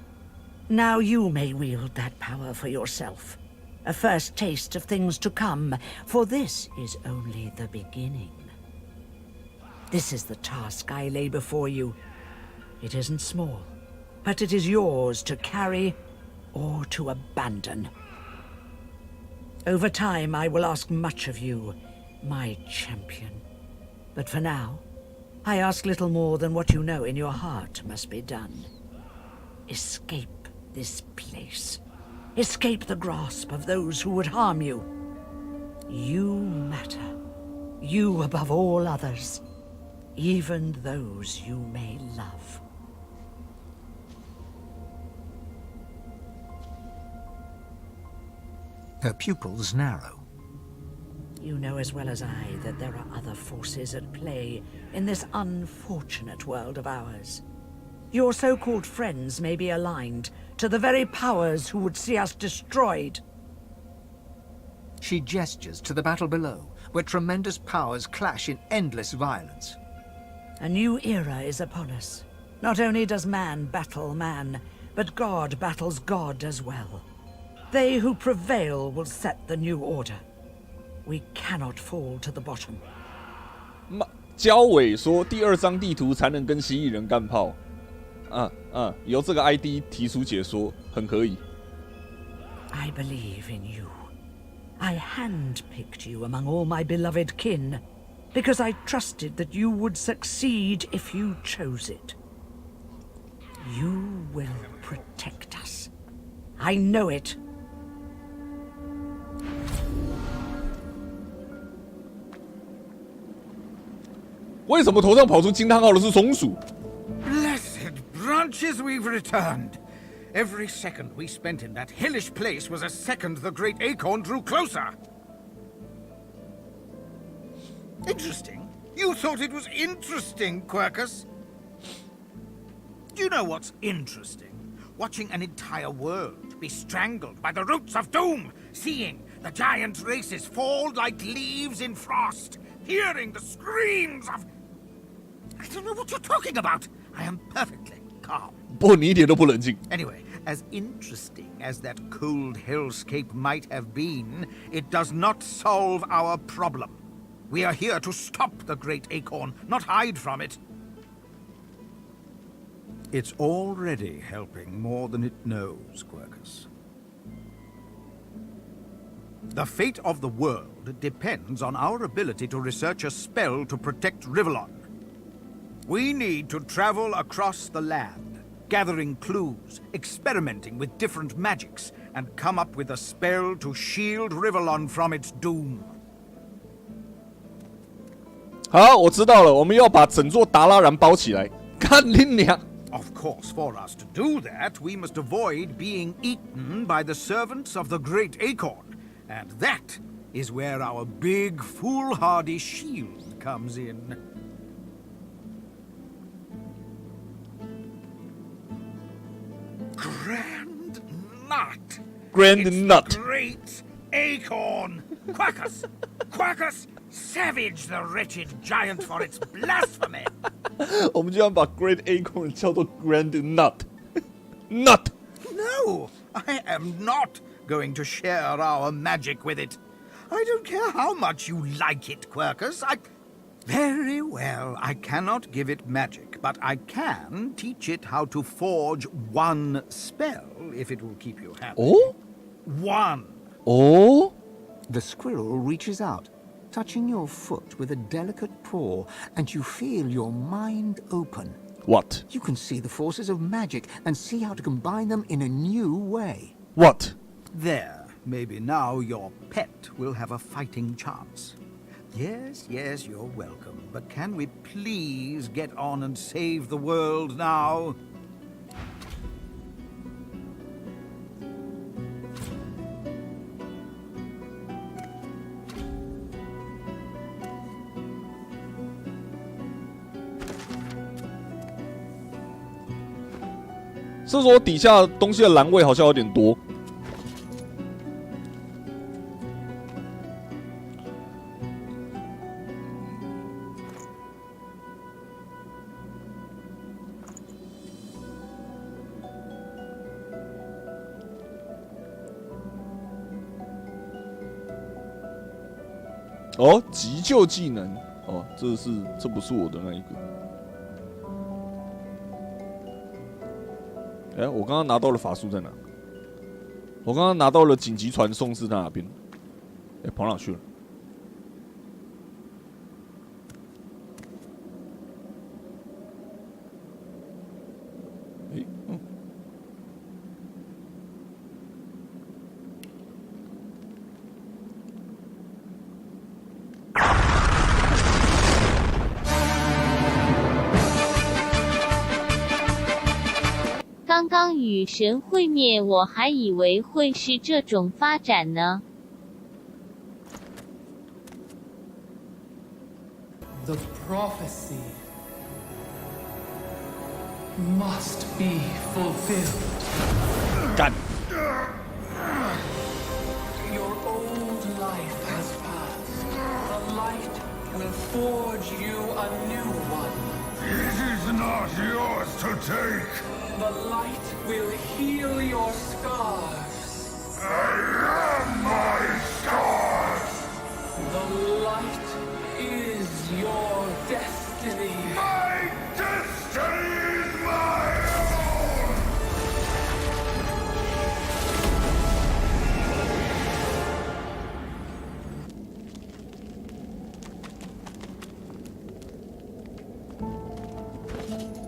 Now you may wield that power for yourself. A first taste of things to come, for this is only the beginning. This is the task I lay before you. It isn't small, but it is yours to carry or to abandon. Over time, I will ask much of you, my champion. But for now, I ask little more than what you know in your heart must be done. escape this place. Escape the grasp of those who would harm you. You matter. You above all others. Even those you may love. Her pupils narrow. You know as well as I that there are other forces at play in this unfortunate world of ours. Your so-called friends may be aligned to the very powers who would see us destroyed. She gestures to the battle below, where tremendous powers clash in endless violence. A new era is upon us. Not only does man battle man, but God battles God as well. They who prevail will set the new order. We cannot fall to the bottom. 焦伟说第2张地图才能跟蜥蜴人干炮。由这个 ID 提出解说，很可以。I believe in you. I handpicked you among all my beloved kin, because I trusted that you would succeed if you chose it. You will protect us. I know it. 为什么头上跑出惊叹号的是松鼠？ Blessed branches, we've returned. Every second we spent in that hellish place was a second the great acorn drew closer. Interesting. You thought it was interesting, Quercus? Do you know what's interesting? Watching an entire world be strangled by the roots of doom, seeing the giant races fall like leaves in frost, hearing the screams of... I don't know what you're talking about. I am perfectly calm. 不，你一点都不冷静。 Anyway, as interesting as that cold hellscape might have been, it does not solve our problem. We are here to stop the great acorn, not hide from it. It's already helping more than it knows, Quercus. The fate of the world depends on our ability to research a spell to protect Rivellon. We need to travel across the land, gathering clues, experimenting with different magics, and come up with a spell to shield Rivellon from its doom. 好，我知道了，我们要把整座达拉然包起来。看你娘！ Of course, for us to do that, we must avoid being eaten by the servants of the great acorn. And that is where our big, foolhardy shield comes in. Grand Nut! Grand it's Nut! The great acorn! Quercus! Quercus! Savage the wretched giant for its blasphemy! 我们居然把 Great Acorn 叫做 Grand Nut Nut. No, I am not going to share our magic with it. I don't care how much you like it, Quercus. Very well, I cannot give it magic, but I can teach it how to forge one spell, if it will keep you happy. Oh? One. Oh? The squirrel reaches out, touching your foot with a delicate paw, and you feel your mind open. What? You can see the forces of magic and see how to combine them in a new way. What? There. Maybe now your pet will have a fighting chance. Yes, yes, you're welcome. But can we please get on and save the world now? "是说底下东西的栏位好像有点多。哦，急救技能，哦，这不是我的那一个。哎，我刚刚拿到了法术在哪？我刚刚拿到了紧急传送是在哪边？哎，跑哪去了？哎，与神会面，我还以为会是这种发展呢。The prophecy must be fulfilled. 干。 Your old life has passed. The light will forge you a new one. It is not yours to take. The light will heal your scars. I am my scars. The light is your destiny. My destiny is my own.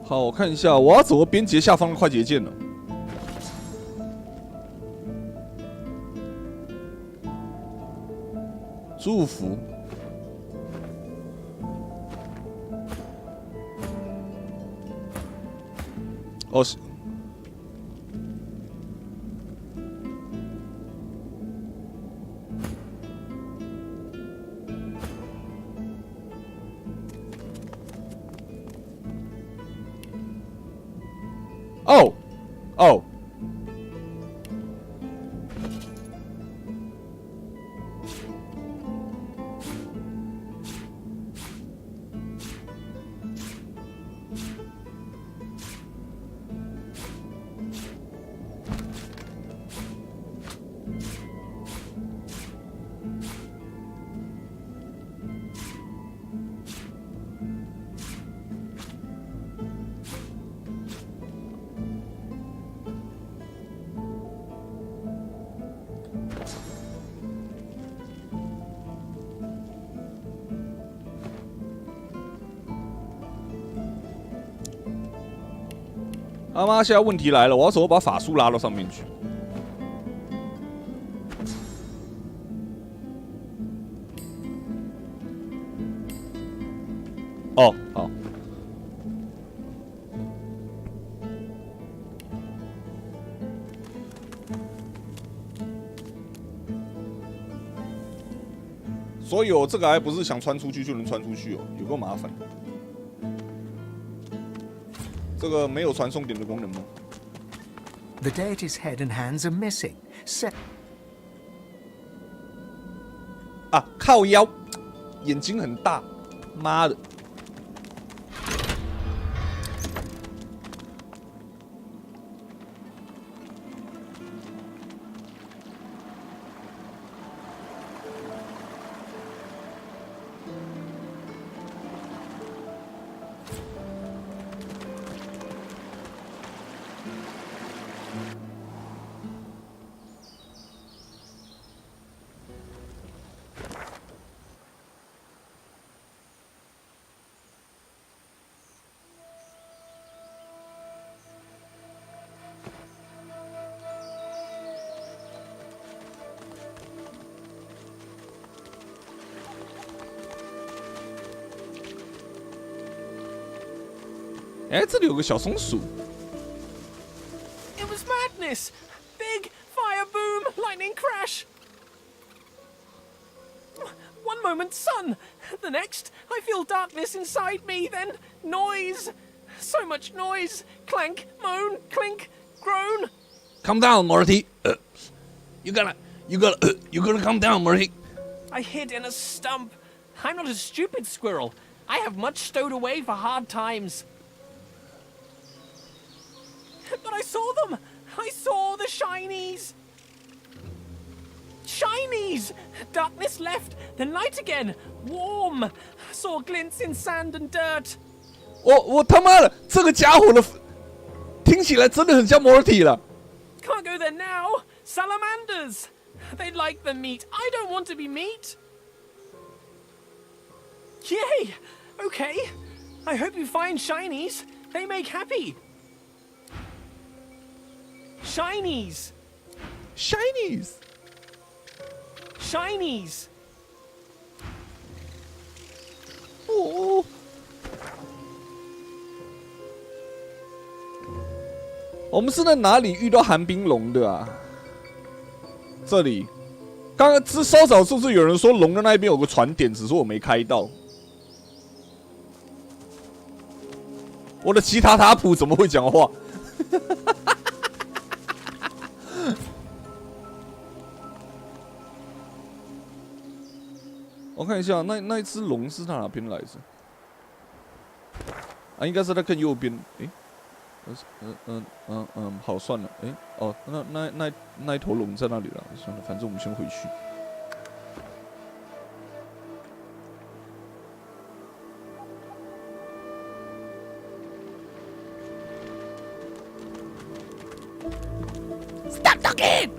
好，我看一下，我要怎么编辑下方的快捷键呢？祝福。哦，是。哦，哦。他妈，现在问题来了，我要怎么把法术拉到上面去？哦，好。所以哦，这个还不是想穿出去就能穿出去哦，有够麻烦。这个没有传送点的功能吗 The deity's head and hands are missing. 啊，靠腰，眼睛很大，妈的！哎，这里有个小松鼠。 It was madness! Big fire boom, lightning crash. One moment sun, the next I feel darkness inside me, then noise. So much noise. Clank, moan, clink, groan. Calm down, Morty. You gotta calm down, Morty. I hid in a stump. I'm not a stupid squirrel. I have much stowed away for hard times. But I saw them! I saw the shinies! Shinies! Darkness left, then light again. Warm. Saw glints in sand and dirt. 我他妈的，这个家伙的听起来真的很像 Morty 了。Can't go there now. Salamanders. They like the meat. I don't want to be meat. Yay! Okay. I hope you find shinies. They make happy. Shinies! Shinies! Shinies! Oh! 我们是在哪里遇到寒冰龙的啊？这里，刚刚稍早是不是有人说龙的那边有个船点，只是我没开到？我的吉塔塔普怎么会讲话？我看一下，那一只龙是在哪边来着？啊，应该是在更右边。诶，好，算了。诶，哦，那一头龙在那里了。算了，反正我们先回去。Stop talking!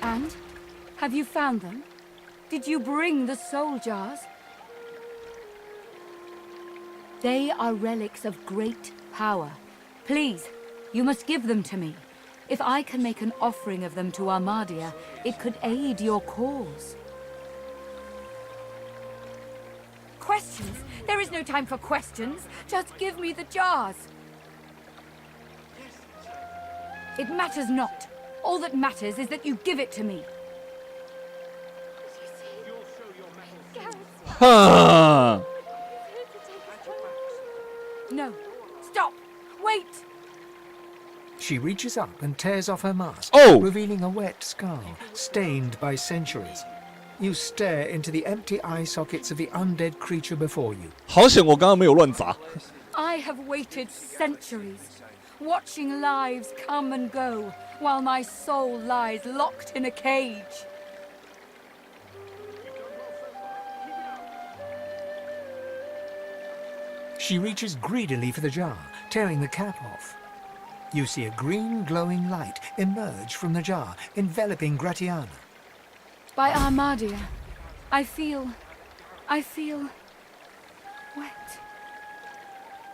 And? Have you found them? Did you bring the soul jars? They are relics of great power. Please, you must give them to me. If I can make an offering of them to Armadia, it could aid your cause. Questions? There is no time for questions. Just give me the jars. It matters not. All that matters is that you give it to me. Huh. No. Stop. Wait. She reaches up and tears off her mask, revealing a wet skull, stained by centuries. You stare into the empty eye sockets of the undead creature before you. 好险，我刚刚没有乱砸。I have waited centuries, watching lives come and go, while my soul lies locked in a cage. She reaches greedily for the jar, tearing the cap off. You see a green glowing light emerge from the jar, enveloping Gratiana. By Armadia, I feel wet.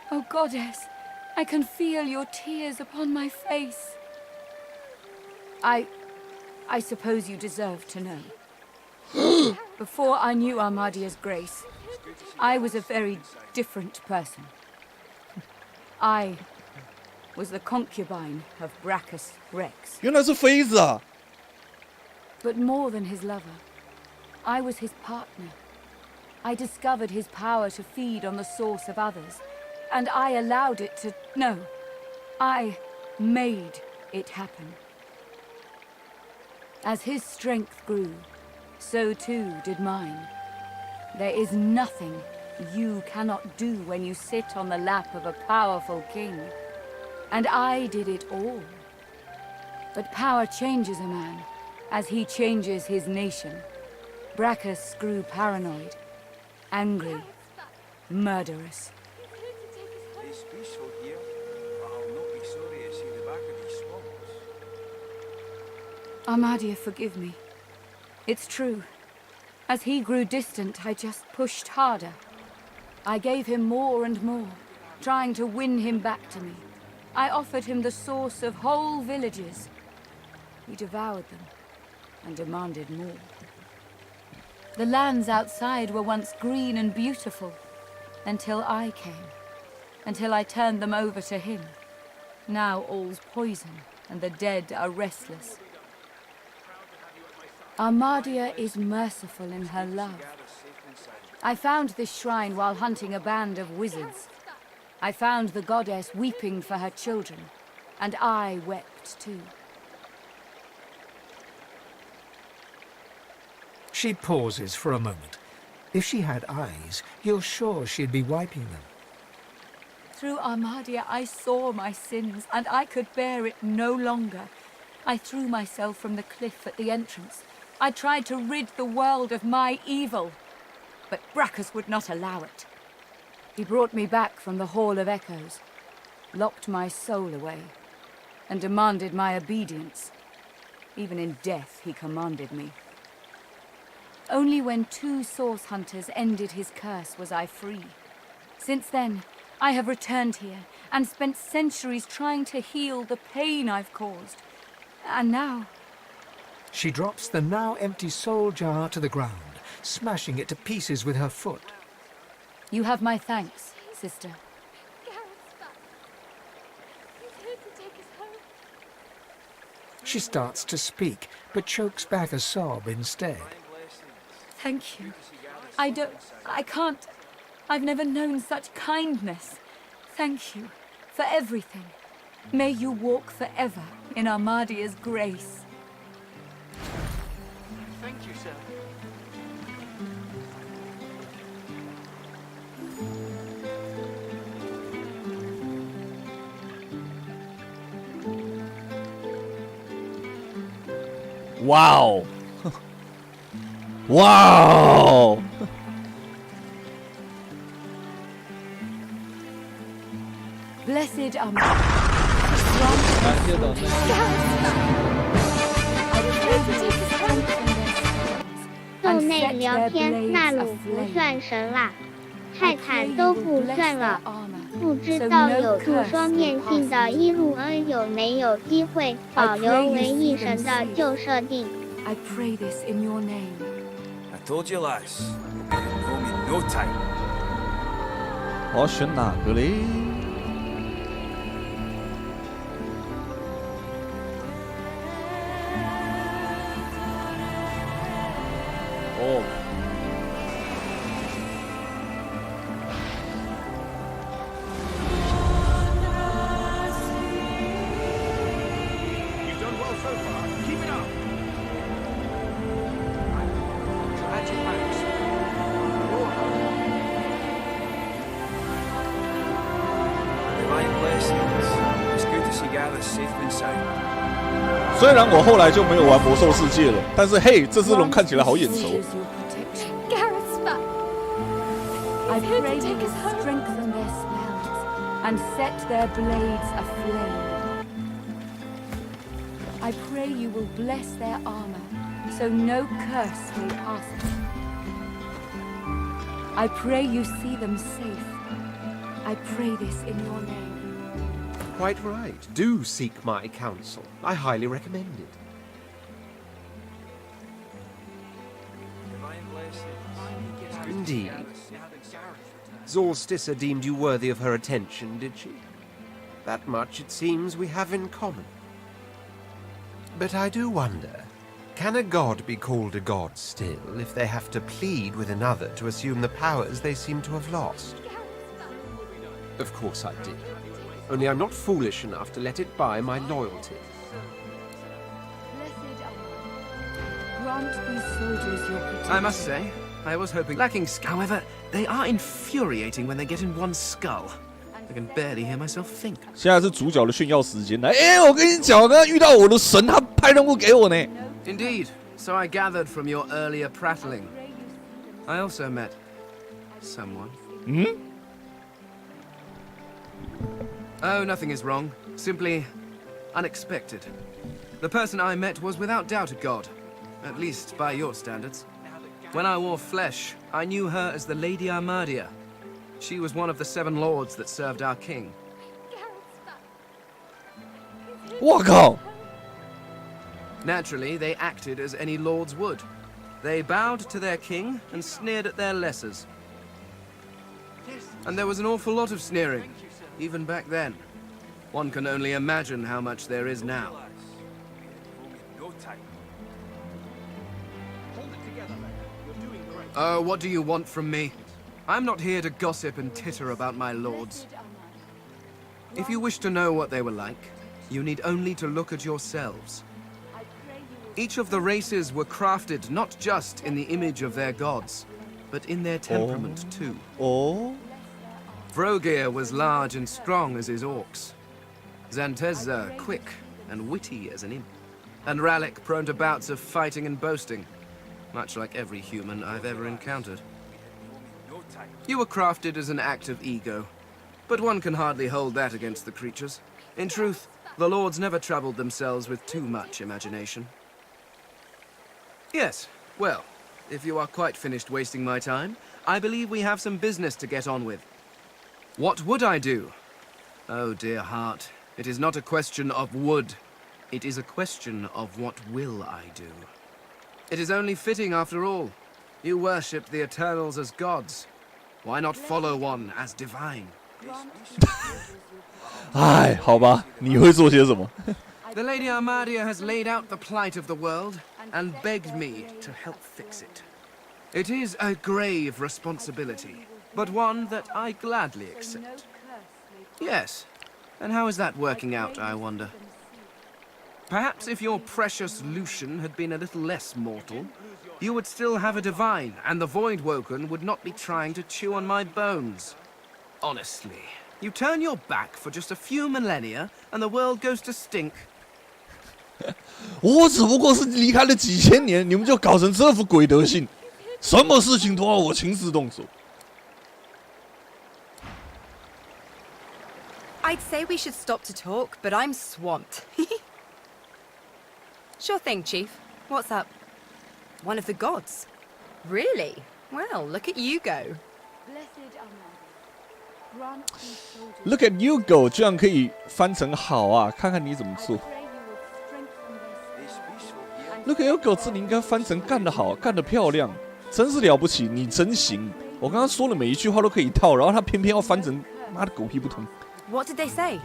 Oh goddess, I can feel your tears upon my face. I suppose you deserve to know. Before I knew Armadia's grace, I was a very different person. I was the concubine of Brachus Rex. 原来是妃子啊！ But more than his lover, I was his partner. I discovered his power to feed on the source of others, and I allowed it to... No, I made it happen. As his strength grew, so too did mine. There is nothing you cannot do when you sit on the lap of a powerful king. And I did it all. But power changes a man, as he changes his nation. Brachus grew paranoid, angry, murderous. It's peaceful here, but I'll not be sorry to see the back of these swamps. Armadia, forgive me. It's true. As he grew distant, I just pushed harder. I gave him more and more, trying to win him back to me. I offered him the source of whole villages. He devoured them and demanded more. The lands outside were once green and beautiful, until I came, until I turned them over to him. Now all's poison, and the dead are restless. Armadia is merciful in her love. I found this shrine while hunting a band of wizards. I found the goddess weeping for her children, and I wept too. She pauses for a moment. If she had eyes, you're sure she'd be wiping them. Through Armadia, I saw my sins, and I could bear it no longer. I threw myself from the cliff at the entrance. I tried to rid the world of my evil, but Brachus would not allow it. He brought me back from the Hall of Echoes, locked my soul away, and demanded my obedience. Even in death, he commanded me. Only when 2 source hunters ended his curse was I free. Since then, I have returned here and spent centuries trying to heal the pain I've caused. And now... She drops the now empty soul jar to the ground, smashing it to pieces with her foot. You have my thanks, sister. She starts to speak, but chokes back a sob instead. Thank you. I can't... I've never known such kindness. Thank you for everything. May you walk forever in Armadia's grace. Thank you, sir. Wow! Wow! Blessed are you. 豆内聊天，纳鲁不算神啦，泰坦都不算了。不知道有入双面性的伊路恩有没有机会保留为一神的旧设定 I pray this in your name. I told you, lass. We'll be home in no time. 我要选哪个嘞？哦。You've done well so far. Keep it up. At your backs. Divine blessings. It's good to see Gareth safe and sound. 虽然我后来就没有玩魔兽世界了，但是嘿，这只龙看起来好眼熟。 Gareth's back. I pray you will strengthen their spells and set their blades aflame. I pray you will bless their armor, so no curse may pass them. I pray you see them safe. I pray this in your name. Quite right. Do seek my counsel. I highly recommend it. Indeed. Zolstissa deemed you worthy of her attention, did she? That much, it seems, we have in common. But I do wonder, can a god be called a god still if they have to plead with another to assume the powers they seem to have lost? Of course I did. Only I'm not foolish enough to let it buy my loyalty. Grant these soldiers your protection. I must say, I was hoping... Lacking however, they are infuriating when they get in one skull. I can barely hear myself think. 现在是主角的炫耀时间了。哎，我跟你讲，我刚刚遇到我的神，他派任务给我呢。 Indeed. So I gathered from your earlier prattling. I also met someone. Oh, nothing is wrong. Simply unexpected. The person I met was without doubt a god. At least by your standards. When I wore flesh, I knew her as the Lady Armadia. She was one of the 7 lords that served our king. 我靠！ Naturally, they acted as any lords would. They bowed to their king and sneered at their lessers. And there was an awful lot of sneering, even back then. One can only imagine how much there is now. Oh, what do you want from me? I'm not here to gossip and titter about my lords. If you wish to know what they were like, you need only to look at yourselves. Each of the races were crafted not just in the image of their gods, but in their temperament too. Vrogir was large and strong as his orcs. Zantezza quick and witty as an imp. And Rallick prone to bouts of fighting and boasting, much like every human I've ever encountered. You were crafted as an act of ego, but one can hardly hold that against the creatures. In truth, the lords never troubled themselves with too much imagination. Yes, well, if you are quite finished wasting my time, I believe we have some business to get on with. What would I do? Oh, dear heart, it is not a question of would. It is a question of what will I do. It is only fitting, after all. You worship the Eternals as gods. Why not follow one as divine? 哎，好吧，你会做些什么？ The Lady Armadia has laid out the plight of the world and begged me to help fix it. It is a grave responsibility, but one that I gladly accept. Yes, and how is that working out, I wonder? Perhaps if your precious Lucian had been a little less mortal, you would still have a divine, and the Voidwoken would not be trying to chew on my bones. Honestly, you turn your back for just a few millennia, and the world goes to stink. 我只不过是离开了几千年，你们就搞成这副鬼德性，什么事情都要我亲自动手。 I'd say we should stop to talk, but I'm swamped. Sure thing, Chief. What's up? One of the gods? Really? Well, look at you go. Look at you go， 居然可以翻成好啊！看看你怎么做。Look at you go， 这里应该翻成干得好，干得漂亮，真是了不起，你真行。我刚刚说的每一句话都可以套，然后他偏偏要翻成妈的狗屁不通。 What did they say?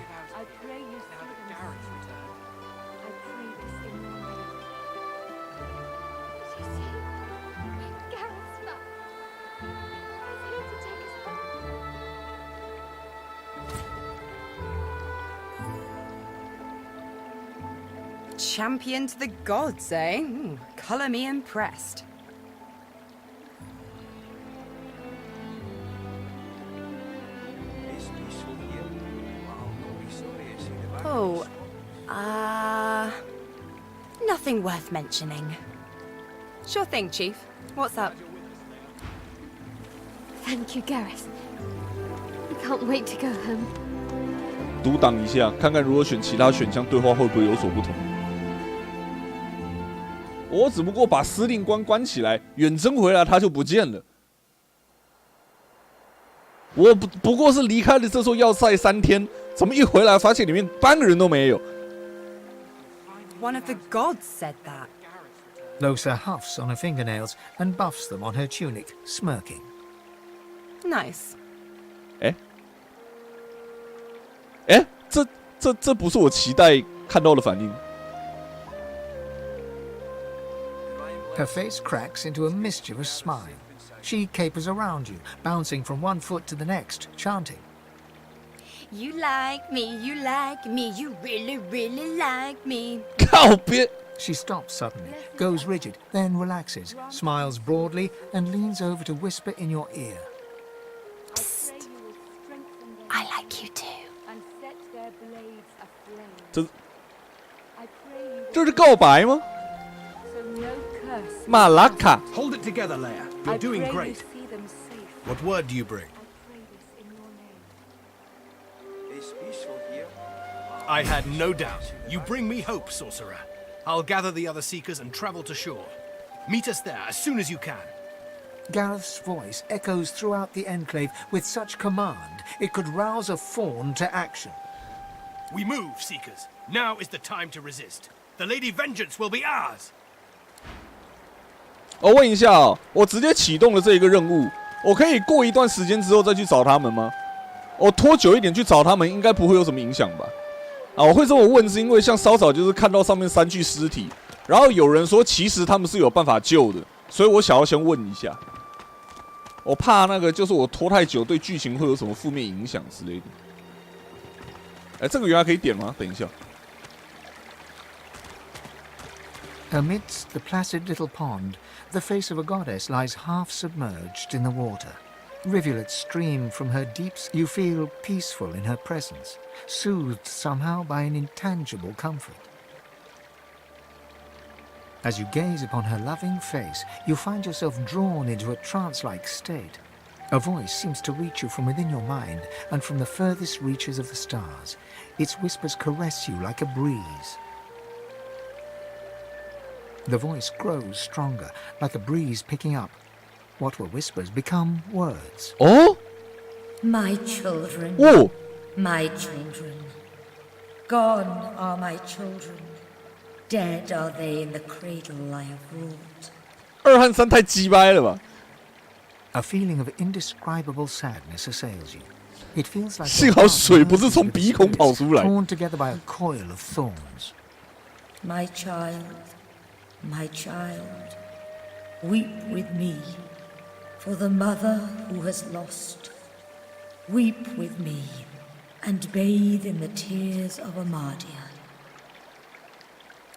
Champion to the gods, eh? Colour me impressed. Oh, nothing worth mentioning. Sure thing, Chief. What's up? Thank you, Gareth. I can't wait to go home. 读档一下，看看如果选其他选项，对话会不会有所不同。我只不过把司令官关起来，远征回来他就不见了。我不过是离开了这座要塞3天，怎么一回来发现里面半个人都没有 One of the gods said that. Losa huffs on her fingernails and buffs them on her tunic, smirking. Nice. 这不是我期待看到的反应。 Her face cracks into a mischievous smile. She capers around you, bouncing from one foot to the next, chanting. You like me, you really, really like me. 靠边！ She stops suddenly, goes rigid, then relaxes, smiles broadly, and leans over to whisper in your ear. Psst. I like you too. 这是告白吗？马拉卡。 Hold it together, Leia. You're doing great. What word do you bring? It's peaceful here. I had no doubt. You bring me hope, sorcerer. I'll gather the other seekers and travel to shore. Meet us there as soon as you can. Gareth's voice echoes throughout the enclave with such command it could rouse a fawn to action. We move, seekers. Now is the time to resist. The Lady Vengeance will be ours. 我问一下哦，我直接启动了这一个任务，我可以过一段时间之后再去找他们吗？我拖久一点去找他们，应该不会有什么影响吧？啊，我会这么问是因为像稍早就是看到上面3具尸体，然后有人说其实他们是有办法救的，所以我想要先问一下，我怕那个就是我拖太久对剧情会有什么负面影响之类的。哎，这个原来可以点吗？等一下。 Amidst the placid little pond, the face of a goddess lies half submerged in the water. Rivulets stream from her deeps. You feel peaceful in her presence, soothed somehow by an intangible comfort. As you gaze upon her loving face, you find yourself drawn into a trance-like state. A voice seems to reach you from within your mind and from the furthest reaches of the stars. Its whispers caress you like a breeze. The voice grows stronger, like a breeze picking up. What were whispers become words. Oh? My children. 哦 My children. Gone are my children. Dead are they in the cradle I have wrought. 2和3太鸡掰了吧 A feeling of indescribable sadness assails you. It feels like 幸好水不是从鼻孔跑出来 torn together by a coil of thorns. My child, weep with me for the mother who has lost. Weep with me and bathe in the tears of Amadia.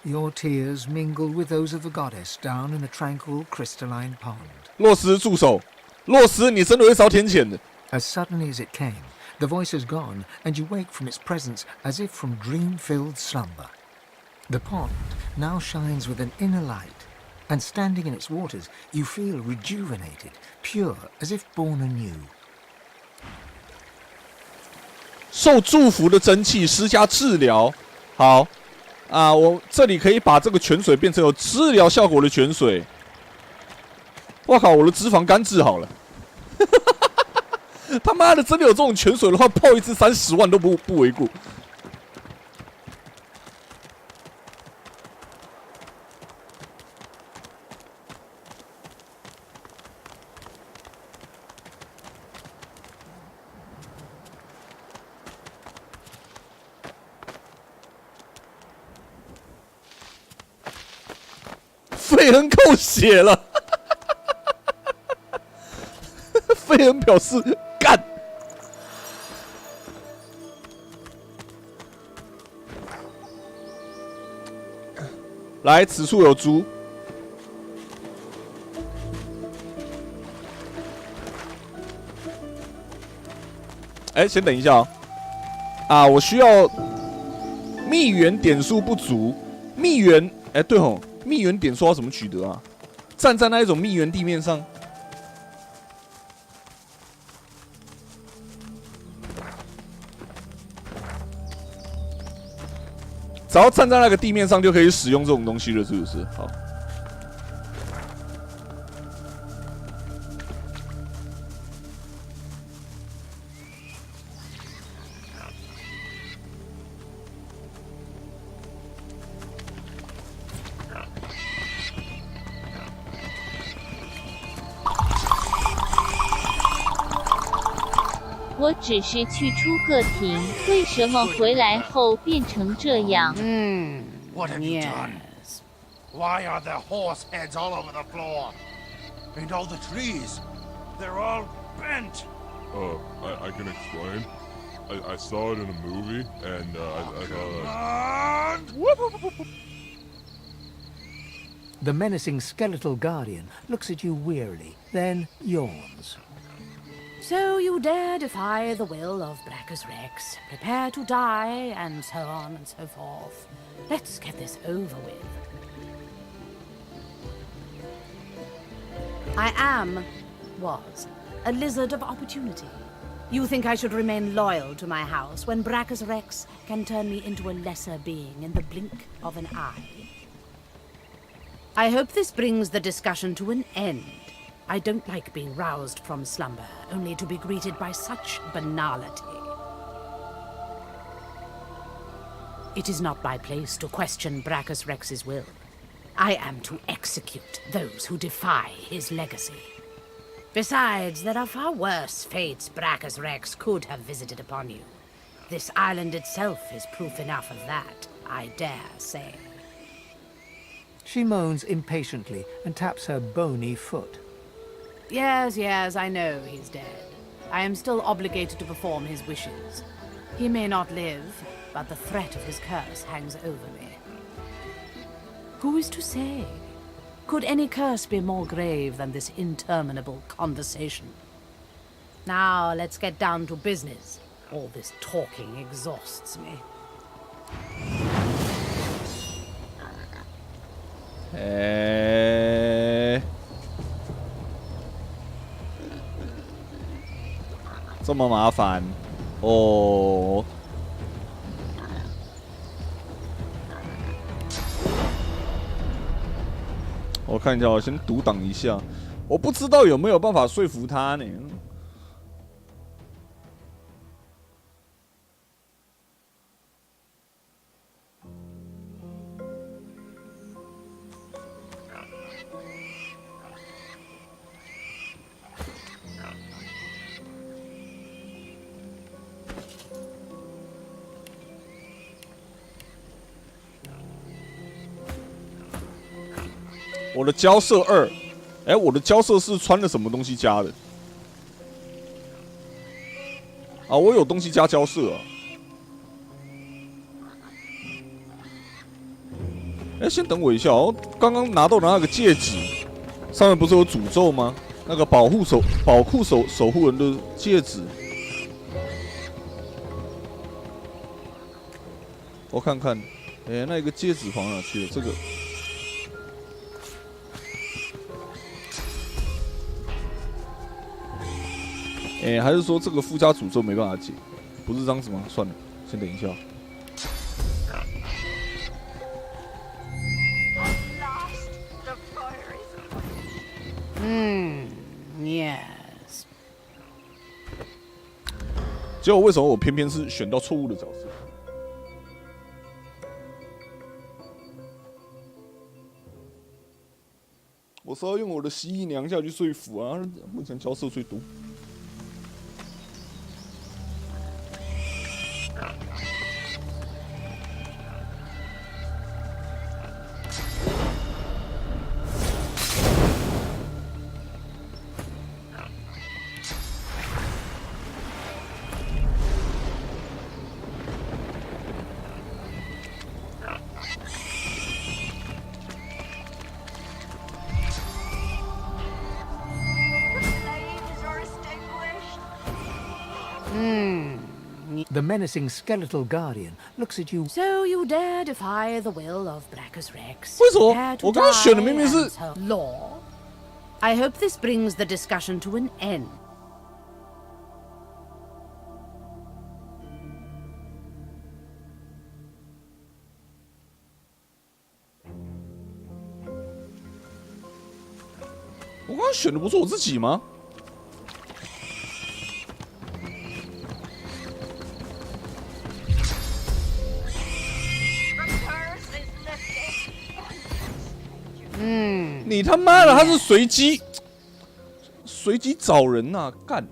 Your tears mingle with those of the goddess down in the tranquil crystalline pond. 洛斯住手！洛斯，你身为一艘天谴的。 As suddenly as it came, the voice is gone, and you wake from its presence as if from dream-filled slumber. The pond now shines with an inner light, and standing in its waters, you feel rejuvenated, pure, as if born anew. 受祝福的真气施加治疗，好啊，我这里可以把这个泉水变成有治疗效果的泉水。我靠，我的脂肪肝治好了！他妈的，真的有这种泉水的话，泡一次30万都不为过。费恩扣血了，费恩表示干。来，此处有猪。哎，先等一下哦。啊，我需要蜜源点数不足，蜜源，哎，对吼。蜜源点数要怎么取得啊？站在那一种蜜源地面上，只要站在那个地面上就可以使用这种东西了，是不是？好。我只是去出个庭，为什么回来后变成这样？What have you done? Why are there horse heads all over the floor? And all the trees, they're all bent. I can explain. I saw it in a movie, and I thought. The menacing skeletal guardian looks at you wearily, then yawns. So you dare defy the will of Brachus Rex, prepare to die, and so on and so forth. Let's get this over with. I was, a lizard of opportunity. You think I should remain loyal to my house when Brachus Rex can turn me into a lesser being in the blink of an eye? I hope this brings the discussion to an end. I don't like being roused from slumber, only to be greeted by such banality. It is not my place to question Brachus Rex's will. I am to execute those who defy his legacy. Besides, there are far worse fates Brachus Rex could have visited upon you. This island itself is proof enough of that, I dare say. She moans impatiently and taps her bony foot. Yes, I know he's dead. I am still obligated to perform his wishes. He may not live, but the threat of his curse hangs over me. Who is to say? Could any curse be more grave than this interminable conversation? Now, let's get down to business. All this talking exhausts me. Hey. 这么麻烦哦！我看一下，我先独挡一下。我不知道有没有办法说服他呢？我的交涉2，哎，我的交涉是穿了什么东西加的？啊，我有东西加交涉啊。哎，先等我一下哦，刚刚拿到的那个戒指，上面不是有诅咒吗？那个保护守护人的戒指，我看看，哎，那个戒指跑哪去了？这个。哎，还是说这个附加诅咒没办法解？不是这样子吗？算了，先等一下。Yes. 结果为什么我偏偏是选到错误的角色？我是要用我的蜥蜴娘下去说服啊！目前交涉最多。The menacing skeletal guardian looks at you. So you dare defy the will of Brachus Rex? 为什么我刚刚选的明明是 law? I hope this brings the discussion to an end. 我刚刚选的不是我自己吗？你他妈的，他是随机找人呐、干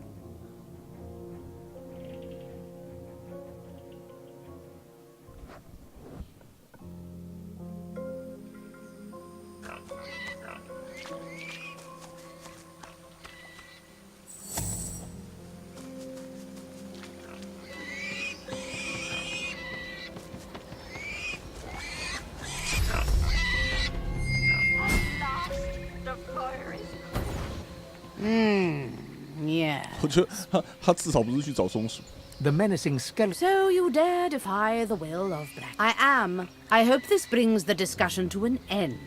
！Yeah. 我觉得他至少不是去找松鼠。The menacing skeleton. So you dare defy the will of Brachus? I am. I hope this brings the discussion to an end.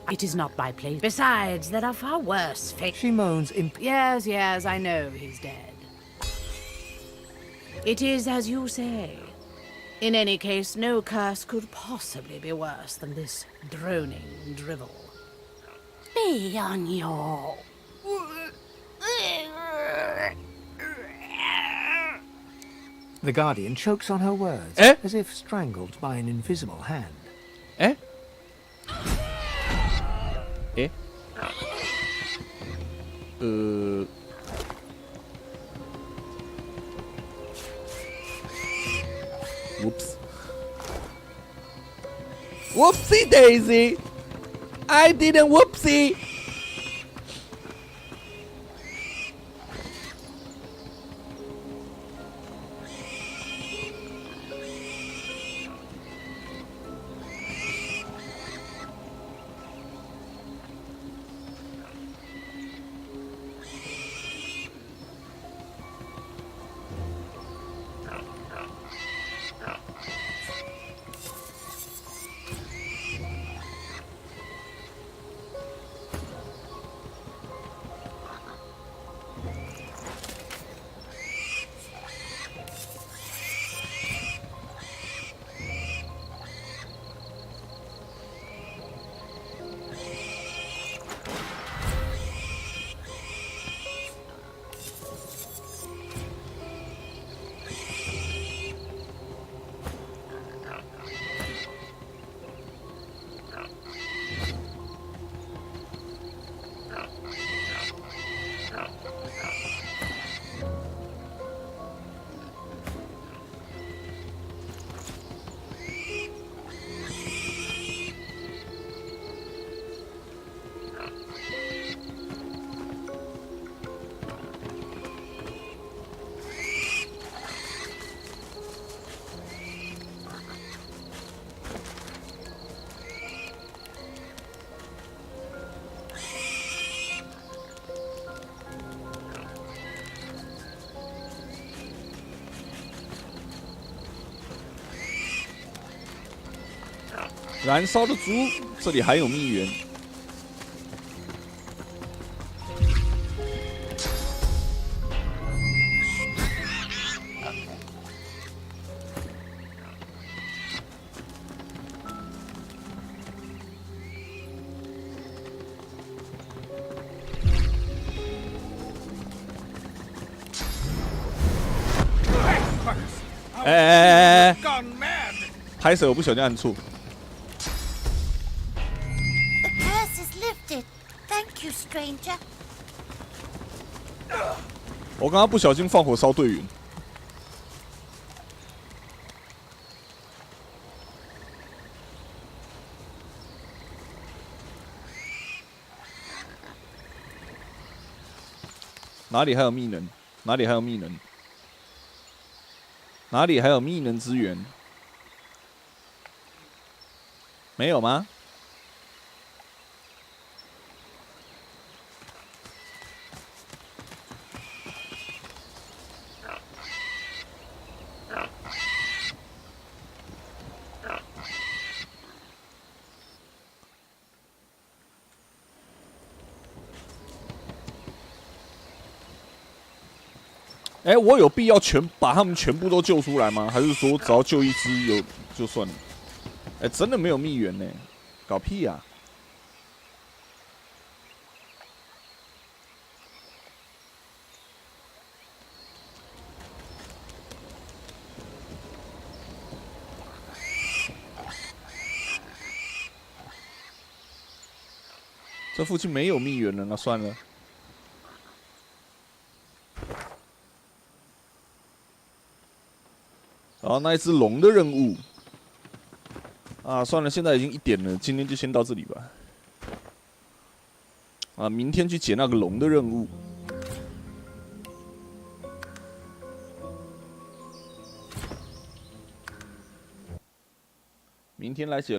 It is not my place. Besides, there are far worse fates. She moans Yes, I know he's dead. It is as you say. In any case, no curse could possibly be worse than this droning drivel. Be on your... The guardian chokes on her words, as if strangled by an invisible hand. Whoops. Whoopsie daisy! I didn't whoopsie! 燃烧的猪，这里还有蜜源。哎！拍手，我不小心按错。 The curse is lifted. Thank you, stranger. 我刚刚不小心放火烧队员。哪里还有密能？哪里还有密能？哪里还有密能资源？没有吗？ 哎，我有必要把他们全部都救出来吗？还是说只要救一只有就算了？哎，真的没有蜜源呢，搞屁呀、啊！这附近没有蜜源了，那算了。 然后那一只龙的任务啊，算了，现在已经1点了，今天就先到这里吧。啊，明天去解那个龙的任务。明天来解。